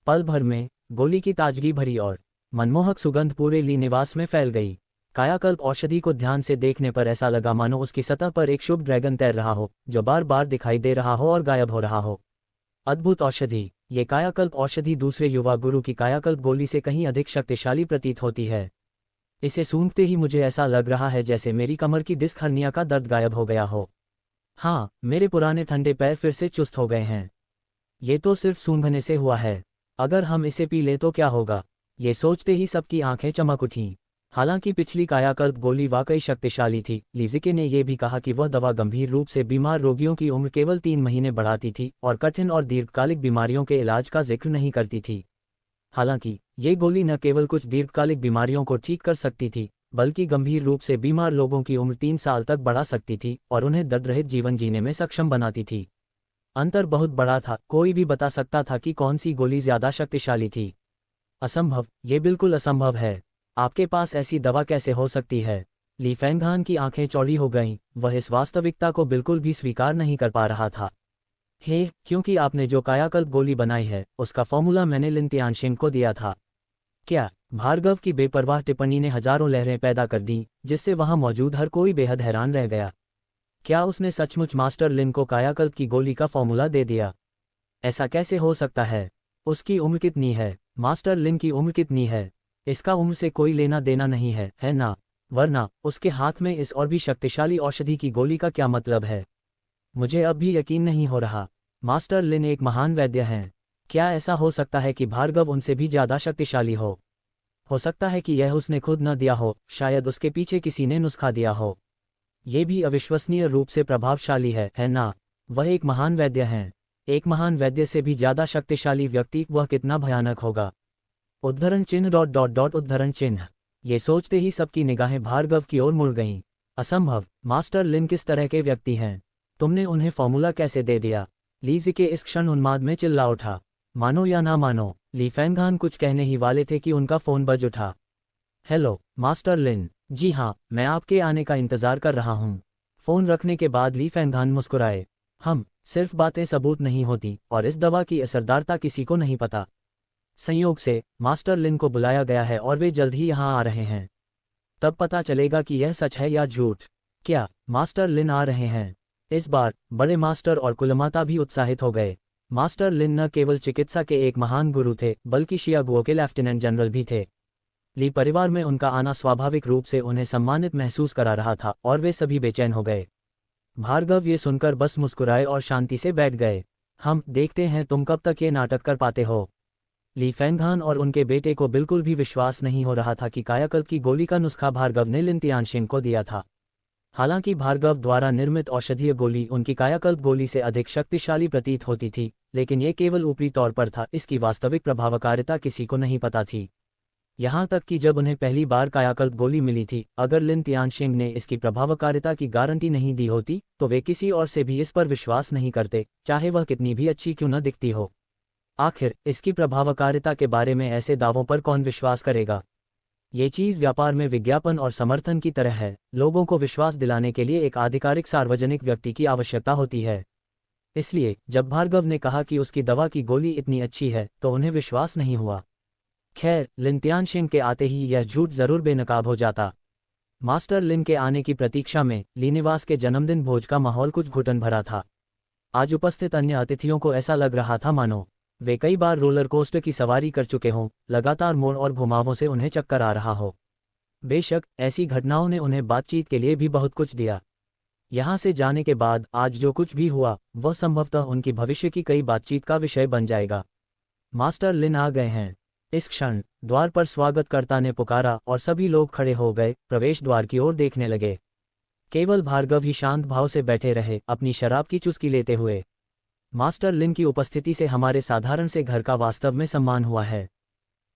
पल भर में गोली की ताजगी भरी और मनमोहक सुगंध पूरे ली निवास में फैल गई। कायाकल्प औषधि को ध्यान से देखने पर ऐसा लगा मानो उसकी सतह पर एक शुभ ड्रैगन तैर रहा हो, जो बार बार दिखाई दे रहा हो और गायब हो रहा हो। अद्भुत औषधि। ये कायाकल्प औषधि दूसरे युवा गुरु की कायाकल्प गोली से कहीं अधिक शक्तिशाली प्रतीत होती है। इसे सूंघते ही मुझे ऐसा लग रहा है जैसे मेरी कमर की डिस्क हर्निया का दर्द गायब हो गया हो। हाँ, मेरे पुराने ठंडे पैर फिर से चुस्त हो गए हैं। ये तो सिर्फ सूंघने से हुआ है। अगर हम इसे पी लें तो क्या होगा? ये सोचते ही सबकी आंखें चमक उठीं। हालांकि पिछली कायाकल्प गोली वाकई शक्तिशाली थी। लीजिके ने यह भी कहा कि वह दवा गंभीर रूप से बीमार रोगियों की उम्र केवल 3 महीने बढ़ाती थी और कठिन और दीर्घकालिक बीमारियों के इलाज का जिक्र नहीं करती थी। हालांकि ये गोली न केवल कुछ दीर्घकालिक बीमारियों को ठीक कर सकती थी, बल्कि गंभीर रूप से बीमार लोगों की उम्र 3 साल तक बढ़ा सकती थी और उन्हें दर्द रहित जीवन जीने में सक्षम बनाती थी। अंतर बहुत बड़ा था। कोई भी बता सकता था कि कौन सी गोली ज्यादा शक्तिशाली थी। असंभव, ये बिल्कुल असंभव है। आपके पास ऐसी दवा कैसे हो सकती है? ली फेंगहान की आंखें चौड़ी हो गईं। वह इस वास्तविकता को बिल्कुल भी स्वीकार नहीं कर पा रहा था। क्योंकि आपने जो कायाकल्प गोली बनाई है उसका फॉर्मूला मैंने लिन तियानशिंग को दिया था। क्या? भार्गव की बेपरवाह टिप्पणी ने हजारों लहरें पैदा कर दी, जिससे वहां मौजूद हर कोई बेहद हैरान रह गया। क्या उसने सचमुच मास्टर लिन को कायाकल्प की गोली का फॉर्मूला दे दिया? ऐसा कैसे हो सकता है? उसकी उम्र कितनी है? मास्टर लिन की उम्र कितनी है? इसका उम्र से कोई लेना देना नहीं है ना? वरना उसके हाथ में इस और भी शक्तिशाली औषधि की गोली का क्या मतलब है? मुझे अब भी यकीन नहीं हो रहा। मास्टर लिन एक महान वैद्य हैं। क्या ऐसा हो सकता है कि भार्गव उनसे भी ज्यादा शक्तिशाली हो? हो सकता है कि यह उसने खुद न दिया हो, शायद उसके पीछे किसी ने नुस्खा दिया हो। ये भी अविश्वसनीय रूप से प्रभावशाली है ना? वह एक महान वैद्य हैं। एक महान वैद्य से भी ज्यादा शक्तिशाली व्यक्ति, वह कितना भयानक होगा। उद्धरण चिन्ह डॉट डॉट डॉट उद्धरण चिन्ह। ये सोचते ही सबकी निगाहें भार्गव की ओर मुड़ गईं। असंभव, मास्टर लिन किस तरह के व्यक्ति हैं? तुमने उन्हें फॉर्मूला कैसे दे दिया? ली ज़िके इस क्षण उन्माद में चिल्ला उठा। मानो या ना मानो, ली फैंगहान कुछ कहने ही वाले थे कि उनका फोन बज उठा। हेलो मास्टर लिन। जी हाँ, मैं आपके आने का इंतजार कर रहा हूँ। फोन रखने के बाद ली फैंगहान मुस्कुराए। सिर्फ बातें सबूत नहीं होती, और इस दवा की असरदारता किसी को नहीं पता। संयोग से मास्टर लिन को बुलाया गया है और वे जल्द ही यहाँ आ रहे हैं। तब पता चलेगा कि यह सच है या झूठ। क्या मास्टर लिन आ रहे हैं? इस बार बड़े मास्टर और कुलमाता भी उत्साहित हो गए। मास्टर लिन न केवल चिकित्सा के एक महान गुरु थे, बल्कि शियागुओ के लेफ्टिनेंट जनरल भी थे। ली परिवार में उनका आना स्वाभाविक रूप से उन्हें सम्मानित महसूस करा रहा था, और वे सभी बेचैन हो गए। भार्गव ये सुनकर बस मुस्कुराए और शांति से बैठ गए। हम देखते हैं तुम कब तक ये नाटक कर पाते हो। ली फैंगहान और उनके बेटे को बिल्कुल भी विश्वास नहीं हो रहा था कि कायाकल्प की गोली का नुस्खा भार्गव ने लिन तियानशिंग को दिया था। हालांकि भार्गव द्वारा निर्मित औषधीय गोली उनकी कायाकल्प गोली से अधिक शक्तिशाली प्रतीत होती थी, लेकिन ये केवल ऊपरी तौर पर था। इसकी वास्तविक प्रभावकारिता किसी को नहीं पता थी। यहाँ तक कि जब उन्हें पहली बार कायाकल्प गोली मिली थी, अगर लिन तियानशिंग ने इसकी प्रभावकारिता की गारंटी नहीं दी होती, तो वे किसी और से भी इस पर विश्वास नहीं करते, चाहे वह कितनी भी अच्छी क्यों न दिखती हो। आखिर इसकी प्रभावकारिता के बारे में ऐसे दावों पर कौन विश्वास करेगा? ये चीज़ व्यापार में विज्ञापन और समर्थन की तरह है। लोगों को विश्वास दिलाने के लिए एक आधिकारिक सार्वजनिक व्यक्ति की आवश्यकता होती है। इसलिए जब भार्गव ने कहा कि उसकी दवा की गोली इतनी अच्छी है, तो उन्हें विश्वास नहीं हुआ। खैर, लिन तियानशिंग के आते ही यह झूठ जरूर बेनकाब हो जाता। मास्टर लिन के आने की प्रतीक्षा में ली निवास के जन्मदिन भोज का माहौल कुछ घुटन भरा था। आज उपस्थित अन्य अतिथियों को ऐसा लग रहा था मानो वे कई बार रोलर कोस्टर की सवारी कर चुके हों, लगातार मोड़ और घुमावों से उन्हें चक्कर आ रहा हो। बेशक ऐसी घटनाओं ने उन्हें बातचीत के लिए भी बहुत कुछ दिया। यहाँ से जाने के बाद आज जो कुछ भी हुआ, वह संभवतः उनकी भविष्य की कई बातचीत का विषय बन जाएगा। मास्टर लिन आ गए हैं। इस क्षण द्वार पर स्वागतकर्ता ने पुकारा और सभी लोग खड़े हो गए, प्रवेश द्वार की ओर देखने लगे। केवल भार्गव ही शांत भाव से बैठे रहे, अपनी शराब की चुस्की लेते हुए। मास्टर लिन की उपस्थिति से हमारे साधारण से घर का वास्तव में सम्मान हुआ है।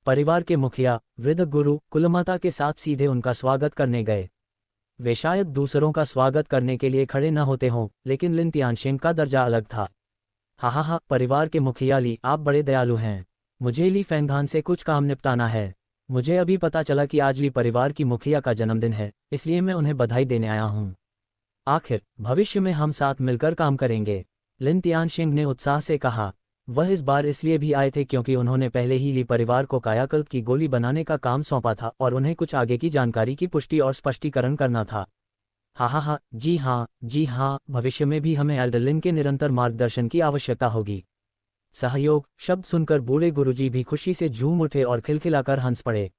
परिवार के मुखिया, वृद्ध गुरु, कुलमाता के साथ सीधे उनका स्वागत करने गए। वे शायद दूसरों का स्वागत करने के लिए खड़े न होते हों, लेकिन लिन तियानशिंग का दर्जा अलग था। हा, परिवार के मुखिया ली, आप बड़े दयालु हैं। मुझे ली फैंगहान से कुछ काम निपटाना है। मुझे अभी पता चला कि आज ली परिवार की मुखिया का जन्मदिन है, इसलिए मैं उन्हें बधाई देने आया हूँ। आखिर भविष्य में हम साथ मिलकर काम करेंगे, लिन तियानशिंग ने उत्साह से कहा। वह इस बार इसलिए भी आए थे क्योंकि उन्होंने पहले ही ली परिवार को कायाकल्प की गोली बनाने का काम सौंपा था, और उन्हें कुछ आगे की जानकारी की पुष्टि और स्पष्टीकरण करना था। जी हाँ, भविष्य में भी हमें एल्डर लिन के निरंतर मार्गदर्शन की आवश्यकता होगी। सहयोग शब्द सुनकर बूढ़े गुरुजी भी खुशी से झूम उठे और खिलखिलाकर हंस पड़े।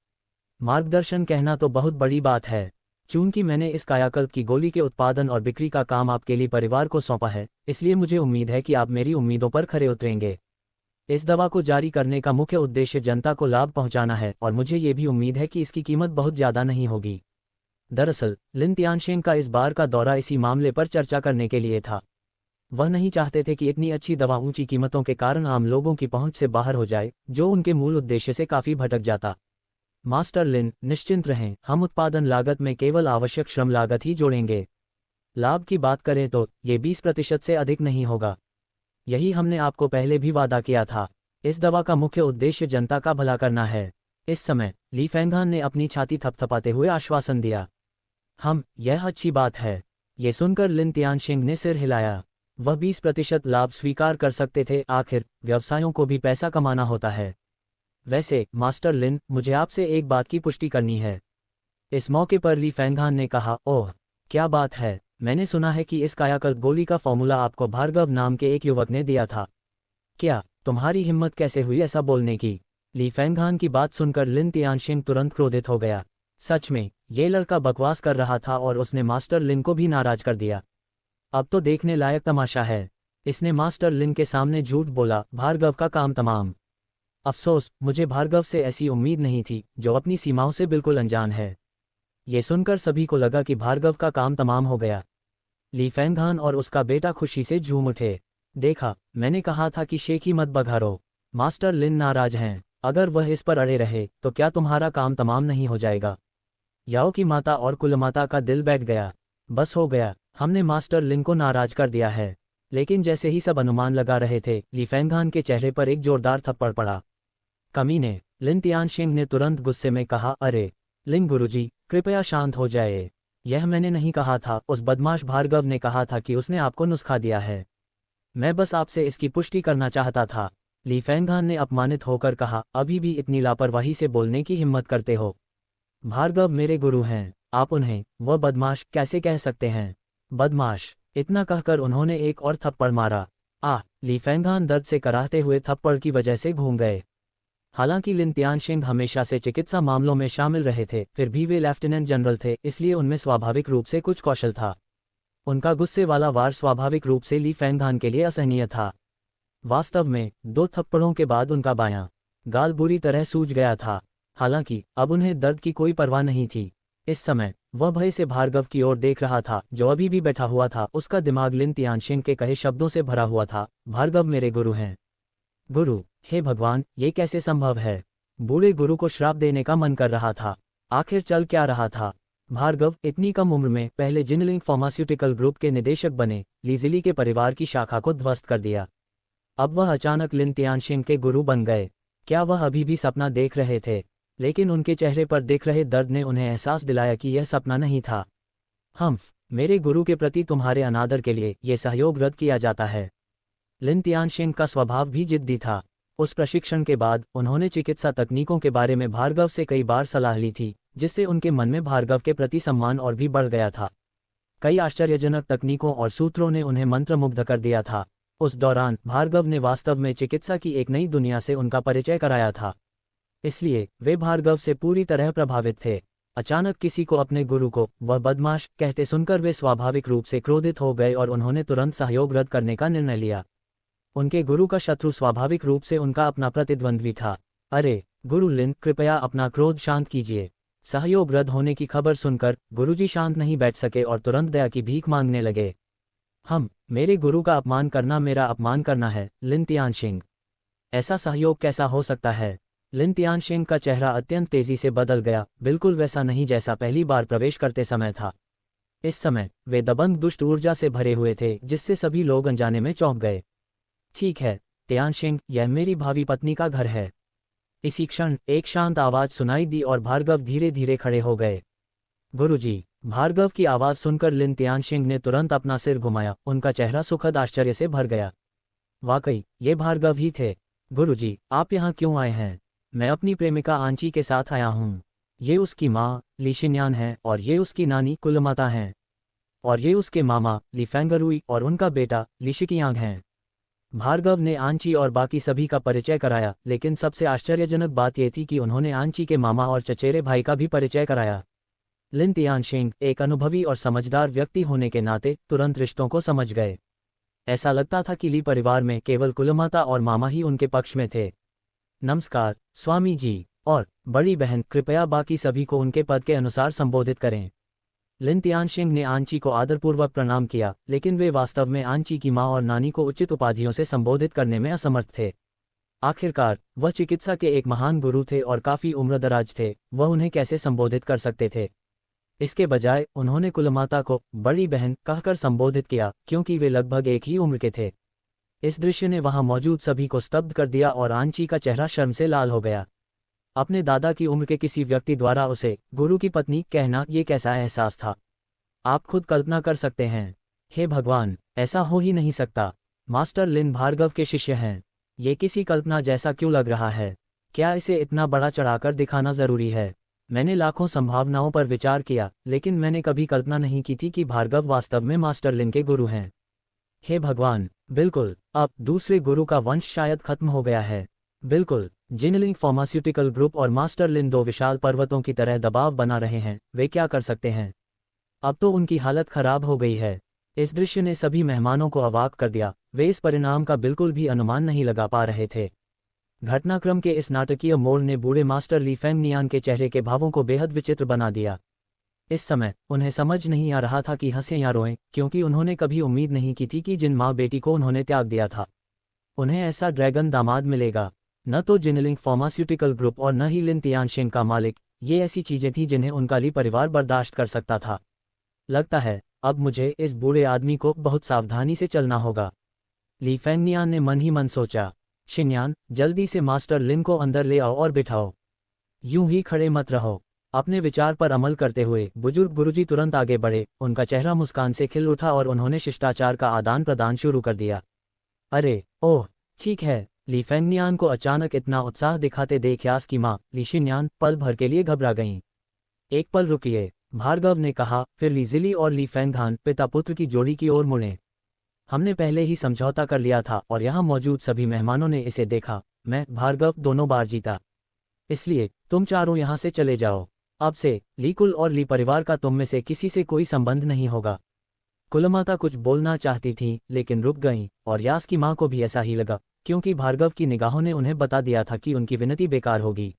मार्गदर्शन कहना तो बहुत बड़ी बात है। चूंकि मैंने इस कायाकल्प की गोली के उत्पादन और बिक्री का काम आपके लिए परिवार को सौंपा है, इसलिए मुझे उम्मीद है कि आप मेरी उम्मीदों पर खरे उतरेंगे। इस दवा को जारी करने का मुख्य उद्देश्य जनता को लाभ पहुंचाना है, और मुझे ये भी उम्मीद है कि इसकी कीमत बहुत ज़्यादा नहीं होगी। दरअसल लिन तियानशिंग का इस बार का दौरा इसी मामले पर चर्चा करने के लिए था। वह नहीं चाहते थे कि इतनी अच्छी दवा ऊंची कीमतों के कारण आम लोगों की पहुंच से बाहर हो जाए, जो उनके मूल उद्देश्य से काफ़ी भटक जाता। मास्टर लिन, निश्चिंत रहें, हम उत्पादन लागत में केवल आवश्यक श्रम लागत ही जोड़ेंगे। लाभ की बात करें तो ये 20% से अधिक नहीं होगा। यही हमने आपको पहले भी वादा किया था। इस दवा का मुख्य उद्देश्य जनता का भला करना है। इस समय ली फैंगहान ने अपनी छाती थपथपाते हुए आश्वासन दिया। यह अच्छी बात है। ये सुनकर लिन तियानशिंग ने सिर हिलाया। वह 20% लाभ स्वीकार कर सकते थे, आखिर व्यवसायों को भी पैसा कमाना होता है। वैसे मास्टर लिन, मुझे आपसे एक बात की पुष्टि करनी है। इस मौके पर ली फैंगहान ने कहा। ओह, क्या बात है। मैंने सुना है कि इस कायाकल्प गोली का फॉर्मूला आपको भार्गव नाम के एक युवक ने दिया था। क्या तुम्हारी हिम्मत कैसे हुई ऐसा बोलने की? ली फैंगहान की बात सुनकर लिन तियानशिंग तुरंत क्रोधित हो गया। सच में ये लड़का बकवास कर रहा था, और उसने मास्टर लिन को भी नाराज कर दिया। अब तो देखने लायक तमाशा है। इसने मास्टर लिन के सामने झूठ बोला। भार्गव का काम तमाम। अफसोस, मुझे भार्गव से ऐसी उम्मीद नहीं थी, जो अपनी सीमाओं से बिल्कुल अनजान है। ये सुनकर सभी को लगा कि भार्गव का काम तमाम हो गया। ली फैंगहान और उसका बेटा खुशी से झूम उठे। देखा, मैंने कहा था कि शेखी मत बघारो। मास्टर लिन नाराज हैं। अगर वह इस पर अड़े रहे तो क्या तुम्हारा काम तमाम नहीं हो जाएगा? याओ की माता और कुलमाता का दिल बैठ गया। बस हो गया, हमने मास्टर लिन को नाराज कर दिया है। लेकिन जैसे ही सब अनुमान लगा रहे थे, ली फेंगहान के चेहरे पर एक जोरदार थप्पड़ पड़ा। कमीने, लिन तियानशिंग ने तुरंत गुस्से में कहा, अरे लिन गुरुजी, कृपया शांत हो जाए। यह मैंने नहीं कहा था, उस बदमाश भार्गव ने कहा था कि उसने आपको नुस्खा दिया है। मैं बस आपसे इसकी पुष्टि करना चाहता था। ली फेंगहान ने अपमानित होकर कहा, अभी भी इतनी लापरवाही से बोलने की हिम्मत करते हो? भार्गव मेरे गुरु हैं, आप उन्हें वह बदमाश कैसे कह सकते हैं? बदमाश, इतना कहकर उन्होंने एक और थप्पड़ मारा। ली फेंगहान दर्द से कराहते हुए थप्पड़ की वजह से घूम गए। हालांकि लिन तियानशिंग हमेशा से चिकित्सा मामलों में शामिल रहे थे, फिर भी वे लेफ्टिनेंट जनरल थे, इसलिए उनमें स्वाभाविक रूप से कुछ कौशल था। उनका गुस्से वाला वार स्वाभाविक रूप से ली फेंगहान के लिए असहनीय था। वास्तव में 2 थप्पड़ों के बाद उनका बायां गाल बुरी तरह सूज गया था। हालांकि अब उन्हें दर्द की कोई परवाह नहीं थी। इस समय वह भय से भार्गव की ओर देख रहा था, जो अभी भी बैठा हुआ था। उसका दिमाग लिन तियानशिंग के कहे शब्दों से भरा हुआ था, भार्गव मेरे गुरु हैं। गुरु, हे भगवान, ये कैसे संभव है? बूढ़े गुरु को श्राप देने का मन कर रहा था। आखिर चल क्या रहा था? भार्गव इतनी कम उम्र में पहले जिनलिंग फार्मास्यूटिकल ग्रुप के निदेशक बने, लीजिली के परिवार की शाखा को ध्वस्त कर दिया। अब वह अचानक लिन तियानशिंग के गुरु बन गए। क्या वह अभी भी सपना देख रहे थे? लेकिन उनके चेहरे पर दिख रहे दर्द ने उन्हें एहसास दिलाया कि यह सपना नहीं था। मेरे गुरु के प्रति तुम्हारे अनादर के लिए यह सहयोग रद्द किया जाता है। लिन तियानशिंग का स्वभाव भी जिद्दी था। उस प्रशिक्षण के बाद उन्होंने चिकित्सा तकनीकों के बारे में भार्गव से कई बार सलाह ली थी, जिससे उनके मन में भार्गव के प्रति सम्मान और भी बढ़ गया था। कई आश्चर्यजनक तकनीकों और सूत्रों ने उन्हें मंत्रमुग्ध कर दिया था। उस दौरान भार्गव ने वास्तव में चिकित्सा की एक नई दुनिया से उनका परिचय कराया था। इसलिए वे भार्गव से पूरी तरह प्रभावित थे। अचानक किसी को अपने गुरु को वह बदमाश कहते सुनकर वे स्वाभाविक रूप से क्रोधित हो गए और उन्होंने तुरंत सहयोग रद्द करने का निर्णय लिया। उनके गुरु का शत्रु स्वाभाविक रूप से उनका अपना प्रतिद्वंद्वी था। अरे गुरु लिन, कृपया अपना क्रोध शांत कीजिए। सहयोग रद्द होने की खबर सुनकर गुरुजी शांत नहीं बैठ सके और तुरंत दया की भीख मांगने लगे। मेरे गुरु का अपमान करना मेरा अपमान करना है, लिन तियानशिंग। ऐसा सहयोग कैसा हो सकता है? लिन तियानशिंग का चेहरा अत्यंत तेजी से बदल गया, बिल्कुल वैसा नहीं जैसा पहली बार प्रवेश करते समय था। इस समय वे दबंग दुष्ट ऊर्जा से भरे हुए थे, जिससे सभी लोग अनजाने में चौंक गए। ठीक है तियानशिंग, यह मेरी भावी पत्नी का घर है। इसी क्षण एक शांत आवाज सुनाई दी और भार्गव धीरे धीरे खड़े हो गए। गुरुजी, भार्गव की आवाज सुनकर लिन तियानशिंग ने तुरंत अपना सिर घुमाया। उनका चेहरा सुखद आश्चर्य से भर गया। वाकई ये भार्गव ही थे। गुरुजी, आप यहाँ क्यों आए हैं? मैं अपनी प्रेमिका आंची के साथ आया हूँ। ये उसकी माँ ली शिन्यान है और ये उसकी नानी कुलमाता हैं। और ये उसके मामा ली फेंगरुई और उनका बेटा ली शिकियांग हैं। भार्गव ने आंची और बाकी सभी का परिचय कराया, लेकिन सबसे आश्चर्यजनक बात यह थी कि उन्होंने आंची के मामा और चचेरे भाई का भी परिचय कराया। लिन तियानशिंग एक अनुभवी और समझदार व्यक्ति होने के नाते तुरंत रिश्तों को समझ गए। ऐसा लगता था कि ली परिवार में केवल कुलमाता और मामा ही उनके पक्ष में थे। नमस्कार स्वामी जी, और बड़ी बहन, कृपया बाकी सभी को उनके पद के अनुसार संबोधित करें। लिन तियानशिंग ने आंची को आदरपूर्वक प्रणाम किया, लेकिन वे वास्तव में आंची की माँ और नानी को उचित उपाधियों से संबोधित करने में असमर्थ थे। आखिरकार वह चिकित्सा के एक महान गुरु थे और काफी उम्रदराज थे, वह उन्हें कैसे संबोधित कर सकते थे? इसके बजाय उन्होंने कुलमाता को बड़ी बहन कहकर संबोधित किया, क्योंकि वे लगभग एक ही उम्र के थे। इस दृश्य ने वहां मौजूद सभी को स्तब्ध कर दिया और आंची का चेहरा शर्म से लाल हो गया। अपने दादा की उम्र के किसी व्यक्ति द्वारा उसे गुरु की पत्नी कहना, ये कैसा एहसास था? आप खुद कल्पना कर सकते हैं। हे भगवान, ऐसा हो ही नहीं सकता। मास्टर लिन भार्गव के शिष्य हैं। ये किसी कल्पना जैसा क्यों लग रहा है? क्या इसे इतना बड़ा चढ़ाकर दिखाना जरूरी है? मैंने लाखों संभावनाओं पर विचार किया, लेकिन मैंने कभी कल्पना नहीं की थी कि भार्गव वास्तव में मास्टर लिन के गुरु हैं। हे भगवान, बिल्कुल, अब दूसरे गुरु का वंश शायद खत्म हो गया है। बिल्कुल, जिनलिंग फार्मास्यूटिकल ग्रुप और मास्टर लिन दो विशाल पर्वतों की तरह दबाव बना रहे हैं। वे क्या कर सकते हैं? अब तो उनकी हालत खराब हो गई है। इस दृश्य ने सभी मेहमानों को अवाक कर दिया। वे इस परिणाम का बिल्कुल भी अनुमान नहीं लगा पा रहे थे। घटनाक्रम के इस नाटकीय मोड़ ने बूढ़े मास्टर ली फेंगनियान के चेहरे के भावों को बेहद विचित्र बना दिया। इस समय उन्हें समझ नहीं आ रहा था कि हंसें या रोएं, क्योंकि उन्होंने कभी उम्मीद नहीं की थी कि जिन माँ बेटी को उन्होंने त्याग दिया था, उन्हें ऐसा ड्रैगन दामाद मिलेगा। न तो जिनलिंग फार्मास्यूटिकल ग्रुप और न ही लिन तियानशिंग का मालिक, ये ऐसी चीजें थीं जिन्हें उनका ली परिवार बर्दाश्त कर सकता था। लगता है अब मुझे इस बूढ़े आदमी को बहुत सावधानी से चलना होगा, ली फेंगनियान ने मन ही मन सोचा। शिन्यान, जल्दी से मास्टर लिन को अंदर ले आओ और बिठाओ। यूं ही खड़े मत रहो। अपने विचार पर अमल करते हुए बुजुर्ग गुरुजी तुरंत आगे बढ़े, उनका चेहरा मुस्कान से खिल उठा और उन्होंने शिष्टाचार का आदान प्रदान शुरू कर दिया। अरे ओह, ठीक है। ली फेंगनियान को अचानक इतना उत्साह दिखाते देख यास की माँ ली शिन्यान पल भर के लिए घबरा गईं। एक पल रुकिए, भार्गव ने कहा, फिर ली जिली और ली फेंगहान पिता पुत्र की जोड़ी की ओर मुड़े। हमने पहले ही समझौता कर लिया था और यहाँ मौजूद सभी मेहमानों ने इसे देखा। मैं भार्गव दोनों बार जीता, इसलिए तुम चारों यहाँ से चले जाओ। अब से ली कुल और ली परिवार का तुम में से किसी से कोई संबंध नहीं होगा। कुलमाता कुछ बोलना चाहती थी लेकिन रुक गईं, और यास की माँ को भी ऐसा ही लगा, क्योंकि भार्गव की निगाहों ने उन्हें बता दिया था कि उनकी विनती बेकार होगी।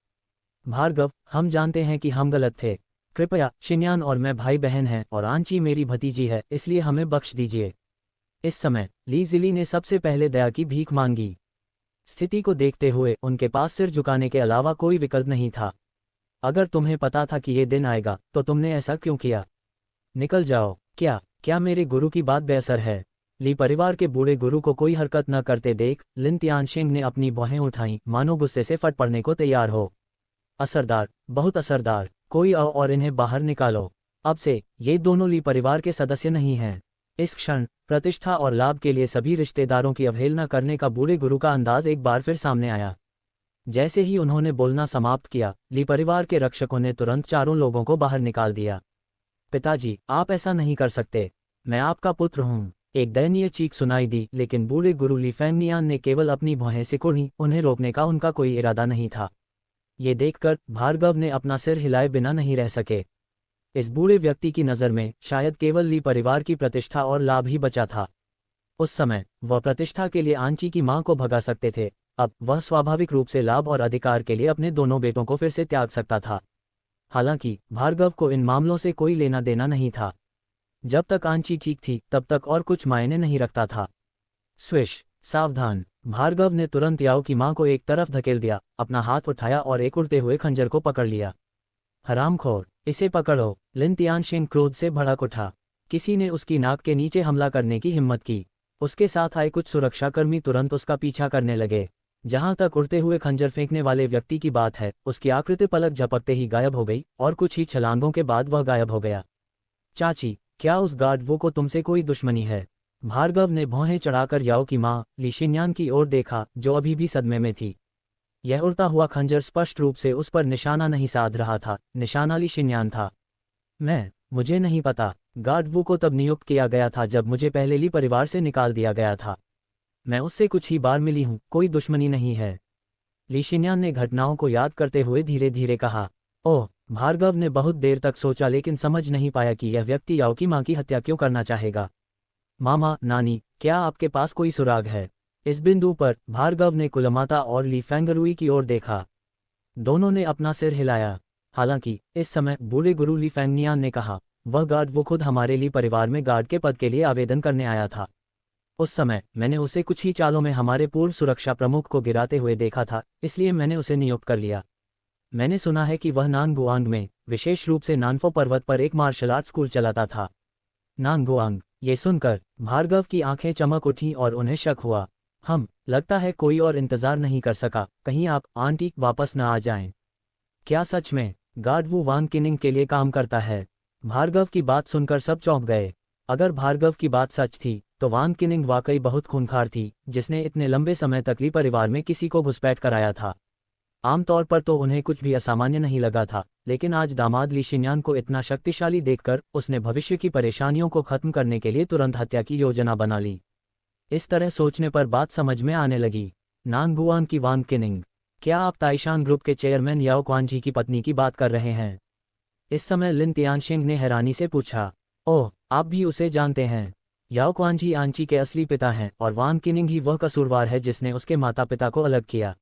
भार्गव, हम जानते हैं कि हम गलत थे। कृपया, शिन्यान और मैं भाई बहन हैं और आंची मेरी भतीजी है, इसलिए हमें बख्श दीजिए। इस समय ली जिली ने सबसे पहले दया की भीख मांगी। स्थिति को देखते हुए उनके पास सिर झुकाने के अलावा कोई विकल्प नहीं था। अगर तुम्हें पता था कि ये दिन आएगा तो तुमने ऐसा क्यों किया? निकल जाओ। क्या मेरे गुरु की बात बेअसर है? ली परिवार के बूढ़े गुरु को कोई हरकत न करते देख लिन तियानशिंग ने अपनी भौहें उठाईं, मानो गुस्से से फट पड़ने को तैयार हो। असरदार, बहुत असरदार। कोई आओ और इन्हें बाहर निकालो। अब से ये दोनों ली परिवार के सदस्य नहीं हैं। इस क्षण प्रतिष्ठा और लाभ के लिए सभी रिश्तेदारों की अवहेलना करने का बूढ़े गुरु का अंदाज एक बार फिर सामने आया। जैसे ही उन्होंने बोलना समाप्त किया, ली परिवार के रक्षकों ने तुरंत चारों लोगों को बाहर निकाल दिया। पिताजी, आप ऐसा नहीं कर सकते। मैं आपका पुत्र हूँ। एक दयनीय चीख सुनाई दी, लेकिन बूढ़े गुरु ली फेंगनियान ने केवल अपनी भौहें सिकुड़ी, उन्हें रोकने का उनका कोई इरादा नहीं था। ये देखकर भार्गव ने अपना सिर हिलाए बिना नहीं रह सके। इस बूढ़े व्यक्ति की नज़र में शायद केवल ली परिवार की प्रतिष्ठा और लाभ ही बचा था। उस समय वह प्रतिष्ठा के लिए आंची की मां को भगा सकते थे, अब वह स्वाभाविक रूप से लाभ और अधिकार के लिए अपने दोनों बेटों को फिर से त्याग सकता था। हालांकि भार्गव को इन मामलों से कोई लेना देना नहीं था। जब तक आंची ठीक थी तब तक और कुछ मायने नहीं रखता था। स्विश, सावधान। भार्गव ने तुरंत याओ की मां को एक तरफ धकेल दिया, अपना हाथ उठाया और एक उड़ते हुए खंजर को पकड़ लिया। हरामखोर, इसे पकड़ो। लिन तियानशिंग क्रोध से भड़क उठा। किसी ने उसकी नाक के नीचे हमला करने की हिम्मत की। उसके साथ आए कुछ सुरक्षाकर्मी तुरंत उसका पीछा करने लगे। जहां तक उड़ते हुए खंजर फेंकने वाले व्यक्ति की बात है, उसकी आकृति पलक झपकते ही गायब हो गई और कुछ ही छलांगों के बाद वह गायब हो गया। चाची, क्या उस गार्ड वो को तुमसे कोई दुश्मनी है? भार्गव ने भौहें चढ़ाकर याओ की मां ली शिन्यान की ओर देखा, जो अभी भी सदमे में थी। यह उड़ता हुआ खंजर स्पष्ट रूप से उस पर निशाना नहीं साध रहा था, निशाना ली शिन्यान था। मुझे नहीं पता। गार्ड वू को तब नियुक्त किया गया था जब मुझे पहले ली परिवार से निकाल दिया गया था। मैं उससे कुछ ही बार मिली हूँ, कोई दुश्मनी नहीं है। ली शिन्यान ने घटनाओं को याद करते हुए धीरे धीरे कहा। ओह, भार्गव ने बहुत देर तक सोचा लेकिन समझ नहीं पाया कि यह व्यक्ति याओ की मां की हत्या क्यों करना चाहेगा। मामा, नानी, क्या आपके पास कोई सुराग है? इस बिंदु पर भार्गव ने कुलमाता और ली फेंगरुई की ओर देखा। दोनों ने अपना सिर हिलाया। हालांकि इस समय बूढ़े गुरु ली फेंगनियान ने कहा, वह गार्ड वो खुद हमारे ली परिवार में गार्ड के पद के लिए आवेदन करने आया था। उस समय मैंने उसे कुछ ही चालों में हमारे पूर्व सुरक्षा प्रमुख को गिराते हुए देखा था, इसलिए मैंने उसे नियुक्त कर लिया। मैंने सुना है कि वह नानगुआंग में, विशेष रूप से नानफो पर्वत पर एक मार्शल आर्ट स्कूल चलाता था। नानगुआंग। ये सुनकर भार्गव की आंखें चमक उठीं और उन्हें शक हुआ। लगता है कोई और इंतजार नहीं कर सका, कहीं आप आंटी वापस न आ जाएं। क्या सच में गार्ड वू वान किनिंग के लिए काम करता है? भार्गव की बात सुनकर सब चौंक गए। अगर भार्गव की बात सच थी तो वान किनिंग वाकई बहुत खूंखार थी, जिसने इतने लंबे समय तक ली परिवार में किसी को घुसपैठ कराया था। आमतौर पर तो उन्हें कुछ भी असामान्य नहीं लगा था, लेकिन आज दामाद ली शिन्यान को इतना शक्तिशाली देखकर उसने भविष्य की परेशानियों को खत्म करने के लिए तुरंत हत्या की योजना बना ली। इस तरह सोचने पर बात समझ में आने लगी। नानगुआन की वान किनिंग, क्या आप ताइशान ग्रुप के चेयरमैन याओ क्वानजी की पत्नी की बात कर रहे हैं? इस समय लिन तियानशिंग ने हैरानी से पूछा। ओह, आप भी उसे जानते हैं? याओ क्वानजी आंची के असली पिता हैं और वान किनिंग ही वह कसूरवार है जिसने उसके माता पिता को अलग किया।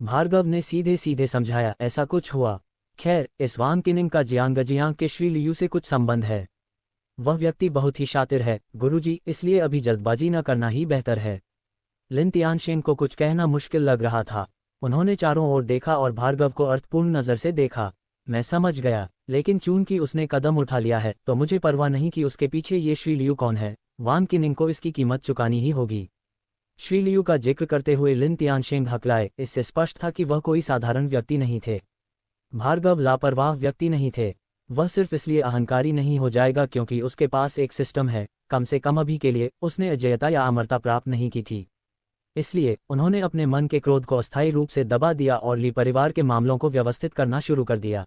भार्गव ने सीधे सीधे समझाया, ऐसा कुछ हुआ। खैर, इस वान किनिंग का जियांग के श्री लियू से कुछ संबंध है। वह व्यक्ति बहुत ही शातिर है गुरुजी, इसलिए अभी जल्दबाजी न करना ही बेहतर है। लिन तियानशेंग को कुछ कहना मुश्किल लग रहा था। उन्होंने चारों ओर देखा और भार्गव को अर्थपूर्ण नज़र से देखा। मैं समझ गया, लेकिन चूंकि उसने कदम उठा लिया है तो मुझे परवाह नहीं कि उसके पीछे ये श्री लियू कौन है। वान किनिंग को इसकी कीमत चुकानी ही होगी। श्री लियू का जिक्र करते हुए लिन तियानशेंग हकलाए। इससे स्पष्ट था कि वह कोई साधारण व्यक्ति नहीं थे। भार्गव लापरवाह व्यक्ति नहीं थे। वह सिर्फ इसलिए अहंकारी नहीं हो जाएगा क्योंकि उसके पास एक सिस्टम है। कम से कम अभी के लिए उसने अजयता या अमरता प्राप्त नहीं की थी। इसलिए उन्होंने अपने मन के क्रोध को अस्थायी रूप से दबा दिया और ली परिवार के मामलों को व्यवस्थित करना शुरू कर दिया।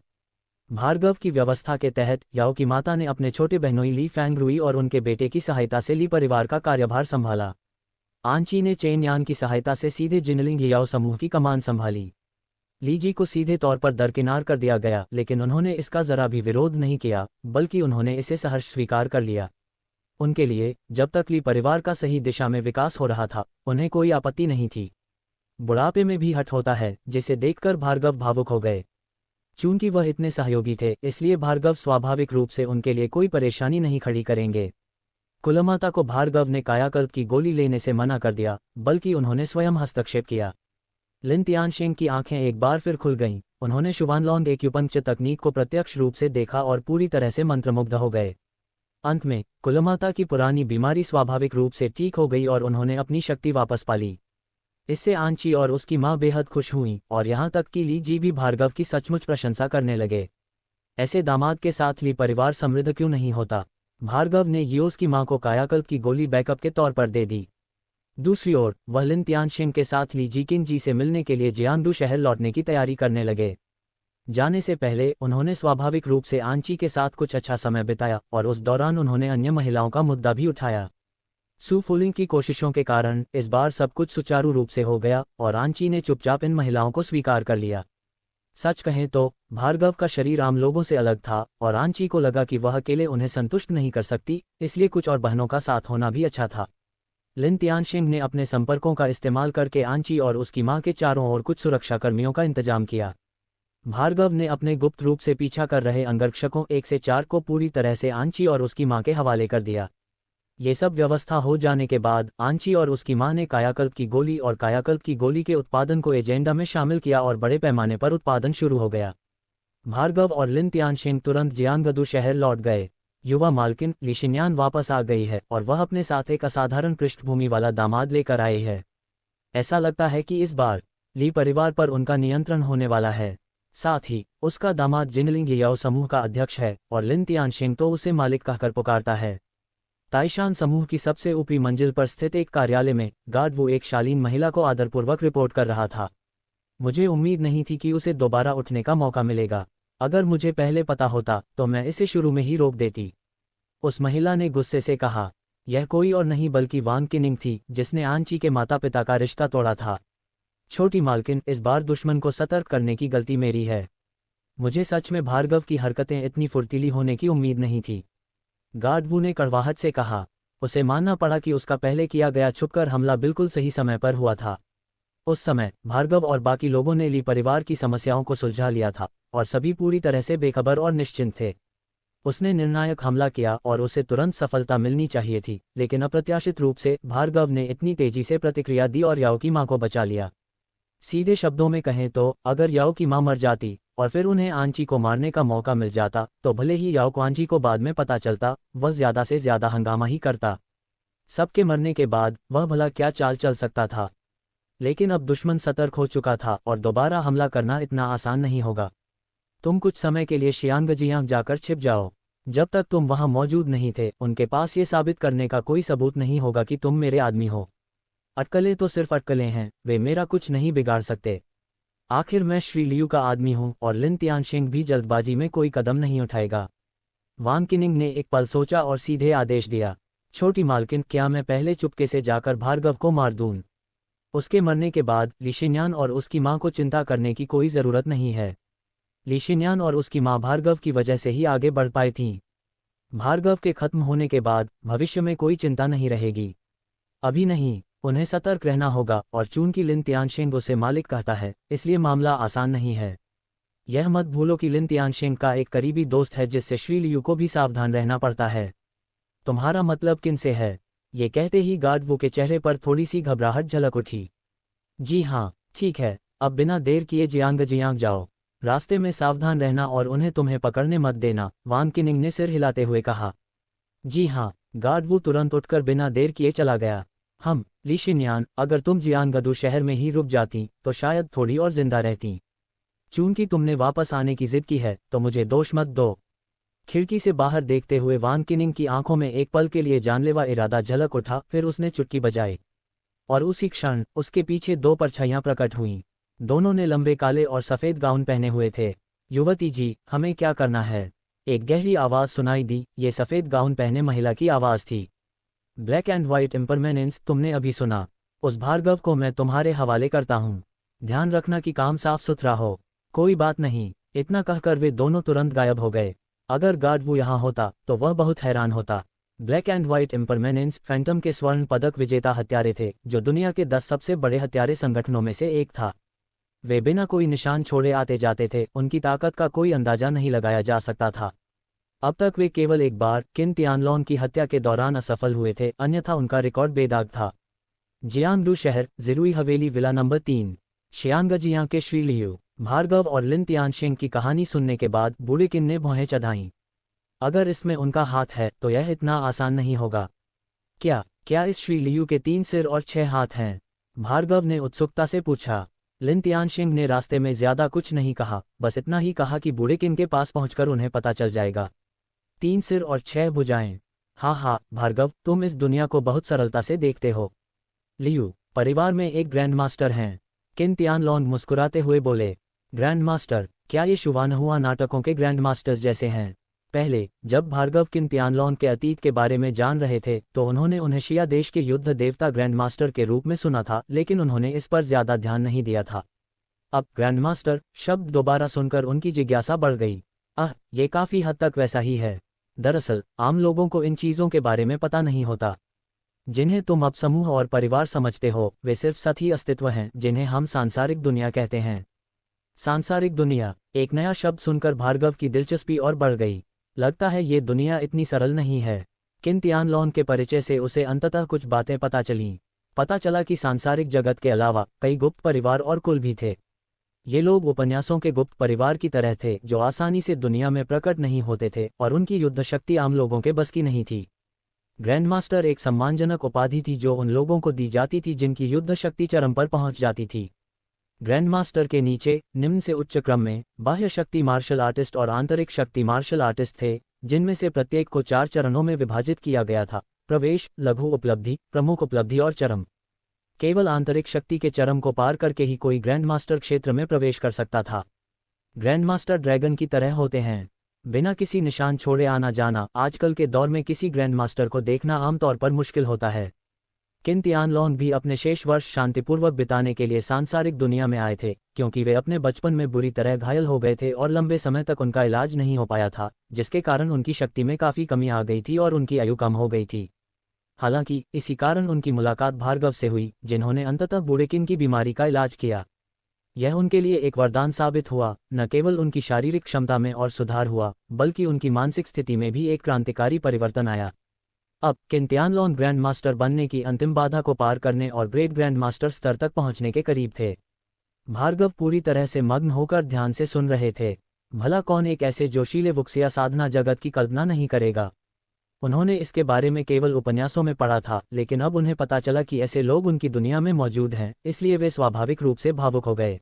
भार्गव की व्यवस्था के तहत याओ की माता ने अपने छोटे बहनोई ली फैंगरुई और उनके बेटे की सहायता से ली परिवार का कार्यभार संभाला। आंची ने चेन यान की सहायता से सीधे जिनलिंग याओ समूह की कमान संभाली। लीजी को सीधे तौर पर दरकिनार कर दिया गया, लेकिन उन्होंने इसका जरा भी विरोध नहीं किया, बल्कि उन्होंने इसे सहर्ष स्वीकार कर लिया। उनके लिए जब तक ली परिवार का सही दिशा में विकास हो रहा था, उन्हें कोई आपत्ति नहीं थी। बुढ़ापे में भी हठ होता है, जिसे देखकर भार्गव भावुक हो गए। चूंकि वह इतने सहयोगी थे, इसलिए भार्गव स्वाभाविक रूप से उनके लिए कोई परेशानी नहीं खड़ी करेंगे। कुलमाता को भार्गव ने कायाकल्प की गोली लेने से मना कर दिया, बल्कि उन्होंने स्वयं हस्तक्षेप किया। लिन तियानशेंग की आंखें एक बार फिर खुल गईं। उन्होंने शुभानलॉन्ग एक्यूपंक्चर तकनीक को प्रत्यक्ष रूप से देखा और पूरी तरह से मंत्रमुग्ध हो गए। अंत में कुलमाता की पुरानी बीमारी स्वाभाविक रूप से ठीक हो गई और उन्होंने अपनी शक्ति वापस पाली। इससे आंची और उसकी मां बेहद खुश हुईं और यहां तक कि ली जी भी भार्गव की सचमुच प्रशंसा करने लगे। ऐसे दामाद के साथ ली परिवार समृद्ध क्यों नहीं होता। भार्गव ने योस की मां को कायाकल्प की गोली बैकअप के तौर पर दे दी। दूसरी ओर वह लिन तियानशेंग के साथ ली जीकिन जी से मिलने के लिए जियांगडू शहर लौटने की तैयारी करने लगे। जाने से पहले उन्होंने स्वाभाविक रूप से आंची के साथ कुछ अच्छा समय बिताया और उस दौरान उन्होंने अन्य महिलाओं का मुद्दा भी उठाया। सू फुलिंग की कोशिशों के कारण इस बार सब कुछ सुचारू रूप से हो गया और आंची ने चुपचाप इन महिलाओं को स्वीकार कर लिया। सच कहें तो भार्गव का शरीर आम लोगों से अलग था और आंची को लगा कि वह अकेले उन्हें संतुष्ट नहीं कर सकती, इसलिए कुछ और बहनों का साथ होना भी अच्छा था। लिन तियानशेंग ने अपने संपर्कों का इस्तेमाल करके आंची और उसकी मां के चारों ओर कुछ सुरक्षाकर्मियों का इंतजाम किया। भार्गव ने अपने गुप्त रूप से पीछा कर रहे अंगरक्षकों 1 से 4 को पूरी तरह से आंची और उसकी मां के हवाले कर दिया। ये सब व्यवस्था हो जाने के बाद आंची और उसकी मां ने कायाकल्प की गोली और कायाकल्प की गोली के उत्पादन को एजेंडा में शामिल किया और बड़े पैमाने पर उत्पादन शुरू हो गया। भार्गव और लिन तियानशेंग तुरंत जियांगडू शहर लौट गए। युवा मालकिन ली शिन्यान वापस आ गई है और वह अपने साथ एक असाधारण पृष्ठभूमि वाला दामाद लेकर आई है। ऐसा लगता है कि इस बार ली परिवार पर उनका नियंत्रण होने वाला है। साथ ही उसका दामाद जिनलिंग याओ समूह का अध्यक्ष है और लिन तियानशेंग तो उसे मालिक कहकर पुकारता है। ताइशान समूह की सबसे ऊपरी मंजिल पर स्थित एक कार्यालय में गार्ड वो एक शालीन महिला को आदरपूर्वक रिपोर्ट कर रहा था। मुझे उम्मीद नहीं थी कि उसे दोबारा उठने का मौका मिलेगा। अगर मुझे पहले पता होता तो मैं इसे शुरू में ही रोक देती, उस महिला ने गुस्से से कहा। यह कोई और नहीं बल्कि वान किनिंग थी, जिसने आंची के माता पिता का रिश्ता तोड़ा था। छोटी मालकिन, इस बार दुश्मन को सतर्क करने की गलती मेरी है। मुझे सच में भार्गव की हरकतें इतनी फुर्तीली होने की उम्मीद नहीं थी। गार्डवू ने कड़वाहट से कहा। उसे मानना पड़ा कि उसका पहले किया गया छुपकर हमला बिल्कुल सही समय पर हुआ था। उस समय भार्गव और बाकी लोगों ने ली परिवार की समस्याओं को सुलझा लिया था और सभी पूरी तरह से बेखबर और निश्चिंत थे। उसने निर्णायक हमला किया और उसे तुरंत सफलता मिलनी चाहिए थी, लेकिन अप्रत्याशित रूप से भार्गव ने इतनी तेजी से प्रतिक्रिया दी और याओ की मां को बचा लिया। सीधे शब्दों में कहें तो अगर याओ की मां मर जाती और फिर उन्हें आंची को मारने का मौका मिल जाता तो भले ही याओ को आंची को बाद में पता चलता, वह ज्यादा से ज्यादा हंगामा ही करता। सबके मरने के बाद वह भला क्या चाल चल सकता था। लेकिन अब दुश्मन सतर्क हो चुका था और दोबारा हमला करना इतना आसान नहीं होगा। तुम कुछ समय के लिए शियांगजियांग जाकर छिप जाओ। जब तक तुम वहां मौजूद नहीं थे, उनके पास ये साबित करने का कोई सबूत नहीं होगा कि तुम मेरे आदमी हो। अटकलें तो सिर्फ अटकलें हैं, वे मेरा कुछ नहीं बिगाड़ सकते। आखिर मैं श्री लियू का आदमी हूं और लिन तियानशेंग भी जल्दबाजी में कोई कदम नहीं उठाएगा। वान किनिंग ने एक पल सोचा और सीधे आदेश दिया। छोटी मालकिन, क्या मैं पहले चुपके से जाकर भार्गव को मार दूं? उसके मरने के बाद ली शिन्यान और उसकी मां को चिंता करने की कोई जरूरत नहीं है। ली शिन्यान और उसकी मां भार्गव की वजह से ही आगे बढ़ पाई थीं। भार्गव के खत्म होने के बाद भविष्य में कोई चिंता नहीं रहेगी। अभी नहीं, उन्हें सतर्क रहना होगा और चूंकि लिन तियानशेंग उसे मालिक कहता है, इसलिए मामला आसान नहीं है। यह मत भूलो कि लिन तियानशिंग का एक करीबी दोस्त है जिससे श्री लियू को भी सावधान रहना पड़ता है। तुम्हारा मतलब किन से है? ये कहते ही गार्ड वू के चेहरे पर थोड़ी सी घबराहट झलक उठी। जी हाँ, ठीक है, अब बिना देर किए जियांग जाओ। रास्ते में सावधान रहना और उन्हें तुम्हें पकड़ने मत देना, वान किनिंग ने सिर हिलाते हुए कहा। जी हाँ, गार्ड वू तुरंत उठकर बिना देर किए चला गया। ली शिन्यान, अगर तुम जियांगदू शहर में ही रुक जाती तो शायद थोड़ी और जिंदा रहती। चूंकि तुमने वापस आने की जिद की है तो मुझे दोष मत दो। खिड़की से बाहर देखते हुए वान किनिंग की आंखों में एक पल के लिए जानलेवा इरादा झलक उठा, फिर उसने चुटकी बजाई और उसी क्षण उसके पीछे दो परछाइयां प्रकट हुईं। दोनों ने लंबे काले और सफेद गाउन पहने हुए थे। युवती जी, हमें क्या करना है? एक गहरी आवाज सुनाई दी। ये सफेद गाउन पहने महिला की आवाज थी। ब्लैक एंड व्हाइट इम्परमेनेंस, तुमने अभी सुना। उस भार्गव को मैं तुम्हारे हवाले करता हूँ। ध्यान रखना कि काम साफ सुथरा हो। कोई बात नहीं। इतना कहकर वे दोनों तुरंत गायब हो गए। अगर गार्ड वो यहाँ होता तो वह बहुत हैरान होता। ब्लैक एंड व्हाइट इम्परमेनेंस फैंटम के स्वर्ण पदक विजेता हत्यारे थे, जो दुनिया के 10 सबसे बड़े हत्यारे संगठनों में से एक था। वे बिना कोई निशान छोड़े आते जाते थे, उनकी ताकत का कोई अंदाजा नहीं लगाया जा सकता था। अब तक वे केवल एक बार किन तियानलोन की हत्या के दौरान असफल हुए थे, अन्यथा उनका रिकॉर्ड बेदाग था। जियांगडू शहर, जिरुई हवेली, विला नंबर 3। शियांगजियांग के श्री लियू, भार्गव और लिन तियानशिंग की कहानी सुनने के बाद बूढ़े किन ने भौहें चढ़ाईं। अगर इसमें उनका हाथ है तो यह इतना आसान नहीं होगा। क्या इस श्री लियू के 3 सिर और 6 हाथ हैं? भार्गव ने उत्सुकता से पूछा। लिन तियानशिंग ने रास्ते में ज्यादा कुछ नहीं कहा, बस इतना ही कहा कि बूढ़े किन के पास पहुंचकर उन्हें पता चल जाएगा। 3 सिर और 6 भुजाएं। हाँ, भार्गव, तुम इस दुनिया को बहुत सरलता से देखते हो। लियू परिवार में एक ग्रैंड मास्टर हैं। किन तियानलोन मुस्कुराते हुए बोले। Grand master? क्या ये शुवानहुआ नाटकों के ग्रैंड मास्टर्स जैसे हैं? पहले जब भार्गव किन तियानलोन के अतीत के बारे में जान रहे थे तो उन्होंने उन्हें शिया देश के युद्ध देवता ग्रैंड मास्टर के रूप में सुना था, लेकिन उन्होंने इस पर ज्यादा ध्यान नहीं दिया था। अब ग्रैंड मास्टर शब्द दोबारा सुनकर उनकी जिज्ञासा बढ़ गई। ये काफी हद तक वैसा ही है। दरअसल आम लोगों को इन चीजों के बारे में पता नहीं होता। जिन्हें तुम अब समूह और परिवार समझते हो, वे सिर्फ सतही अस्तित्व हैं जिन्हें हम सांसारिक दुनिया कहते हैं। सांसारिक दुनिया, एक नया शब्द सुनकर भार्गव की दिलचस्पी और बढ़ गई। लगता है ये दुनिया इतनी सरल नहीं है। किन तियानलोन के परिचय से उसे अंततः कुछ बातें पता चलीं। पता चला कि सांसारिक जगत के अलावा कई गुप्त परिवार और कुल भी थे। ये लोग उपन्यासों के गुप्त परिवार की तरह थे, जो आसानी से दुनिया में प्रकट नहीं होते थे और उनकी युद्ध शक्ति आम लोगों के बस की नहीं थी। ग्रैंड मास्टर एक सम्मानजनक उपाधि थी जो उन लोगों को दी जाती थी जिनकी युद्ध शक्ति चरम पर पहुंच जाती थी। ग्रैंड मास्टर के नीचे निम्न से उच्च क्रम में बाह्य शक्ति मार्शल आर्टिस्ट और आंतरिक शक्ति मार्शल आर्टिस्ट थे, जिनमें से प्रत्येक को 4 चरणों में विभाजित किया गया था: प्रवेश, लघु उपलब्धि, प्रमुख उपलब्धि और चरम। केवल आंतरिक शक्ति के चरम को पार करके ही कोई ग्रैंड मास्टर क्षेत्र में प्रवेश कर सकता था। ग्रैंड मास्टर ड्रैगन की तरह होते हैं, बिना किसी निशान छोड़े आना जाना। आजकल के दौर में किसी ग्रैंड मास्टर को देखना आमतौर पर मुश्किल होता है। किन तियानलोन भी अपने शेष वर्ष शांतिपूर्वक बिताने के लिए सांसारिक दुनिया में आए थे, क्योंकि वे अपने बचपन में बुरी तरह घायल हो गए थे और लंबे समय तक उनका इलाज नहीं हो पाया था, जिसके कारण उनकी शक्ति में काफी कमी आ गई थी और उनकी आयु कम हो गई थी। हालांकि इसी कारण उनकी मुलाकात भार्गव से हुई, जिन्होंने अंततः बूढ़े किन की बीमारी का इलाज किया। यह उनके लिए एक वरदान साबित हुआ। न केवल उनकी शारीरिक क्षमता में और सुधार हुआ, बल्कि उनकी मानसिक स्थिति में भी एक क्रांतिकारी परिवर्तन आया। अब किन तियानलोन ग्रैंड मास्टर बनने की अंतिम बाधा को पार करने और ग्रेट ग्रैंड मास्टर स्तर तक पहुंचने के करीब थे। भार्गव पूरी तरह से मग्न होकर ध्यान से सुन रहे थे। भला कौन एक ऐसे जोशीले वुक्सिया साधना जगत की कल्पना नहीं करेगा। उन्होंने इसके बारे में केवल उपन्यासों में पढ़ा था, लेकिन अब उन्हें पता चला कि ऐसे लोग उनकी दुनिया में मौजूद हैं, इसलिए वे स्वाभाविक रूप से भावुक हो गए।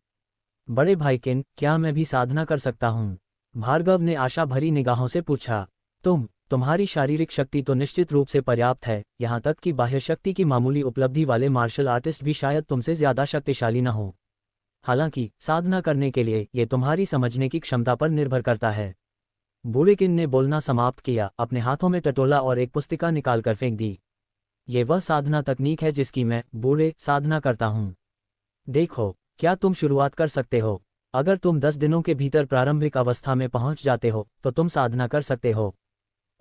बड़े भाई किन, क्या मैं भी साधना कर सकता हूँ? भार्गव ने आशा भरी निगाहों से पूछा। तुम्हारी शारीरिक शक्ति तो निश्चित रूप से पर्याप्त है, यहाँ तक कि बाह्य शक्ति की मामूली उपलब्धि वाले मार्शल आर्टिस्ट भी शायद तुमसे ज्यादा शक्तिशाली न हो। हालांकि साधना करने के लिए ये तुम्हारी समझने की क्षमता पर निर्भर करता है। बूढ़े किन ने बोलना समाप्त किया, अपने हाथों में टटोला और एक पुस्तिका निकालकर फेंक दी। ये वह साधना तकनीक है जिसकी मैं, बूढ़े, साधना करता हूँ। देखो, क्या तुम शुरुआत कर सकते हो? अगर तुम 10 दिनों के भीतर प्रारंभिक अवस्था में पहुंच जाते हो तो तुम साधना कर सकते हो।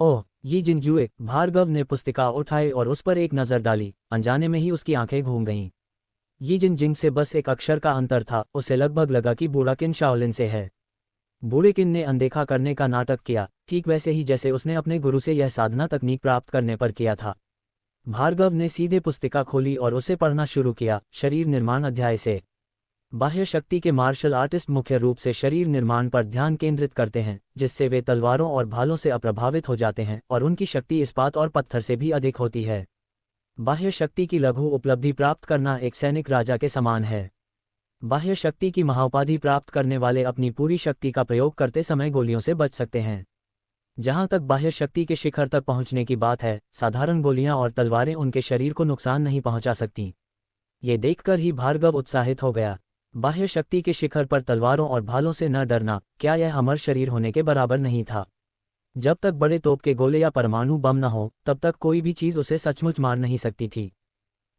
ओह, ये जिनजुए। भार्गव ने पुस्तिका उठाई और उस पर एक नजर डाली। अनजाने में ही उसकी आंखें घूम गईं। ये जिंग से बस एक अक्षर का अंतर था। उसे लगभग लगा कि बूढ़ा किन शाओलिन से है। बूढ़ेकिन ने अनदेखा करने का नाटक किया, ठीक वैसे ही जैसे उसने अपने गुरु से यह साधना तकनीक प्राप्त करने पर किया था। भार्गव ने सीधे पुस्तिका खोली और उसे पढ़ना शुरू किया। शरीर निर्माण अध्याय से। बाह्य शक्ति के मार्शल आर्टिस्ट मुख्य रूप से शरीर निर्माण पर ध्यान केंद्रित करते हैं, जिससे वे तलवारों और भालों से अप्रभावित हो जाते हैं और उनकी शक्ति इस्पात और पत्थर से भी अधिक होती है। बाह्य शक्ति की लघु उपलब्धि प्राप्त करना एक सैनिक राजा के समान है। बाह्य शक्ति की महाउपाधि प्राप्त करने वाले अपनी पूरी शक्ति का प्रयोग करते समय गोलियों से बच सकते हैं। जहां तक बाह्य शक्ति के शिखर तक पहुंचने की बात है, साधारण गोलियां और तलवारें उनके शरीर को नुकसान नहीं पहुंचा सकती। ये देखकर ही भार्गव उत्साहित हो गया। बाह्य शक्ति के शिखर पर तलवारों और भालों से न डरना, क्या यह अमर शरीर होने के बराबर नहीं था? जब तक बड़े तोप के गोले या परमाणु बम न हो, तब तक कोई भी चीज उसे सचमुच मार नहीं सकती थी।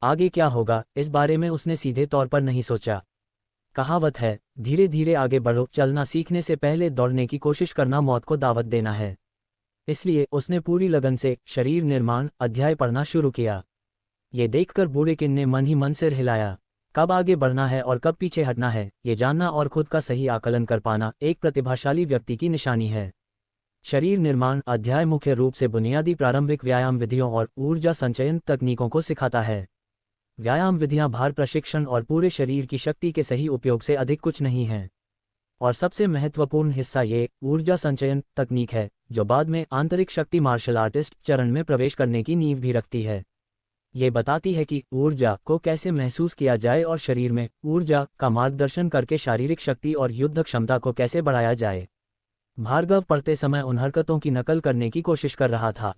आगे क्या होगा, इस बारे में उसने सीधे तौर पर नहीं सोचा। कहावत है, धीरे धीरे आगे बढ़ो, चलना सीखने से पहले दौड़ने की कोशिश करना मौत को दावत देना है। इसलिए उसने पूरी लगन से शरीर निर्माण अध्याय पढ़ना शुरू किया। ये देखकर बूढ़ेकिन ने मन ही मन सिर हिलाया। कब आगे बढ़ना है और कब पीछे हटना है, ये जानना और खुद का सही आकलन कर पाना एक प्रतिभाशाली व्यक्ति की निशानी है। शरीर निर्माण अध्याय मुख्य रूप से बुनियादी प्रारंभिक व्यायाम विधियों और ऊर्जा संचयन तकनीकों को सिखाता है। व्यायाम विधियां भार प्रशिक्षण और पूरे शरीर की शक्ति के सही उपयोग से अधिक कुछ नहीं हैं। और सबसे महत्वपूर्ण हिस्सा ये ऊर्जा संचयन तकनीक है, जो बाद में आंतरिक शक्ति मार्शल आर्टिस्ट चरण में प्रवेश करने की नींव भी रखती है। ये बताती है कि ऊर्जा को कैसे महसूस किया जाए और शरीर में ऊर्जा का मार्गदर्शन करके शारीरिक शक्ति और युद्ध क्षमता को कैसे बढ़ाया जाए। भार्गव पढ़ते समय उन हरकतों की नकल करने की कोशिश कर रहा था।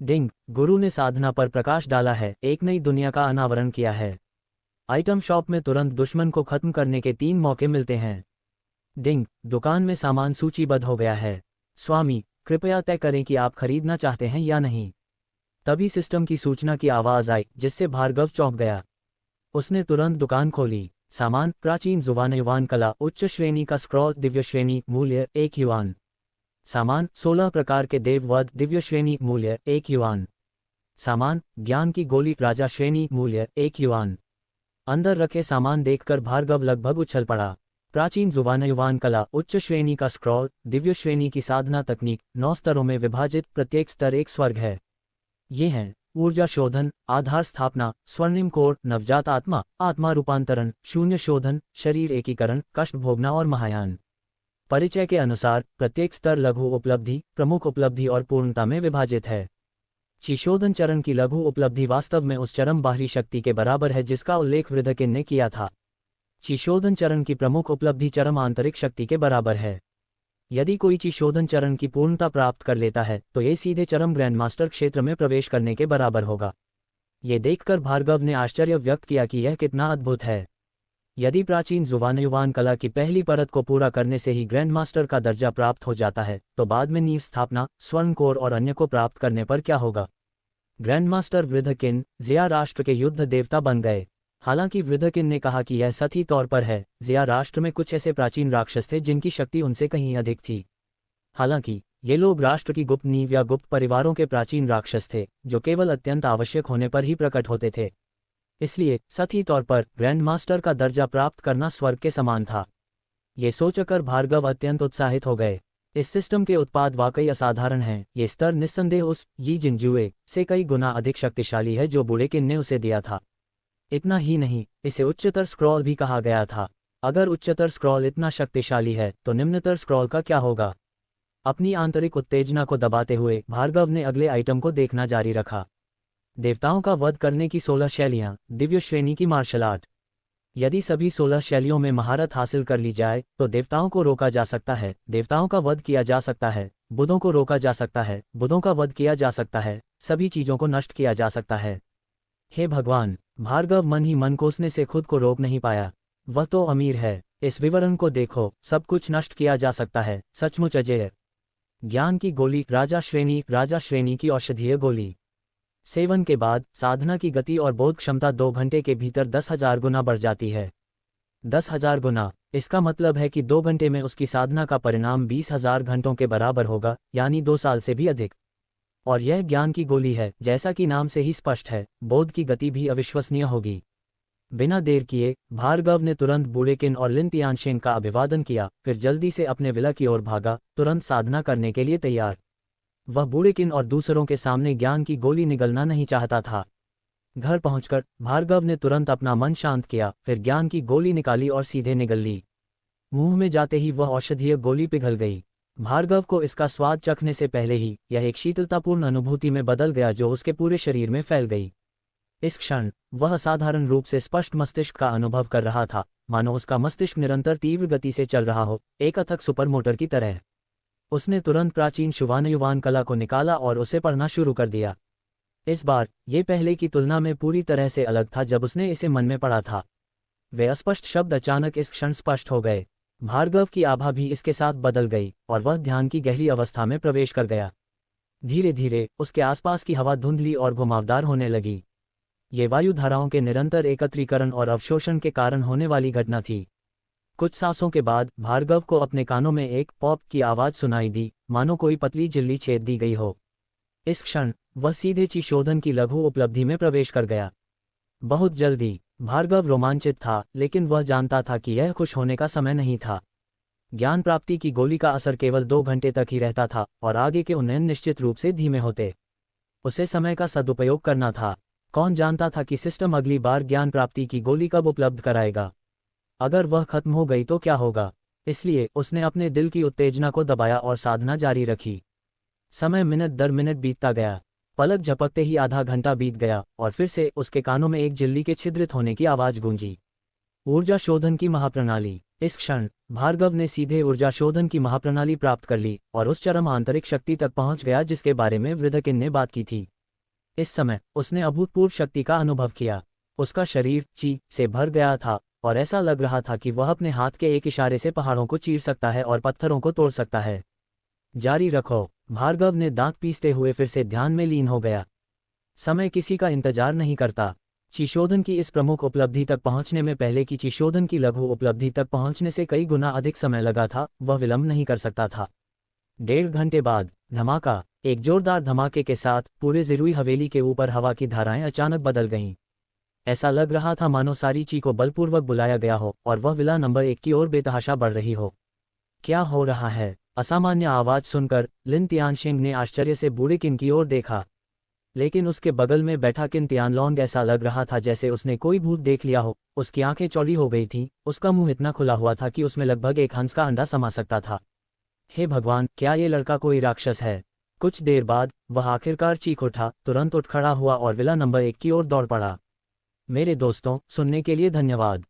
डिंग, गुरु ने साधना पर प्रकाश डाला है, एक नई दुनिया का अनावरण किया है। आइटम शॉप में तुरंत दुश्मन को खत्म करने के 3 मौके मिलते हैं। डिंग, दुकान में सामान सूचीबद्ध हो गया है। स्वामी, कृपया तय करें कि आप खरीदना चाहते हैं या नहीं। तभी सिस्टम की सूचना की आवाज आई, जिससे भार्गव चौंक गया। उसने तुरंत दुकान खोली। सामान, प्राचीन जुबान युवान कला, उच्च श्रेणी का स्क्रॉल, दिव्य श्रेणी, मूल्य 1 युआन। सामान, 16 प्रकार के देववध, दिव्य श्रेणी, मूल्य 1 युआन। सामान, ज्ञान की गोली, राजा श्रेणी, मूल्य 1 युआन। अंदर रखे सामान देखकर भार्गव लगभग उछल पड़ा। प्राचीन जुबान युवान कला, उच्च श्रेणी का स्क्रॉल, दिव्य श्रेणी की साधना तकनीक, 9 स्तरों में विभाजित, प्रत्येक स्तर एक स्वर्ग है। ये हैं ऊर्जा शोधन, आधार स्थापना, स्वर्णिम कोर, नवजात आत्मा, आत्मा रूपांतरण, शून्य शोधन, शरीर एकीकरण, कष्ट भोगना और महायान। परिचय के अनुसार प्रत्येक स्तर लघु उपलब्धि, प्रमुख उपलब्धि और पूर्णता में विभाजित है। चिशोधन चरण की लघु उपलब्धि वास्तव में उस चरम बाहरी शक्ति के बराबर है जिसका उल्लेख वृद्धकिन ने किया था। चिशोधन चरण की प्रमुख उपलब्धि चरम आंतरिक शक्ति के बराबर है। यदि कोई चिशोधन चरण की पूर्णता प्राप्त कर लेता है तो ये सीधे चरम ग्रैंडमास्टर क्षेत्र में प्रवेश करने के बराबर होगा। ये देखकर भार्गव ने आश्चर्य व्यक्त किया कि यह कितना अद्भुत है। यदि प्राचीन जुबान युवान कला की पहली परत को पूरा करने से ही ग्रैंडमास्टर का दर्जा प्राप्त हो जाता है, तो बाद में नींव स्थापना, स्वर्ण कोर और अन्य को प्राप्त करने पर क्या होगा? ग्रैंडमास्टर वृद्धकिन जिया राष्ट्र के युद्ध देवता बन गए। हालांकि वृद्धकिन ने कहा कि यह सही तौर पर है। जिया राष्ट्र में कुछ ऐसे प्राचीन राक्षस थे जिनकी शक्ति उनसे कहीं अधिक थी। हालांकि ये लोग राष्ट्र की गुप्त नींव या गुप्त परिवारों के प्राचीन राक्षस थे, जो केवल अत्यंत आवश्यक होने पर ही प्रकट होते थे। इसलिए सही तौर पर ग्रैंडमास्टर का दर्जा प्राप्त करना स्वर्ग के समान था। ये सोचकर भार्गव अत्यंत उत्साहित हो गए। इस सिस्टम के उत्पाद वाकई असाधारण हैं। ये स्तर निस्संदेह उस यी जिनजुए से कई गुना अधिक शक्तिशाली है जो बूढ़ेकिन ने उसे दिया था। इतना ही नहीं, इसे उच्चतर स्क्रॉल भी कहा गया था। अगर उच्चतर स्क्रॉल इतना शक्तिशाली है तो निम्नतर स्क्रॉल का क्या होगा? अपनी आंतरिक उत्तेजना को दबाते हुए भार्गव ने अगले आइटम को देखना जारी रखा। देवताओं का वध करने की 16 शैलियां, दिव्य श्रेणी की मार्शल आर्ट। यदि सभी 16 शैलियों में महारत हासिल कर ली जाए तो देवताओं को रोका जा सकता है, देवताओं का वध किया जा सकता है, बुद्धों को रोका जा सकता है, बुद्धों का वध किया जा सकता है, सभी चीजों को नष्ट किया जा सकता है। हे भगवान! भार्गव मन ही मन कोसने से खुद को रोक नहीं पाया। वह तो अमीर है, इस विवरण को देखो, सब कुछ नष्ट किया जा सकता है, सचमुच अजेय। ज्ञान की गोली, राजा श्रेणी की औषधीय गोली। सेवन के बाद साधना की गति और बोध क्षमता 2 घंटे के भीतर 10,000 गुना बढ़ जाती है। 10,000 गुना, इसका मतलब है कि 2 घंटे में उसकी साधना का परिणाम 20,000 घंटों के बराबर होगा, यानी 2 साल से भी अधिक। और यह ज्ञान की गोली है, जैसा कि नाम से ही स्पष्ट है, बोध की गति भी अविश्वसनीय होगी। बिना देर किए भार्गव ने तुरंत बूढ़ेकिन और लिन तियानशेन का अभिवादन किया, फिर जल्दी से अपने विला की ओर भागा, तुरंत साधना करने के लिए तैयार। वह बूढ़ेकिन और दूसरों के सामने ज्ञान की गोली निगलना नहीं चाहता था। घर पहुंचकर भार्गव ने तुरंत अपना मन शांत किया, फिर ज्ञान की गोली निकाली और सीधे निगल ली। मुंह में जाते ही वह औषधीय गोली पिघल गई। भार्गव को इसका स्वाद चखने से पहले ही यह एक शीतलतापूर्ण अनुभूति में बदल गया जो उसके पूरे शरीर में फैल गई। इस क्षण वह असाधारण रूप से स्पष्ट मस्तिष्क का अनुभव कर रहा था, मानो उसका मस्तिष्क निरंतर तीव्र गति से चल रहा हो, एक अथक सुपर मोटर की तरह। उसने तुरंत प्राचीन शुवानयुवान कला को निकाला और उसे पढ़ना शुरू कर दिया। इस बार ये पहले की तुलना में पूरी तरह से अलग था। जब उसने इसे मन में पढ़ा था, वे अस्पष्ट शब्द अचानक इस क्षण स्पष्ट हो गए। भार्गव की आभा भी इसके साथ बदल गई और वह ध्यान की गहरी अवस्था में प्रवेश कर गया। धीरे धीरे उसके आसपास की हवा धुंधली और घुमावदार होने लगी। ये वायु धाराओं के निरंतर एकत्रीकरण और अवशोषण के कारण होने वाली घटना थी। कुछ सांसों के बाद भार्गव को अपने कानों में एक पॉप की आवाज सुनाई दी, मानो कोई पतली झिल्ली छेद दी गई हो। इस क्षण वह सीधे चिशोधन की लघु उपलब्धि में प्रवेश कर गया। बहुत जल्दी भार्गव रोमांचित था, लेकिन वह जानता था कि यह खुश होने का समय नहीं था। ज्ञान प्राप्ति की गोली का असर केवल 2 घंटे तक ही रहता था और आगे के उन्नयन निश्चित रूप से धीमे होते। उसे समय का सदुपयोग करना था। कौन जानता था कि सिस्टम अगली बार ज्ञान प्राप्ति की गोली कब उपलब्ध कराएगा। अगर वह खत्म हो गई तो क्या होगा। इसलिए उसने अपने दिल की उत्तेजना को दबाया और साधना जारी रखी। समय मिनट दर मिनट बीतता गया। पलक झपकते ही आधा घंटा बीत गया और फिर से उसके कानों में एक झिल्ली के छिद्रित होने की आवाज गूंजी। ऊर्जा शोधन की महाप्रणाली। इस क्षण भार्गव ने सीधे ऊर्जा शोधन की महाप्रणाली प्राप्त कर ली और उस चरम आंतरिक शक्ति तक पहुंच गया जिसके बारे में वृद्धकिन ने बात की थी। इस समय उसने अभूतपूर्व शक्ति का अनुभव किया। उसका शरीर ची से भर गया था और ऐसा लग रहा था कि वह अपने हाथ के एक इशारे से पहाड़ों को चीर सकता है और पत्थरों को तोड़ सकता है। जारी रखो। भार्गव ने दांत पीसते हुए फिर से ध्यान में लीन हो गया। समय किसी का इंतजार नहीं करता। चिशोधन की इस प्रमुख उपलब्धि तक पहुंचने में पहले की चिशोधन की लघु उपलब्धि तक पहुंचने से कई गुना अधिक समय लगा था। वह विलंब नहीं कर सकता था। 1.5 घंटे बाद धमाका। एक जोरदार धमाके के साथ पूरे ज़िरुई हवेली के ऊपर हवा की धाराएं अचानक बदल गईं। ऐसा लग रहा था मानो सारी ची को बलपूर्वक बुलाया गया हो और वह विला नंबर 1 की ओर बेतहाशा बढ़ रही हो। क्या हो रहा है? असामान्य आवाज सुनकर लिन तियानशेंग ने आश्चर्य से बूढ़ेकिन की ओर देखा, लेकिन उसके बगल में बैठा किन तियानलोंग ऐसा लग रहा था जैसे उसने कोई भूत देख लिया हो। उसकी आंखें चौड़ी हो गई थीं, उसका मुंह इतना खुला हुआ था कि उसमें लगभग एक हंस का अंडा समा सकता था। हे भगवान, क्या ये लड़का कोई राक्षस है? कुछ देर बाद वह आखिरकार चीख उठा, तुरंत उठ खड़ा हुआ और विला नंबर 1 की ओर दौड़ पड़ा। मेरे दोस्तों, सुनने के लिए धन्यवाद।